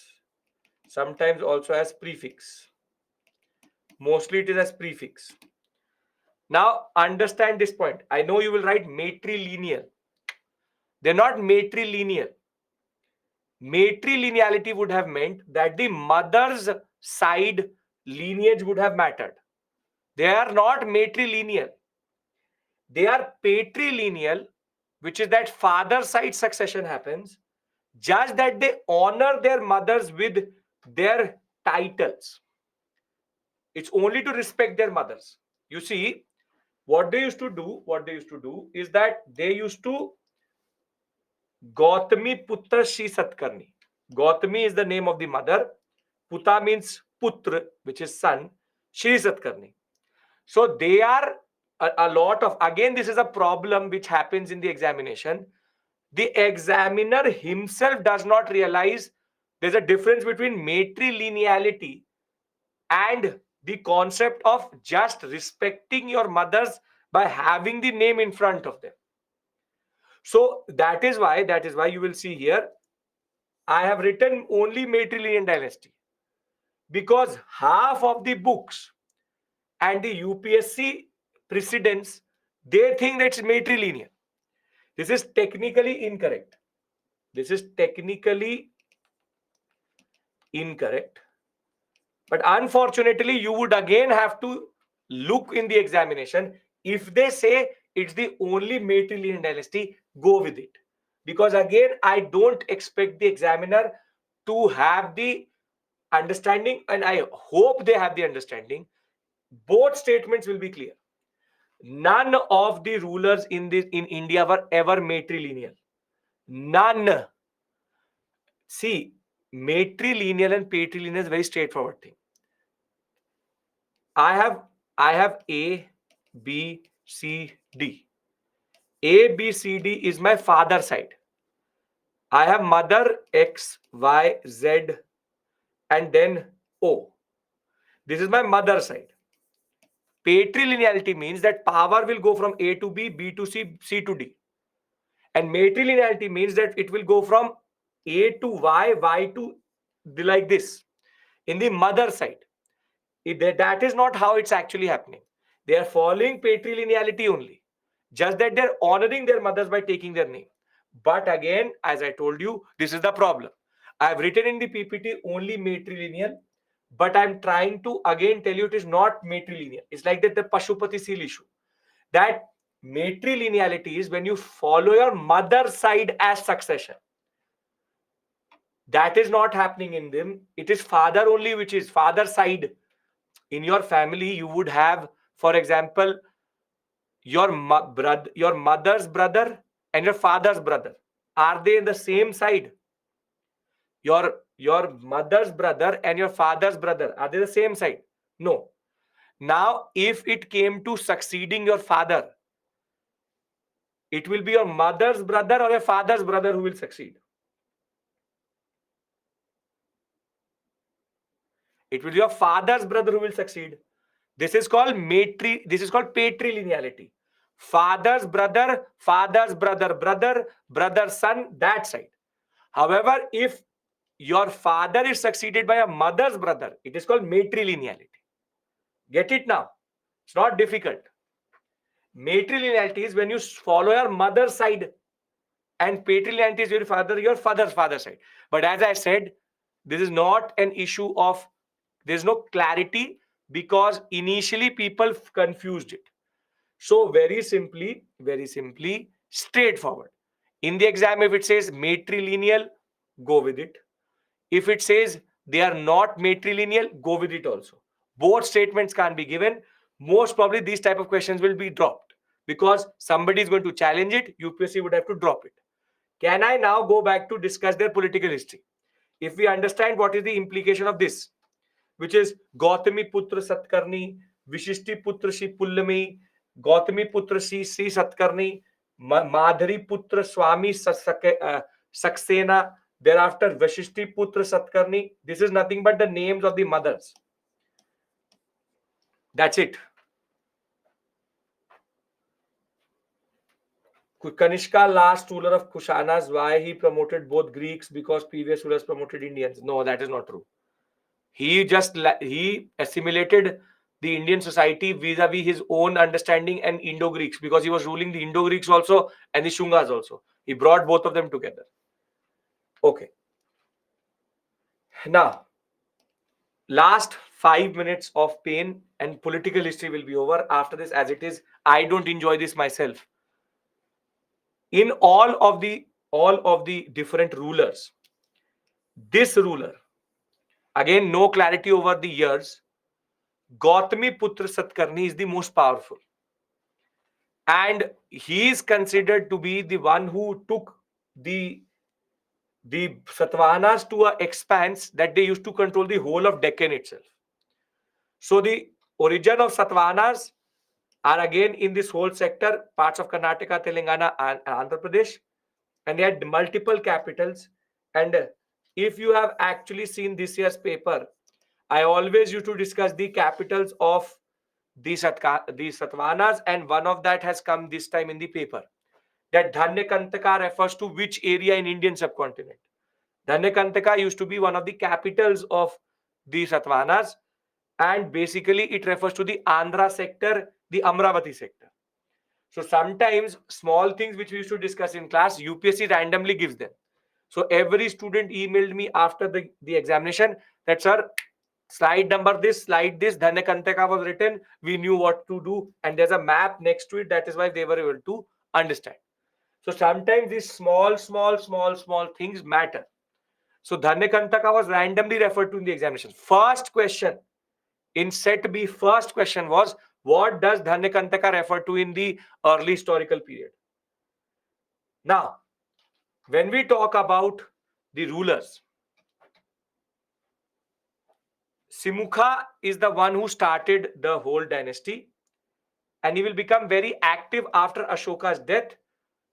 sometimes also as prefix. Mostly it is as prefix. Now understand this point. I know you will write matrilineal. They're not matrilineal. Matrilineality would have meant that the mother's side lineage would have mattered. They are not matrilineal. They are patrilineal, which is that father side succession happens, just that they honor their mothers with their titles. It's only to respect their mothers. You see, what they used to do is that they used to Gautami Putra Shri Satkarni. Gautami is the name of the mother. Puta means Putra, which is son. Shri Satkarni. So they are a lot of, again, this is a problem which happens in the examination. The examiner himself does not realize there's a difference between matrilineality and the concept of just respecting your mothers by having the name in front of them. So that is why you will see here I have written only matrilineal dynasty, because half of the books and the UPSC precedents, they think that's matrilineal. This is technically incorrect. But unfortunately, you would again have to look in the examination. If they say it's the only matrilineal dynasty, go with it. Because again, I don't expect the examiner to have the understanding, and I hope they have the understanding. Both statements will be clear. None of the rulers in India were ever matrilineal. None. See, matrilineal and patrilineal is a very straightforward thing. I have A, B, C, D. A, B, C, D is my father side. I have mother X, Y, Z, and then O. This is my mother side. Patrilineality means that power will go from A to B, B to C, C to D. And matrilineality means that it will go from A to Y, Y to like this. In the mother side, that is not how it's actually happening. They are following patrilineality only. Just that they're honoring their mothers by taking their name. But again, as I told you, this is the problem. I've written in the PPT only matrilineal, but I'm trying to again tell you it is not matrilineal. It's like that the Pashupati seal issue. That matrilineality is when you follow your mother side as succession. That is not happening in them. It is father only, which is father side. In your family, you would have, for example, your mother's brother and your father's brother. Are they in the same side? Your mother's brother and your father's brother, are they the same side? No. Now, if it came to succeeding your father, it will be your mother's brother or your father's brother who will succeed. It will be your father's brother who will succeed. This is called patrilineality. Father's brother, brother, son, that side. However, if your father is succeeded by a mother's brother, it is called matrilineality. Get it now? It's not difficult. Matrilineality is when you follow your mother's side, and patrilineality is your father's side. But as I said, this is not an issue of, there's no clarity, because initially people confused it. So very simply, straightforward. In the exam, if it says matrilineal, go with it. If it says they are not matrilineal, go with it also. Both statements can be given. Most probably these type of questions will be dropped because somebody is going to challenge it. UPSC would have to drop it. Can I now go back to discuss their political history? If we understand what is the implication of this, which is Gautami Putra Satkarni, Vishishti Putra Shri Pullami, Gautami Putra Shri Satkarni, Madhuri Putra Swami Saksena, thereafter Vishishti Putra Satkarni. This is nothing but the names of the mothers. That's it. Kanishka, last ruler of Kushanas, why he promoted both Greeks? Because previous rulers promoted Indians. No, that is not true. He assimilated the Indian society vis-a-vis his own understanding and Indo-Greeks, because he was ruling the Indo-Greeks also and the Shungas also. He brought both of them together. Okay. Now, last 5 minutes of pain and political history will be over. After this, as it is, I don't enjoy this myself. In all of the different rulers, this ruler, again, no clarity over the years, Gautami Putra Satkarni is the most powerful. And he is considered to be the one who took the Satavahanas to an expanse that they used to control the whole of Deccan itself. So the origin of Satavahanas are again in this whole sector, parts of Karnataka, Telangana, and Andhra Pradesh, and they had multiple capitals. And if you have actually seen this year's paper, I always used to discuss the capitals of the Satavahanas, and one of that has come this time in the paper. That Dhanyakantaka refers to which area in Indian subcontinent. Dhanyakantaka used to be one of the capitals of the Satavahanas, and basically it refers to the Andhra sector, the Amravati sector. So sometimes small things which we used to discuss in class, UPSC randomly gives them. So every student emailed me after the examination that, sir, slide number this, slide this, Dhanyakantaka was written, we knew what to do, and there's a map next to it. That is why they were able to understand. So sometimes these small things matter. So Dhanyakantaka was randomly referred to in the examination. First question in set B, first question was, What does Dhanyakantaka refer to in the early historical period? Now, when we talk about the rulers, Simukha is the one who started the whole dynasty, and he will become very active after Ashoka's death.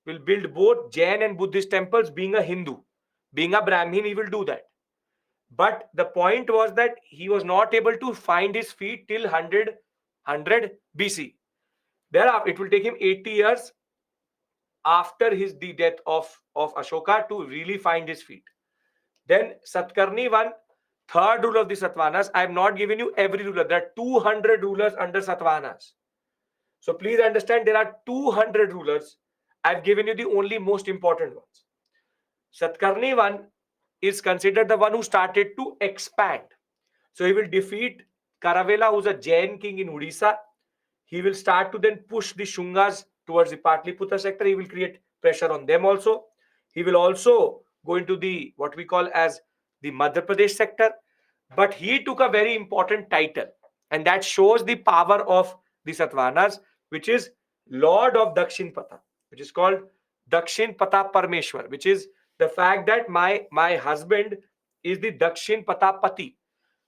Will build both Jain and Buddhist temples. Being a Hindu, being a Brahmin, he will do that. But the point was that he was not able to find his feet till 100 BC. Thereafter, it will take him 80 years after the death of Ashoka to really find his feet. Then Satkarni one, third rule of the Satavahanas. I have not given you every ruler. There are 200 rulers under Satavahanas. So please understand there are 200 rulers. I've given you the only most important ones. Satkarni one is considered the one who started to expand. So he will defeat Karavela, who's a Jain king in Odisha. He will start to then push the Shungas towards the Patliputra sector. He will create pressure on them also. He will also go into the what we call as the Madhya Pradesh sector. But he took a very important title, and that shows the power of the Satavahanas, which is Lord of Dakshin Pata, which is called Dakshin Pata Parmeshwar, which is the fact that my husband is the Dakshin Pata Pati.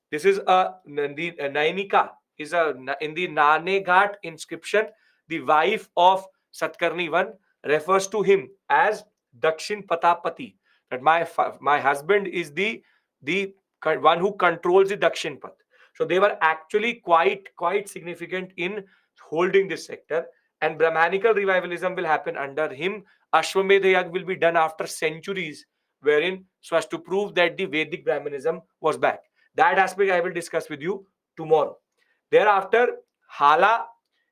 This is the Nainika is a in the Nane Ghat inscription. The wife of Satkarni one refers to him as Dakshin Patapati. That my husband is the one who controls the Dakshin Path. So they were actually quite significant in holding this sector. And Brahmanical revivalism will happen under him. Ashwamedha Yag will be done after centuries, wherein so as to prove that the Vedic Brahmanism was back. That aspect I will discuss with you tomorrow. Thereafter, Hala,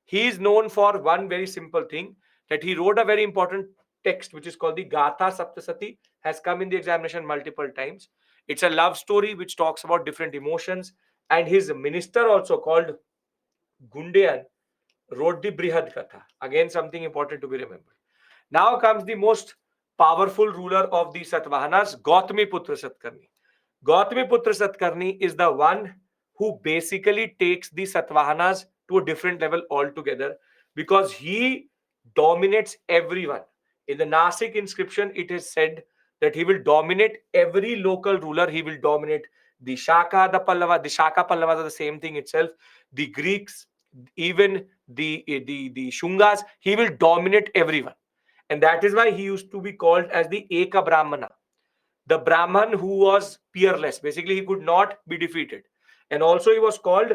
he is known for one very simple thing, that he wrote a very important text which is called the Gatha Saptasati, has come in the examination multiple times. It's a love story which talks about different emotions, and his minister also called Gundeyan wrote the Brihad Katha. Again, something important to be remembered. Now comes the most powerful ruler of the Satavahanas, Gautami Putra Satkarni. Gautami Putra Satkarni is the one who basically takes the Satavahanas to a different level altogether, because he dominates everyone. In the Nasik inscription, it is said that he will dominate every local ruler. He will dominate the Shaka, the Pallava. The Shaka Pallavas are the same thing itself. The Greeks, even the Shungas, he will dominate everyone. And that is why he used to be called as the Eka Brahmana, the Brahman who was peerless. Basically, he could not be defeated. And also, he was called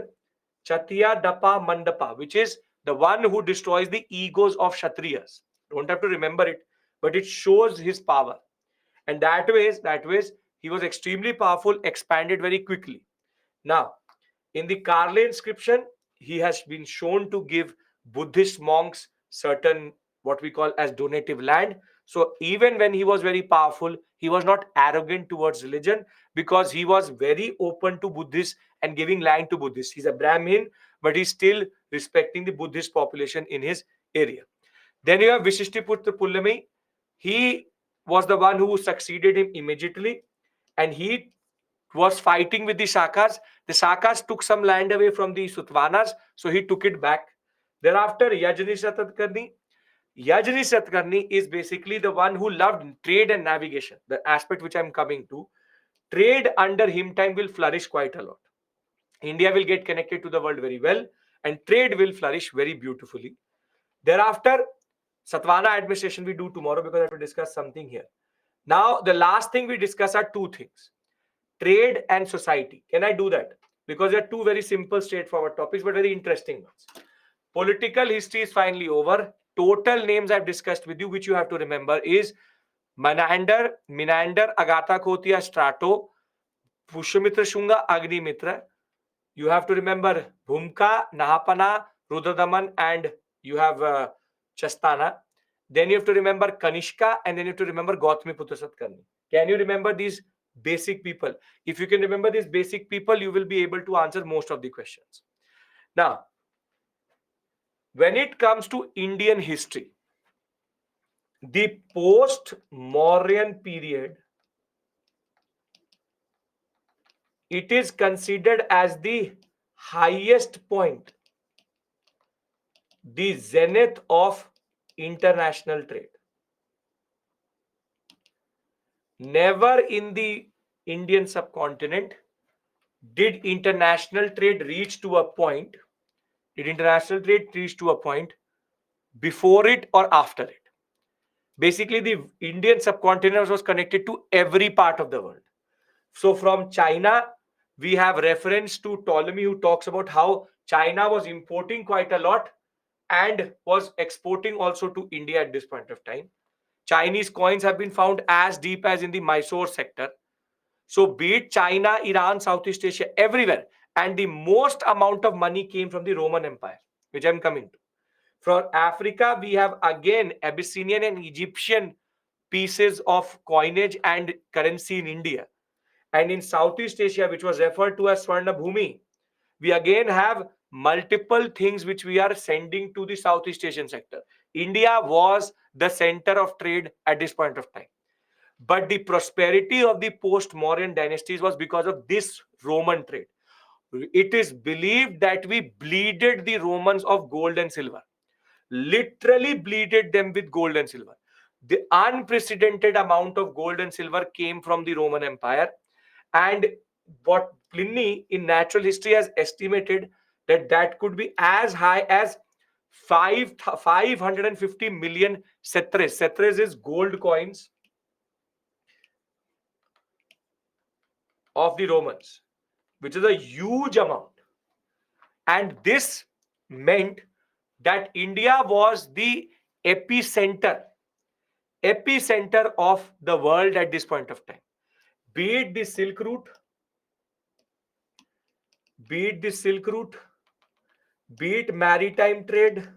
Chatya Dapa Mandapa, which is the one who destroys the egos of Kshatriyas. Don't have to remember it, but it shows his power. And that ways, he was extremely powerful, expanded very quickly. Now, in the Karle inscription, he has been shown to give Buddhist monks certain what we call as donative land. So even when he was very powerful, he was not arrogant towards religion, because he was very open to Buddhists and giving land to Buddhists. He's a Brahmin, but he's still respecting the Buddhist population in his area. Then you have Vishishtiputra Pullami. He was the one who succeeded him immediately, and he was fighting with the Shakas. The Shakas took some land away from the Sutvanas, so he took it back. Thereafter, Yajni Satkarni. Yajni Satkarni is basically the one who loved trade and navigation, the aspect which I'm coming to. Trade under him time will flourish quite a lot. India will get connected to the world very well, and trade will flourish very beautifully. Thereafter, Satvana administration we do tomorrow, because I have to discuss something here. Now, the last thing we discuss are two things: trade and society. Can I do that? Because they're two very simple, straightforward topics, but very interesting ones. Political history is finally over. Total names I've discussed with you, which you have to remember, is Menander, Agatha Kotia, Strato, Pushyamitra Shunga, Agnimitra. You have to remember Bhumka, Nahapana, Rudradaman, and you have Chastana. Then you have to remember Kanishka, and then you have to remember Gautami Putra Satkarni. Can you remember these basic people? If you can remember these basic people, you will be able to answer most of the questions. Now, when it comes to Indian history, the post-Mauryan period, it is considered as the highest point the zenith of international trade. Never in the Indian subcontinent did international trade reach to a point, did international trade reach to a point before it or after it. Basically, the Indian subcontinent was connected to every part of the world. So from China, we have reference to Ptolemy, who talks about how China was importing quite a lot and was exporting also to India at this point of time. Chinese coins have been found as deep as in the Mysore sector. So be it China, Iran, Southeast Asia, everywhere. And the most amount of money came from the Roman Empire, which I'm coming to. From Africa, we have again Abyssinian and Egyptian pieces of coinage and currency in India. And in Southeast Asia, which was referred to as Swarna Bhumi, we again have multiple things which we are sending to the Southeast Asian sector. India was the center of trade at this point of time. But the prosperity of the post-Mauryan dynasties was because of this Roman trade. It is believed that we bleeded the Romans of gold and silver, literally bleeded them with gold and silver. The unprecedented amount of gold and silver came from the Roman Empire. And what Pliny in natural history has estimated that that could be as high as 550 million setres. Setres is gold coins of the Romans, which is a huge amount. And this meant that India was the epicenter, epicenter of the world at this point of time. Be it the Silk Route, be it the Silk Route, be it maritime trade,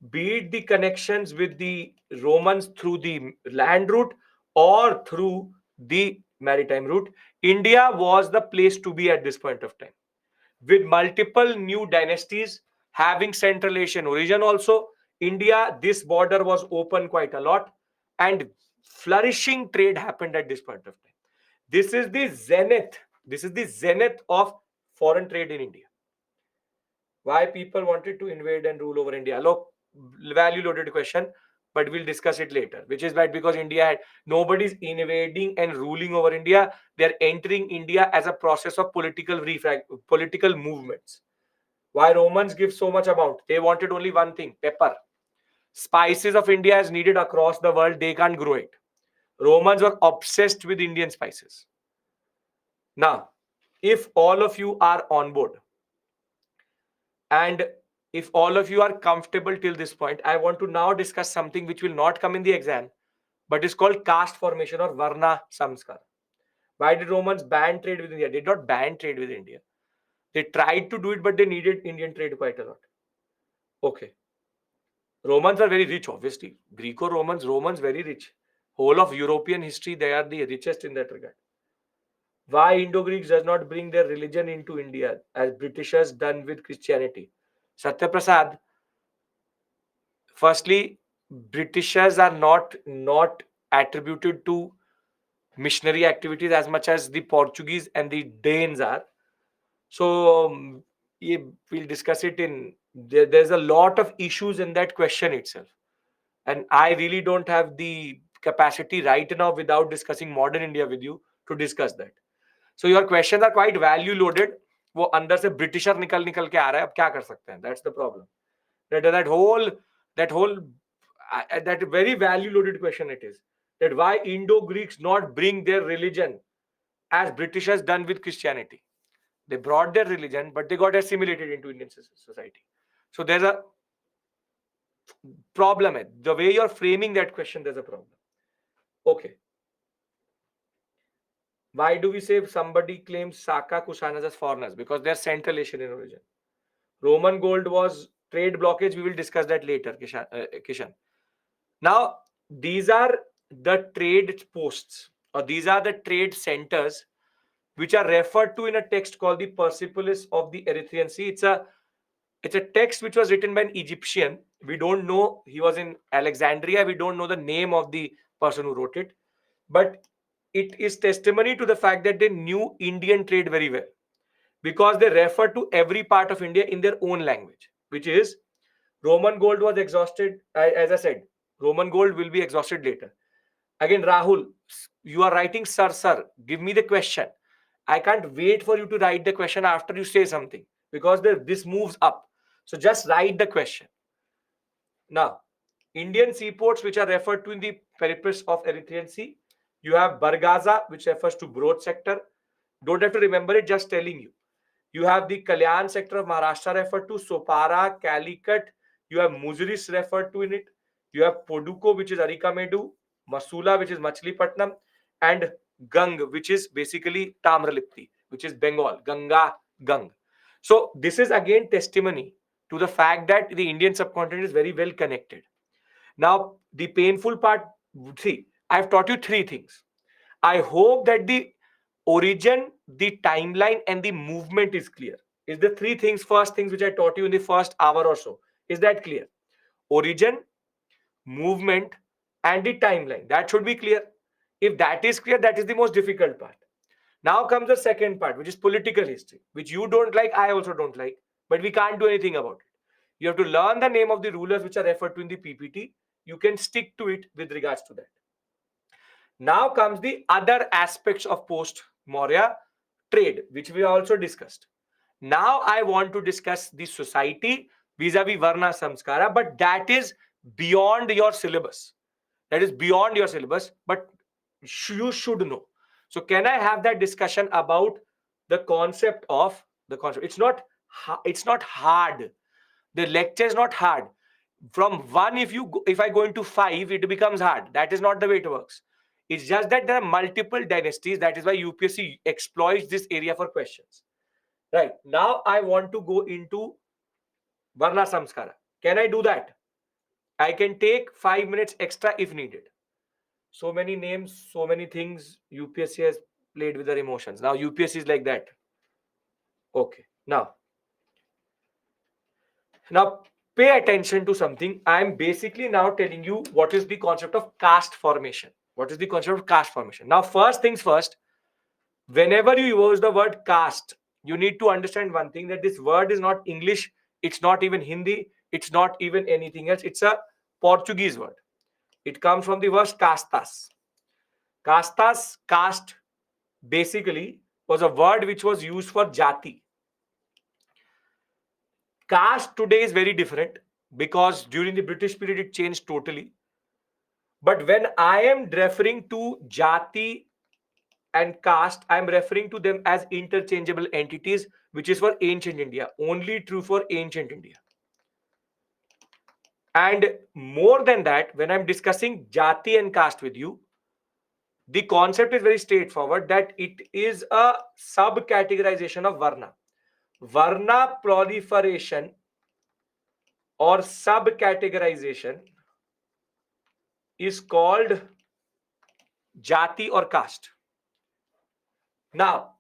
be it the connections with the Romans through the land route or through the maritime route, India was the place to be at this point of time. With multiple new dynasties having Central Asian origin also, India, this border was open quite a lot and flourishing trade happened at this point of time. This is the zenith. This is the zenith of foreign trade in India. Why people wanted to invade and rule over India? Look, value loaded question, but we'll discuss it later. Which is bad because India had nobody's invading and ruling over India. They're entering India as a process of political movements. Why Romans give so much amount? They wanted only one thing: pepper. Spices of India is needed across the world. They can't grow it. Romans were obsessed with Indian spices. Now, if all of you are on board, and if all of you are comfortable till this point, I want to now discuss something which will not come in the exam, but is called caste formation or Varna Samskar. Why did Romans ban trade with India? They did not ban trade with India. They tried to do it, but they needed Indian trade quite a lot. Okay. Romans are very rich, obviously. Greco-Romans, Romans very rich. Whole of European history, they are the richest in that regard. Why Indo-Greeks does not bring their religion into India as Britishers done with Christianity? Satya Prasad, firstly, Britishers are not attributed to missionary activities as much as the Portuguese and the Danes are. So yeah, we'll discuss it in there's a lot of issues in that question itself. And I really don't have the capacity right now without discussing modern India with you to discuss that. So your questions are quite value loaded. वो अंदर से britisher निकल निकल के आ रहा है, अब क्या कर सकते हैं? That's the problem. That very value loaded question it is. That why Indo-Greeks not bring their religion as Britishers done with Christianity? They brought their religion, but they got assimilated into Indian society. So there's a problem. The way you're framing that question, there's a problem. Okay. Why do we say somebody claims Saka Kusanas as foreigners? Because they're Central Asian in origin. Roman gold was trade blockage. We will discuss that later, Kishan. Now, these are the trade posts, or these are the trade centers which are referred to in a text called the Persepolis of the Erythraean Sea. It's a text which was written by an Egyptian. We don't know, he was in Alexandria. We don't know the name of the person who wrote it, but it is testimony to the fact that they knew Indian trade very well because they refer to every part of India in their own language, which is Roman gold was exhausted. As I said, Roman gold will be exhausted later. Again, Rahul, you are writing, sir. Give me the question. I can't wait for you to write the question after you say something because this moves up. So just write the question. Now, Indian seaports which are referred to in the periphery of Erythraean Sea, you have Bargaza, which refers to Broad sector. Don't have to remember it, just telling you. You have the Kalyan sector of Maharashtra referred to, Sopara, Calicut. You have Muziris referred to in it. You have Poduco, which is Arikamedu, Masula, which is Machilipatnam, and Gang, which is basically Tamralipti, which is Bengal, Ganga, Gang. So this is again testimony to the fact that the Indian subcontinent is very well connected. Now, the painful part, see, I've taught you three things. I hope that the origin, the timeline, and the movement is clear. Is the three things, first things which I taught you in the first hour or so. Is that clear? Origin, movement, and the timeline. That should be clear. If that is clear, that is the most difficult part. Now comes the second part, which is political history, which you don't like, I also don't like, but we can't do anything about it. You have to learn the name of the rulers which are referred to in the PPT. You can stick to it with regards to that. Now comes the other aspects of post-Maurya trade, which we also discussed. Now I want to discuss the society vis-a-vis Varna Samskara, but that is beyond your syllabus. That is beyond your syllabus, but you should know. So can I have that discussion about the concept of the concept? It's not hard. The lecture is not hard. From 1, if I go into 5, it becomes hard. That is not the way it works. It's just that there are multiple dynasties. That is why UPSC exploits this area for questions. Right. Now I want to go into Varna Samskara. Can I do that? I can take 5 minutes extra if needed. So many names, so many things. UPSC has played with their emotions. Now UPSC is like that. Okay. Now pay attention to something. I'm basically now telling you what is the concept of caste formation. What is the concept of caste formation? Now, first things first, whenever you use the word caste, you need to understand one thing, that this word is not English, it's not even Hindi, it's not even anything else. It's a Portuguese word. It comes from the word castas. Castas, caste, basically was a word which was used for jati. Caste today is very different because during the British period it changed totally. But when I am referring to jati and caste, I am referring to them as interchangeable entities, which is for ancient India, only true for ancient India. And more than that, when I'm discussing jati and caste with you, the concept is very straightforward, that it is a sub-categorization of Varna. Varna proliferation or sub-categorization is called jati or caste. Now,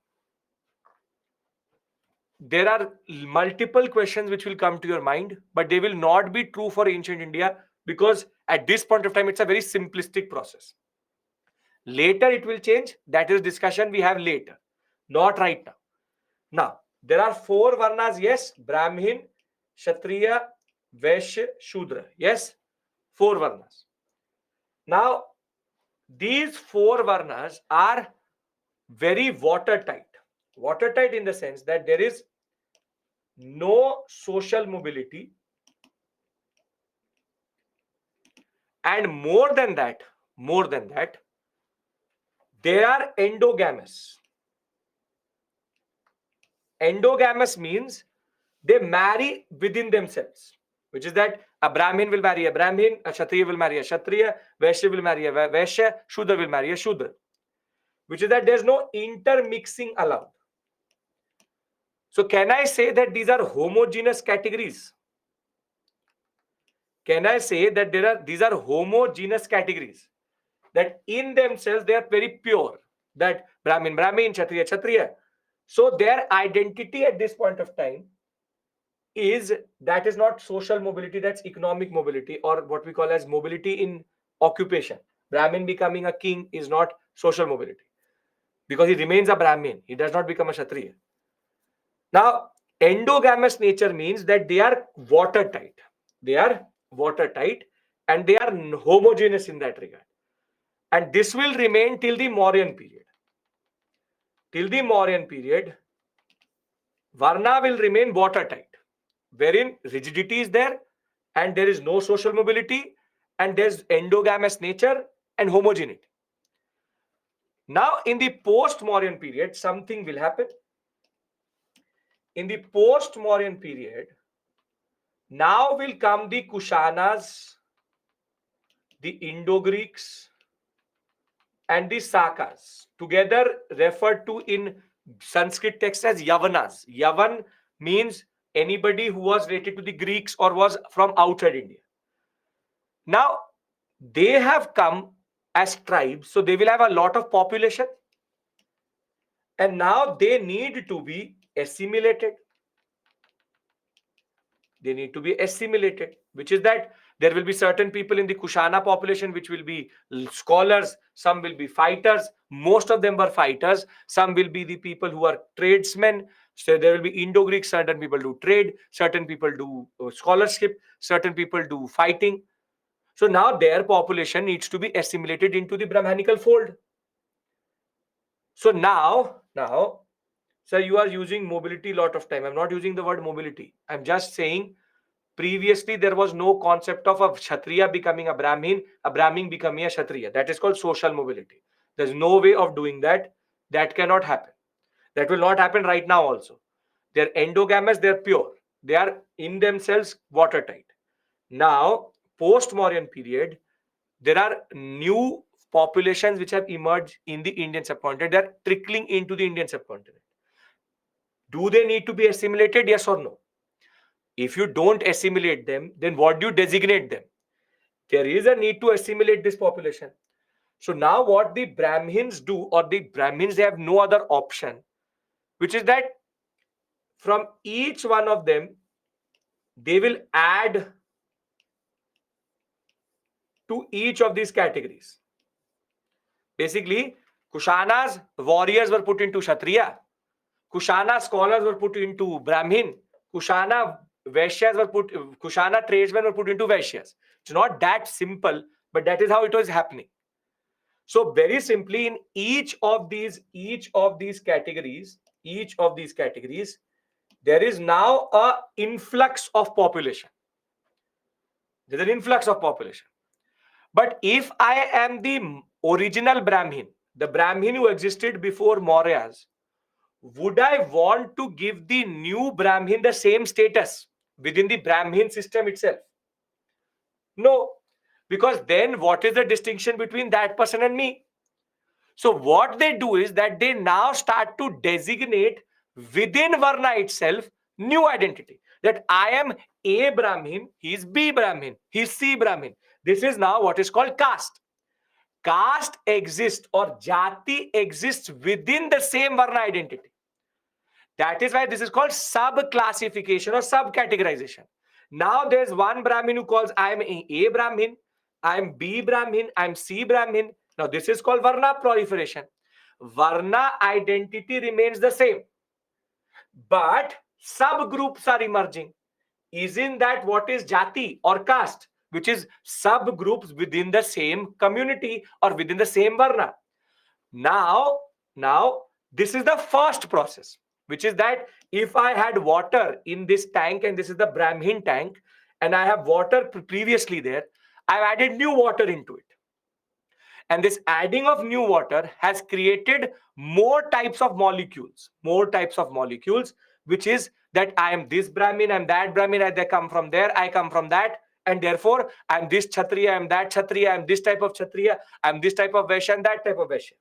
there are multiple questions which will come to your mind, but they will not be true for ancient India because at this point of time, it's a very simplistic process. Later, it will change. That is discussion we have later, not right now. Now, there are 4 Varnas, yes, Brahmin, Kshatriya, Vaishya, Shudra, yes, 4 Varnas. Now, these 4 Varnas are very watertight. Watertight in the sense that there is no social mobility, and more than that, they are endogamous. Endogamous means they marry within themselves, which is that a Brahmin will marry a Brahmin, a Kshatriya will marry a Kshatriya, Vaishya will marry a Vaishya, Shudra will marry a Shudra, which is that there's no intermixing allowed. So can I say that these are homogeneous categories? Can I say that these are homogeneous categories? That in themselves they are very pure, that Brahmin, Kshatriya, Kshatriya. So their identity at this point of time is not social mobility, that's economic mobility, or what we call as mobility in occupation. Brahmin becoming a king is not social mobility because he remains a Brahmin, he does not become a Kshatriya. Now, endogamous nature means that they are watertight. They are watertight and they are homogeneous in that regard. And this will remain till the Mauryan period. Till the Mauryan period, Varna will remain watertight, wherein rigidity is there and there is no social mobility and there's endogamous nature and homogeneity. Now, in the post-Mauryan period, something will happen. In the post-Mauryan period, now will come the Kushanas, the Indo-Greeks, and the Sakas, together referred to in Sanskrit text as Yavanas. Yavan means anybody who was related to the Greeks or was from outside India. Now, they have come as tribes, so they will have a lot of population, and now they need to be assimilated. They need to be assimilated, which is that there will be certain people in the Kushana population which will be scholars, some will be fighters, most of them were fighters, some will be the people who are tradesmen. So there will be Indo-Greek, certain people do trade, certain people do scholarship, certain people do fighting. So now their population needs to be assimilated into the Brahmanical fold. So now, sir, you are using mobility a lot of time. I'm not using the word mobility. I'm just saying previously there was no concept of a Kshatriya becoming a Brahmin becoming a Kshatriya. That is called social mobility. There's no way of doing that. That cannot happen. That will not happen right now also. They're endogamous, they're pure. They are in themselves watertight. Now, post-Mauryan period, there are new populations which have emerged in the Indian subcontinent. They're trickling into the Indian subcontinent. Do they need to be assimilated? Yes or no? If you don't assimilate them, then what do you designate them? There is a need to assimilate this population. So now what the Brahmins do, or the Brahmins, they have no other option, which is that from each one of them, they will add to each of these categories. Basically, Kushana's warriors were put into Kshatriya. Kushana scholars were put into Brahmin. Kushana Vaishyas were put, Kushana tradesmen were put into Vaishyas. It's not that simple, but that is how it was happening. So very simply, in each of these categories, there is now a influx of population. There's an influx of population. But if I am the original Brahmin, the Brahmin who existed before Mauryas, would I want to give the new Brahmin the same status within the Brahmin system itself? No, because then what is the distinction between that person and me? So what they do is that they now start to designate within Varna itself new identity. That I am A Brahmin, he is B Brahmin, he is C Brahmin. This is now what is called caste. Caste exists, or jati exists within the same Varna identity. That is why this is called sub-classification or sub-categorization. Now there's one Brahmin who calls I am A Brahmin, I am B Brahmin, I am C Brahmin. Now this is called Varna proliferation. Varna identity remains the same, but subgroups are emerging. Isn't that what is jati or caste, which is subgroups within the same community or within the same Varna? Now this is the first process, which is that if I had water in this tank and this is the Brahmin tank and I have water previously there, I've added new water into it. And this adding of new water has created more types of molecules, which is that I am this Brahmin, I'm that Brahmin, I come from there, I come from that. And therefore, I'm this Kshatriya, I'm that Kshatriya, I'm this type of Kshatriya, I'm this type of Vaishya, and that type of Vaishya.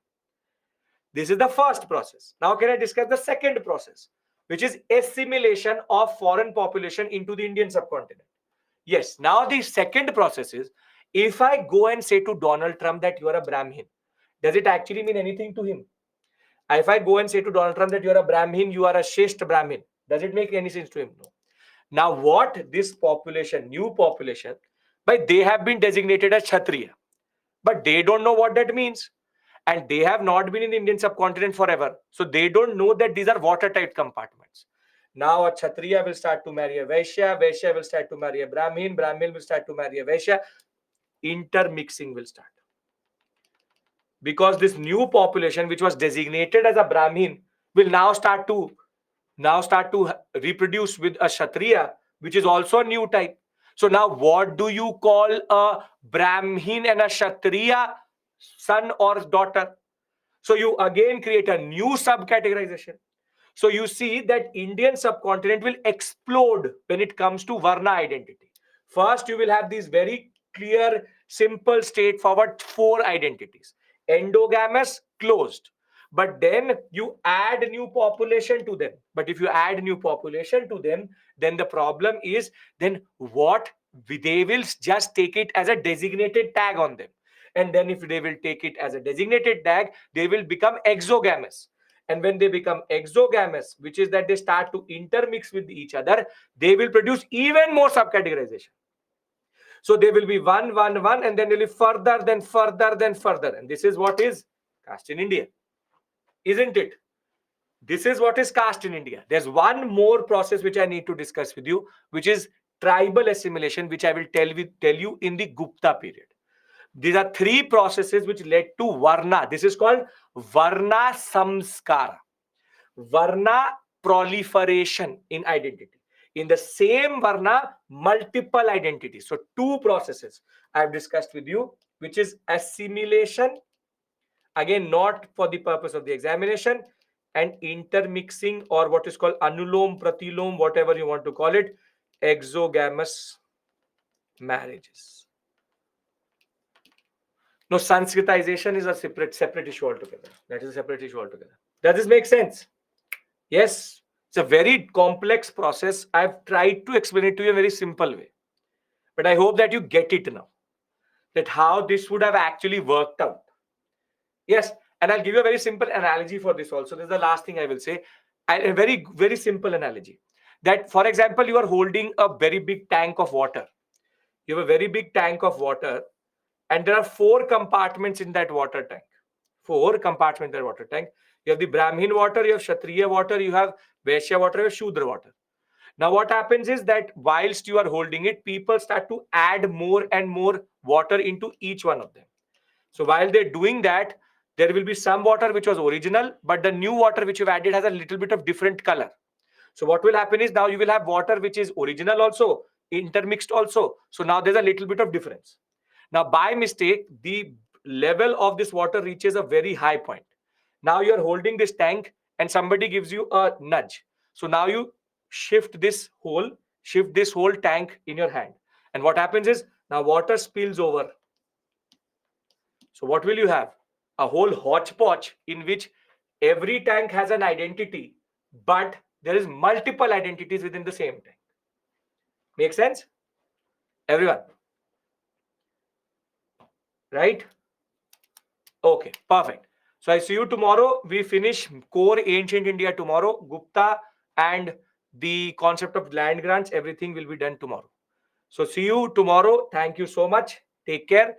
This is the first process. Now, can I discuss the second process, which is assimilation of foreign population into the Indian subcontinent? Yes. Now, the second process is, if I go and say to Donald Trump that you are a Brahmin, does it actually mean anything to him? If I go and say to Donald Trump that you are a Brahmin, you are a Shesht Brahmin, does it make any sense to him? No. Now, what this population, new population, but they have been designated as Kshatriya, but they don't know what that means. And they have not been in the Indian subcontinent forever. So they don't know that these are watertight compartments. Now a Kshatriya will start to marry a Vaishya, Vaishya will start to marry a Brahmin, Brahmin will start to marry a Vaishya. Intermixing will start. Because this new population, which was designated as a Brahmin, will now start to reproduce with a Kshatriya, which is also a new type. So now what do you call a Brahmin and a Kshatriya son or daughter? So you again create a new subcategorization. So you see that Indian subcontinent will explode when it comes to Varna identity. First, you will have these very clear, simple, straightforward four identities. Endogamous, closed. But then you add new population to them. But if you add new population to them, then the problem is, then what? They will just take it as a designated tag on them. And then if they will take it as a designated tag, they will become exogamous. And when they become exogamous, which is that they start to intermix with each other, they will produce even more subcategorization. So they will be one, one, one, and then they will be further, then further, then further. And this is what is caste in India, isn't it? This is what is caste in India. There's one more process which I need to discuss with you, which is tribal assimilation, which I will tell you in the Gupta period. These are three processes which led to Varna. This is called Varna Samskara. Varna proliferation in identity. In the same Varna, multiple identities. So two processes I have discussed with you, which is assimilation, again not for the purpose of the examination, and intermixing, or what is called anulom, pratilom, whatever you want to call it, exogamous marriages. No, Sanskritization is a separate issue altogether. That is a separate issue altogether. Does this make sense? Yes, it's a very complex process. I've tried to explain it to you in a very simple way. But I hope that you get it now, that how this would have actually worked out. Yes, and I'll give you a very simple analogy for this also. This is the last thing I will say. A very, very simple analogy. That, for example, you are holding a very big tank of water. You have a very big tank of water, and there are four compartments in that water tank. Four compartments in that water tank. You have the Brahmin water, you have Kshatriya water, you have Vaishya water, you have Shudra water. Now, what happens is that whilst you are holding it, people start to add more and more water into each one of them. So while they're doing that, there will be some water which was original, but the new water which you've added has a little bit of different color. So what will happen is now you will have water which is original also, intermixed also. So now there's a little bit of difference. Now, by mistake, the level of this water reaches a very high point. Now you're holding this tank and somebody gives you a nudge. So now you shift this whole tank in your hand. And what happens is now water spills over. So what will you have? A whole hodgepodge in which every tank has an identity, but there is multiple identities within the same tank. Make sense? Everyone? Right? Okay, perfect. So I see you tomorrow. We finish core ancient India tomorrow. Gupta and the concept of land grants, everything will be done tomorrow. So see you tomorrow. Thank you so much. Take care.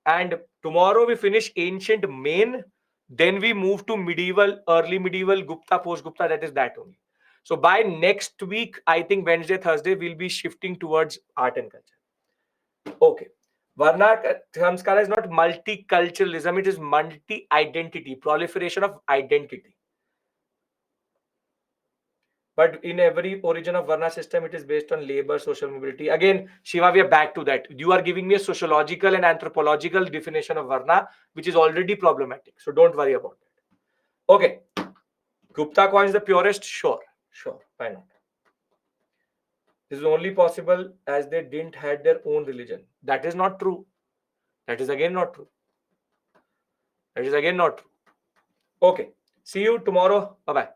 And tomorrow we finish ancient main. Then we move to medieval, early medieval, Gupta, post Gupta. That is that only. So by next week, I think Wednesday, Thursday, we'll be shifting towards art and culture. Okay. Varna Samskara is not multiculturalism, it is multi-identity, proliferation of identity. But in every origin of Varna system, it is based on labor, social mobility. Again, Shiva, we are back to that. You are giving me a sociological and anthropological definition of Varna, which is already problematic. So don't worry about that. Okay. Gupta coin is the purest? Sure. Sure. Why not? This is only possible as they didn't had their own religion. That is not true. That is again not true. That is again not true. Okay. See you tomorrow. Bye-bye.